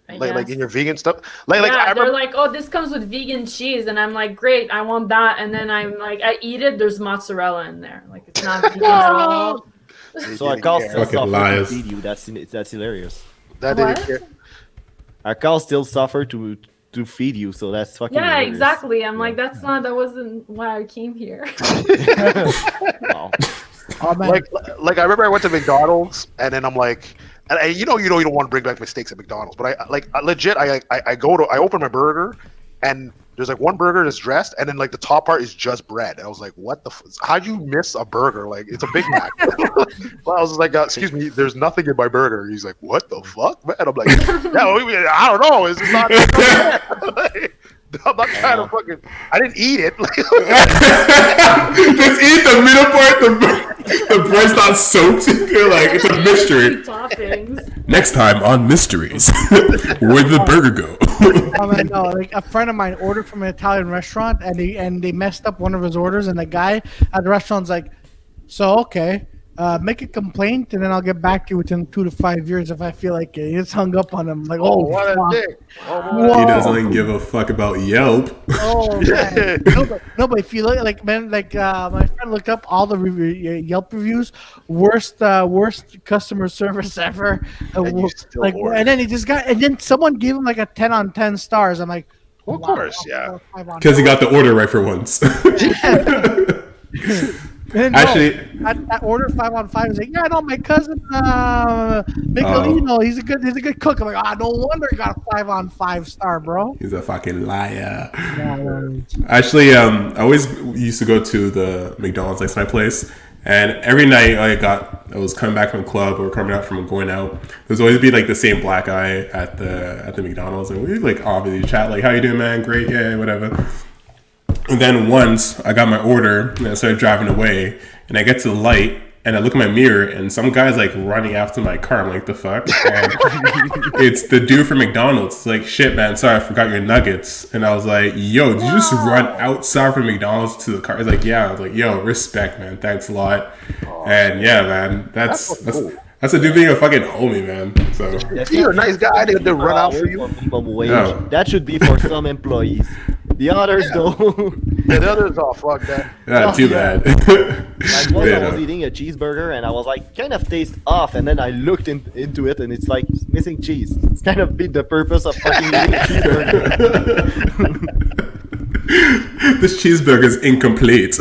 like in your vegan stuff. Like they're like, oh, this comes with vegan cheese, and I'm like, great, I want that, and then I'm like, I eat it. There's mozzarella in there, like it's not vegan at all. So our cow still Fucking suffer liars. to feed you. That's hilarious. That What? didn't care. Our cow still suffer to feed you, so that's fucking hilarious. Exactly. I'm like, that wasn't why I came here. Wow. Oh, man. Like I remember I went to McDonald's and then I'm like, and you don't want to bring back mistakes at McDonald's, but I legit I open my burger and there's like one burger that's dressed and then like the top part is just bread. And I was like, what the how'd you miss a burger? Like it's a Big Mac. Well, I was like, excuse me, there's nothing in my burger. He's like, what the fuck, man? I'm like, yeah, I don't know. It's just not. I'm not trying to fucking. I didn't eat it. Just eat the middle part. The bread's not soaked. You're like, it's a mystery. Toppings. Next time on Mysteries, where'd the burger go? Oh, man, no, like a friend of mine ordered from an Italian restaurant and they messed up one of his orders, and the guy at the restaurant's like, so okay, make a complaint and then I'll get back to you within 2 to 5 years if I feel like it. It's hung up on him. Like, what a fuck. dick. He doesn't give a fuck about Yelp. Oh man, no, but if you look like my friend looked up all the Yelp reviews, worst customer service ever. And you still order. And then and then someone gave him like a 10 on 10 stars. I'm like, Of course, yeah. Because he got the order right for once. Actually, that order 5 on 5 is like, yeah, no, my cousin Michelino, he's a good cook. I'm like, no wonder he got a 5 on 5 star, bro. he's a fucking liar. Yeah, Actually, I always used to go to the McDonald's next to my place, and every night I was coming back from a club or coming out from going out. There's always be like the same black guy at the McDonald's, and we like obviously chat like, "How you doing, man? Great, yeah, whatever." And then once I got my order and I started driving away, and I get to the light and I look in my mirror and some guy's like running after my car. I'm like, the fuck? And it's the dude from McDonald's. It's like, shit, man, sorry, I forgot your nuggets. And I was like, yo, did you just run outside from McDonald's to the car? He's like, yeah. I was like, yo, respect, man. Thanks a lot. And yeah, man, that's a dude being a fucking homie, man. So You're a nice guy. They run out for you. Minimum wage. Yeah. That should be for some employees. The others don't. Yeah, the others all fuck that. yeah, too bad. Like once Yeah, I was no. eating a cheeseburger and I was like, kind of taste off, and then I looked into it and it's like missing cheese. It's kind of beat the purpose of fucking eating a cheeseburger. This cheeseburger is incomplete.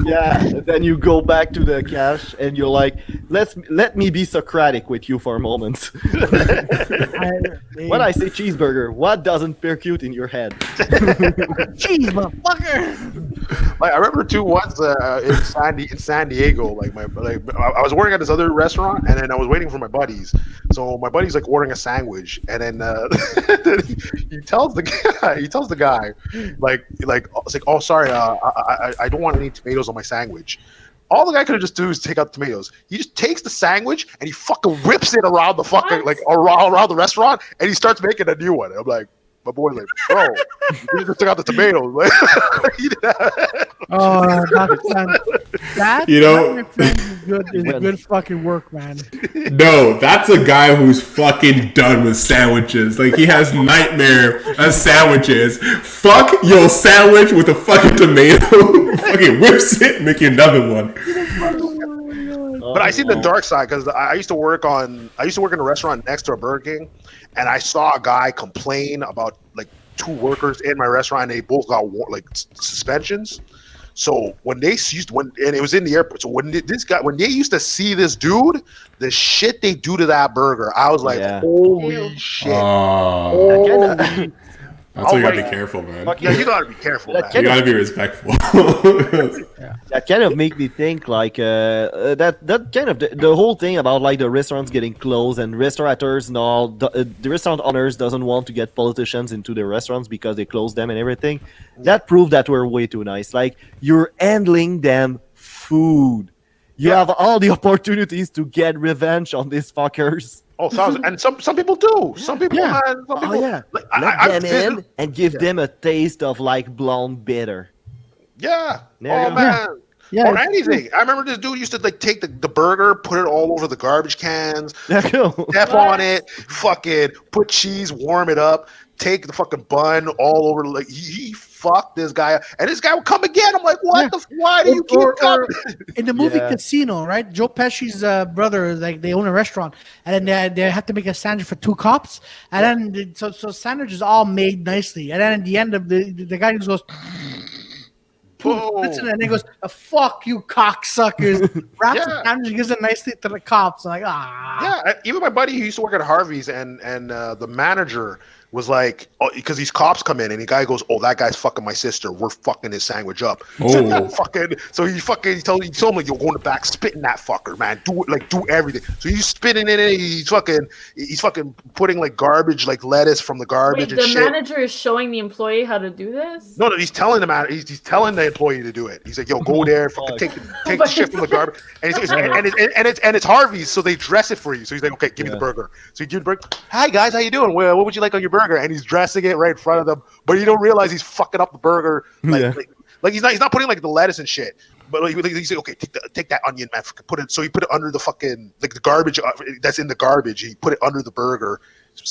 Yeah, and then you go back to the cash and you're like, let me be Socratic with you for a moment. When I say cheeseburger, what doesn't percute in your head? cheese, motherfucker. Like I remember too once in San Diego, I was working at this other restaurant and then I was waiting for my buddies. So my buddy's like ordering a sandwich, and then he tells the guy it's like, oh sorry, I don't want any tomatoes on my sandwich. All the guy could have just do is take out the tomatoes. He just takes the sandwich and he fucking whips it around the fucking around the restaurant, and he starts making a new one. I'm like, my boy's like, bro, you just took out the tomatoes. Like, That You know- my friend is good fucking work, man. No, that's a guy who's fucking done with sandwiches. Like, he has nightmare of sandwiches. Fuck your sandwich with a fucking tomato. Fucking whips it, make you another one. But I see the dark side because I used to work in a restaurant next to a Burger King, and I saw a guy complain about like 2 workers in my restaurant, and they both got like suspensions. So and it was in the airport. So when they used to see this dude, the shit they do to that burger, I was like, holy shit. Oh. That's why you gotta be careful, man. Yeah, you gotta be careful, man. You gotta be respectful. That kind of make me think like that kind of the whole thing about like the restaurants getting closed and restaurateurs and all the restaurant owners doesn't want to get politicians into their restaurants because they close them and everything. That proved that we're way too nice. Like you're handling them food. You have all the opportunities to get revenge on these fuckers. Oh, and some people do. Some people, man. Some people, like, Let them in and give them a taste of like blonde bitter. Yeah. There you go. Man. or anything. I remember this dude used to like take the burger, put it all over the garbage cans, step on it, fucking put cheese, warm it up, take the fucking bun all over. Like he fucked this guy, and this guy would come again. I'm like, what the? Why do you keep coming? In the movie Casino, right? Joe Pesci's brother, like they own a restaurant, and then they have to make a sandwich for 2 cops, and then so sandwich is all made nicely, and then at the end of the guy just goes. Listen, and he goes, "Fuck you, cocksuckers!" Wraps the sandwich and gives it nicely to the cops. I'm like, Yeah, even my buddy who used to work at Harvey's, and the manager was like, because these cops come in, and the guy goes, "Oh, that guy's fucking my sister. We're fucking his sandwich up." So he told him like, "You're going to back spitting that fucker, man. Do everything." So he's spitting in it. He's fucking putting like garbage, like lettuce from the garbage. Wait, the manager is showing the employee how to do this? No, he's telling the man. He's telling the employee to do it. He's like, "Yo, go there, fucking take the shit from the garbage." And it's Harvey's, so they dress it for you. So he's like, "Okay, give me the burger." So he gives the burger. "Hi guys, how you doing? What would you like on your burger?" And he's dressing it right in front of them, but you don't realize he's fucking up the burger. Like he's not putting like the lettuce and shit. But like, he's like, "Okay, take that onion, man. Put it." So he put it under the fucking like the garbage that's in the garbage. He put it under the burger.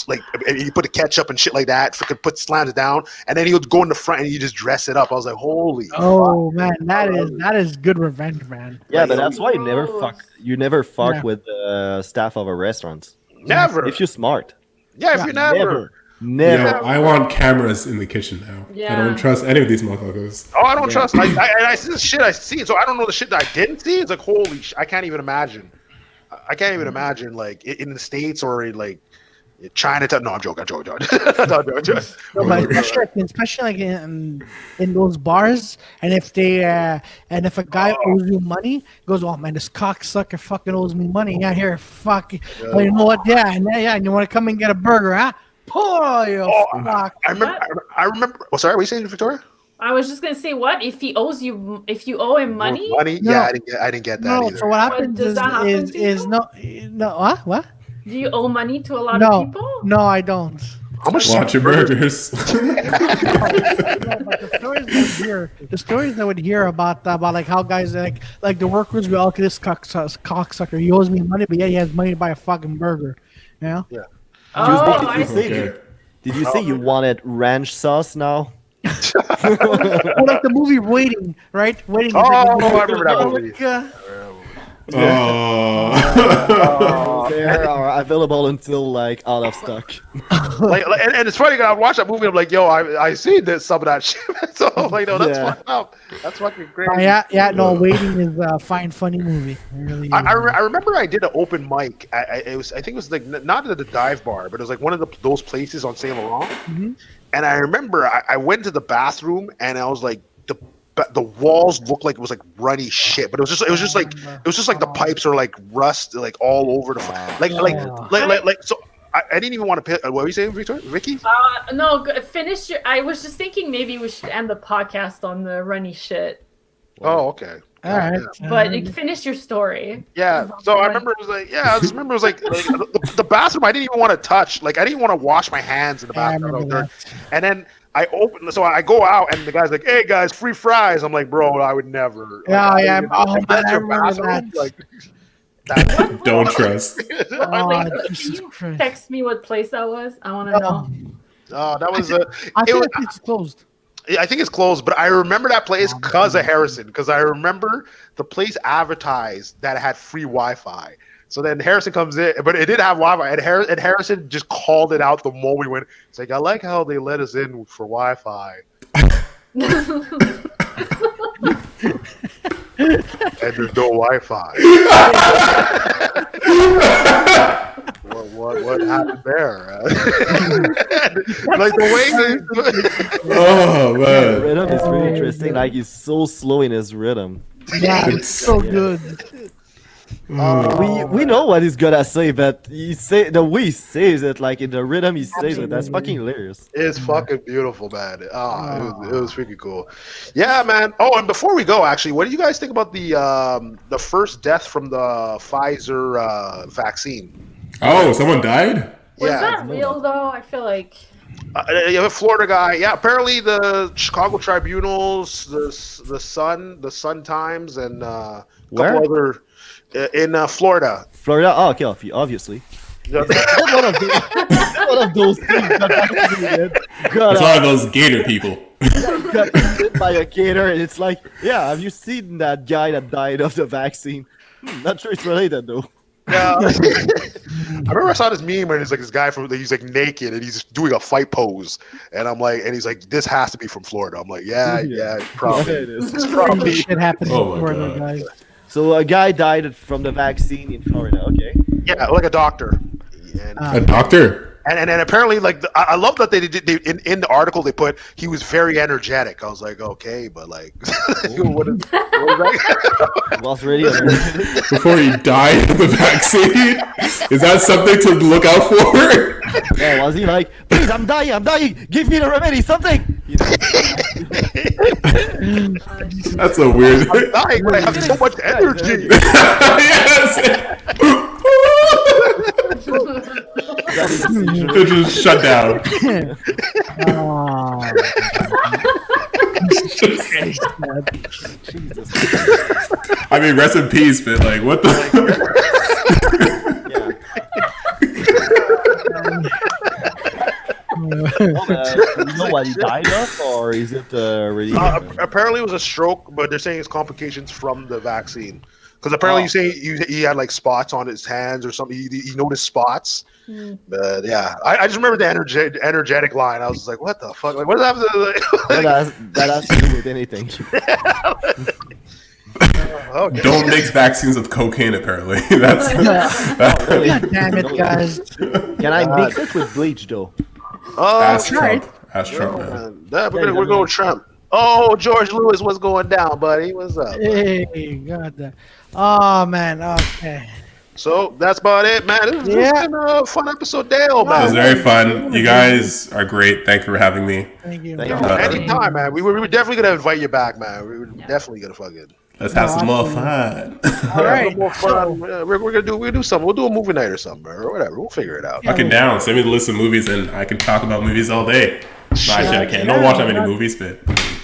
Like, and he put the ketchup and shit like that. Fucking slams it down, and then he would go in the front and you just dress it up. I was like, holy. Oh man, that is good revenge, man. Yeah, but that's why you never fuck with the staff of a restaurant. Never. If you're smart. Yeah, if you never. Yo, I want cameras in the kitchen now. Yeah. I don't trust any of these motherfuckers. Oh, I don't trust. I see the shit I see, so I don't know the shit that I didn't see. It's like, holy shit, I can't even imagine. I can't even imagine, like, in the States or in, like, Chinatown. No, I'm joking. No, but especially like in those bars, and if a guy owes you money, goes, "Oh man, this cocksucker fucking owes me money." Yeah, here, fuck. Oh, you know what? Yeah, and you want to come and get a burger, huh? Fuck. I remember. Oh, sorry, what are you saying, Victoria? I was just gonna say, what if you owe him money? Money? No. Yeah, I didn't get that either. So what happens is what? Do you owe money to a lot of people? No, I don't. How much? Watch your burgers. The stories I would hear about like how guys like the workers will okay, this cocksucker, he owes me money, but he has money to buy a fucking burger. Yeah. Did you say you wanted ranch sauce now? Well, like the movie Waiting, right? Waiting. I remember that movie. They are available until like out of stock. And it's funny, I watched that movie. I'm like, yo, I seen some of that shit. So like, no, that's fucked up. That's fucking crazy. No, Waiting is a fine, funny movie. Really I remember I did an open mic. I think it was like not at the dive bar, but it was like one of those places on Saint Laurent. Mm-hmm. And I remember I went to the bathroom and I was like, the walls looked like it was like runny shit, but it was just like the pipes are like rust like all over the like. So I didn't even want to. What were you saying, Ricky? No, finish your. I was just thinking maybe we should end the podcast on the runny shit. Oh, okay. All right. But finish your story. Yeah. So I remember it was like, I just remember it was like the bathroom. I didn't even want to touch. Like I didn't want to wash my hands in the bathroom. And then I go out and the guy's like, "Hey guys, free fries." I'm like, "Bro, I would never." I remember that. Like, don't trust. Can you text me what place that was? I want to know. Oh, that was I think it's closed. I think it's closed, but I remember that place because of Harrison. Because I remember the place advertised that it had free Wi-Fi. So then Harrison comes in, but it did have Wi-Fi, and Harrison just called it out the moment we went. It's like, I like how they let us in for Wi-Fi. And there's no Wi-Fi. What happened there? Like the way oh man, the rhythm is really interesting. Like he's so slow in his rhythm. Yeah, it's so good. We know what he's gonna say, but the way he says it, like in the rhythm he says it, that's fucking hilarious. It's fucking beautiful, man. It was freaking cool. Yeah, man. Oh, and before we go, actually, what do you guys think about the first death from the Pfizer vaccine? Oh, someone died? Was that real though? I feel like You have a Florida guy. Yeah, apparently the Chicago tribunals, the Sun Times, and a Where? couple other in Florida. Florida. Oh, okay, obviously. Yeah. one of those things got vaccinated. It's one of those gator people. Got hit by a gator, and it's like, yeah, have you seen that guy that died of the vaccine? Not sure it's related though. Yeah. I remember I saw this meme where it's like this guy he's like naked and he's doing a fight pose, and I'm like, and he's like, this has to be from Florida. I'm like, yeah, probably. Yeah, it is. It's probably. Shit happened in Oh my Florida, God. guys. So a guy died from the vaccine in Florida. Okay. Yeah, like a doctor. And A doctor. and apparently, like I love that they in the article they put he was very energetic. I was like, okay, but like, what is that? Was ready. Before he died of the vaccine? Is that something to look out for? Yeah, was he like, please, I'm dying, give me the remedy, something. You know? That's a weird. I'm dying, but I have so much energy. Yes. It just shut down. I mean, rest in peace, but like, what the? You know what he died of, or is it really? Apparently, it was a stroke, but they're saying it's complications from the vaccine. Because apparently, you say he had like spots on his hands or something. He noticed spots. But yeah, I just remember the energetic line. I was just like, what the fuck? Like, what does that have to? That has to do with anything. Okay. Don't mix vaccines with cocaine. Apparently, that's. Really? God damn it, guys. Can I mix it with bleach though? Ask right. Trump. Ask Trump, man. We're going Trump. Oh, George Lewis, what's going down, buddy? What's up? Hey, God damn. Oh, man. Okay. So that's about it, man. This has been a fun episode, Dale, man. It was very fun. You guys are great. Thanks for having me. Thank you. Anytime, man. We were definitely gonna invite you back, man. We were definitely gonna fucking. Let's have some more fun. All right. More fun. We're gonna do something. We'll do a movie night or something, or whatever. We'll figure it out. Fucking down. Send me the list of movies, and I can talk about movies all day. No, actually, I can't. I don't watch that many movies, but.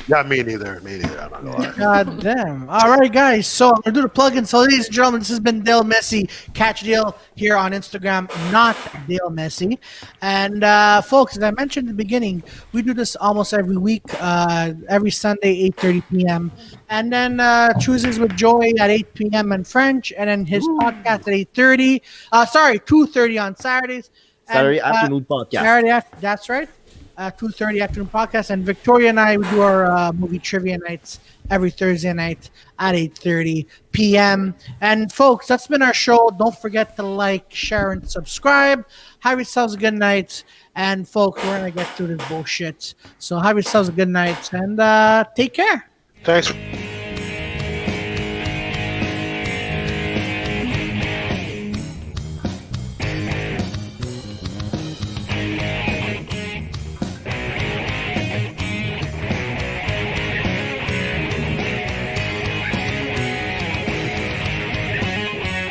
Yeah, me neither. I'm not gonna lie. God damn. All right, guys. So I'm going to do the plug-in. So, ladies and gentlemen, this has been Dale Messi. Catch Dale here on Instagram, not Dale Messi. And, folks, as I mentioned at the beginning, we do this almost every week, every Sunday, 8:30 p.m. And then Tuesdays with Joey at 8 p.m. in French. And then his podcast at 8:30. 2:30 on Saturdays. Saturday afternoon podcast. Saturday, that's right. 2:30 afternoon podcast, and Victoria and I, we do our movie trivia nights every Thursday night at 8:30 p.m. And folks, that's been our show. Don't forget to like, share, and subscribe. Have yourselves a good night. And folks, we're gonna get through this bullshit. So have yourselves a good night and take care. Thanks.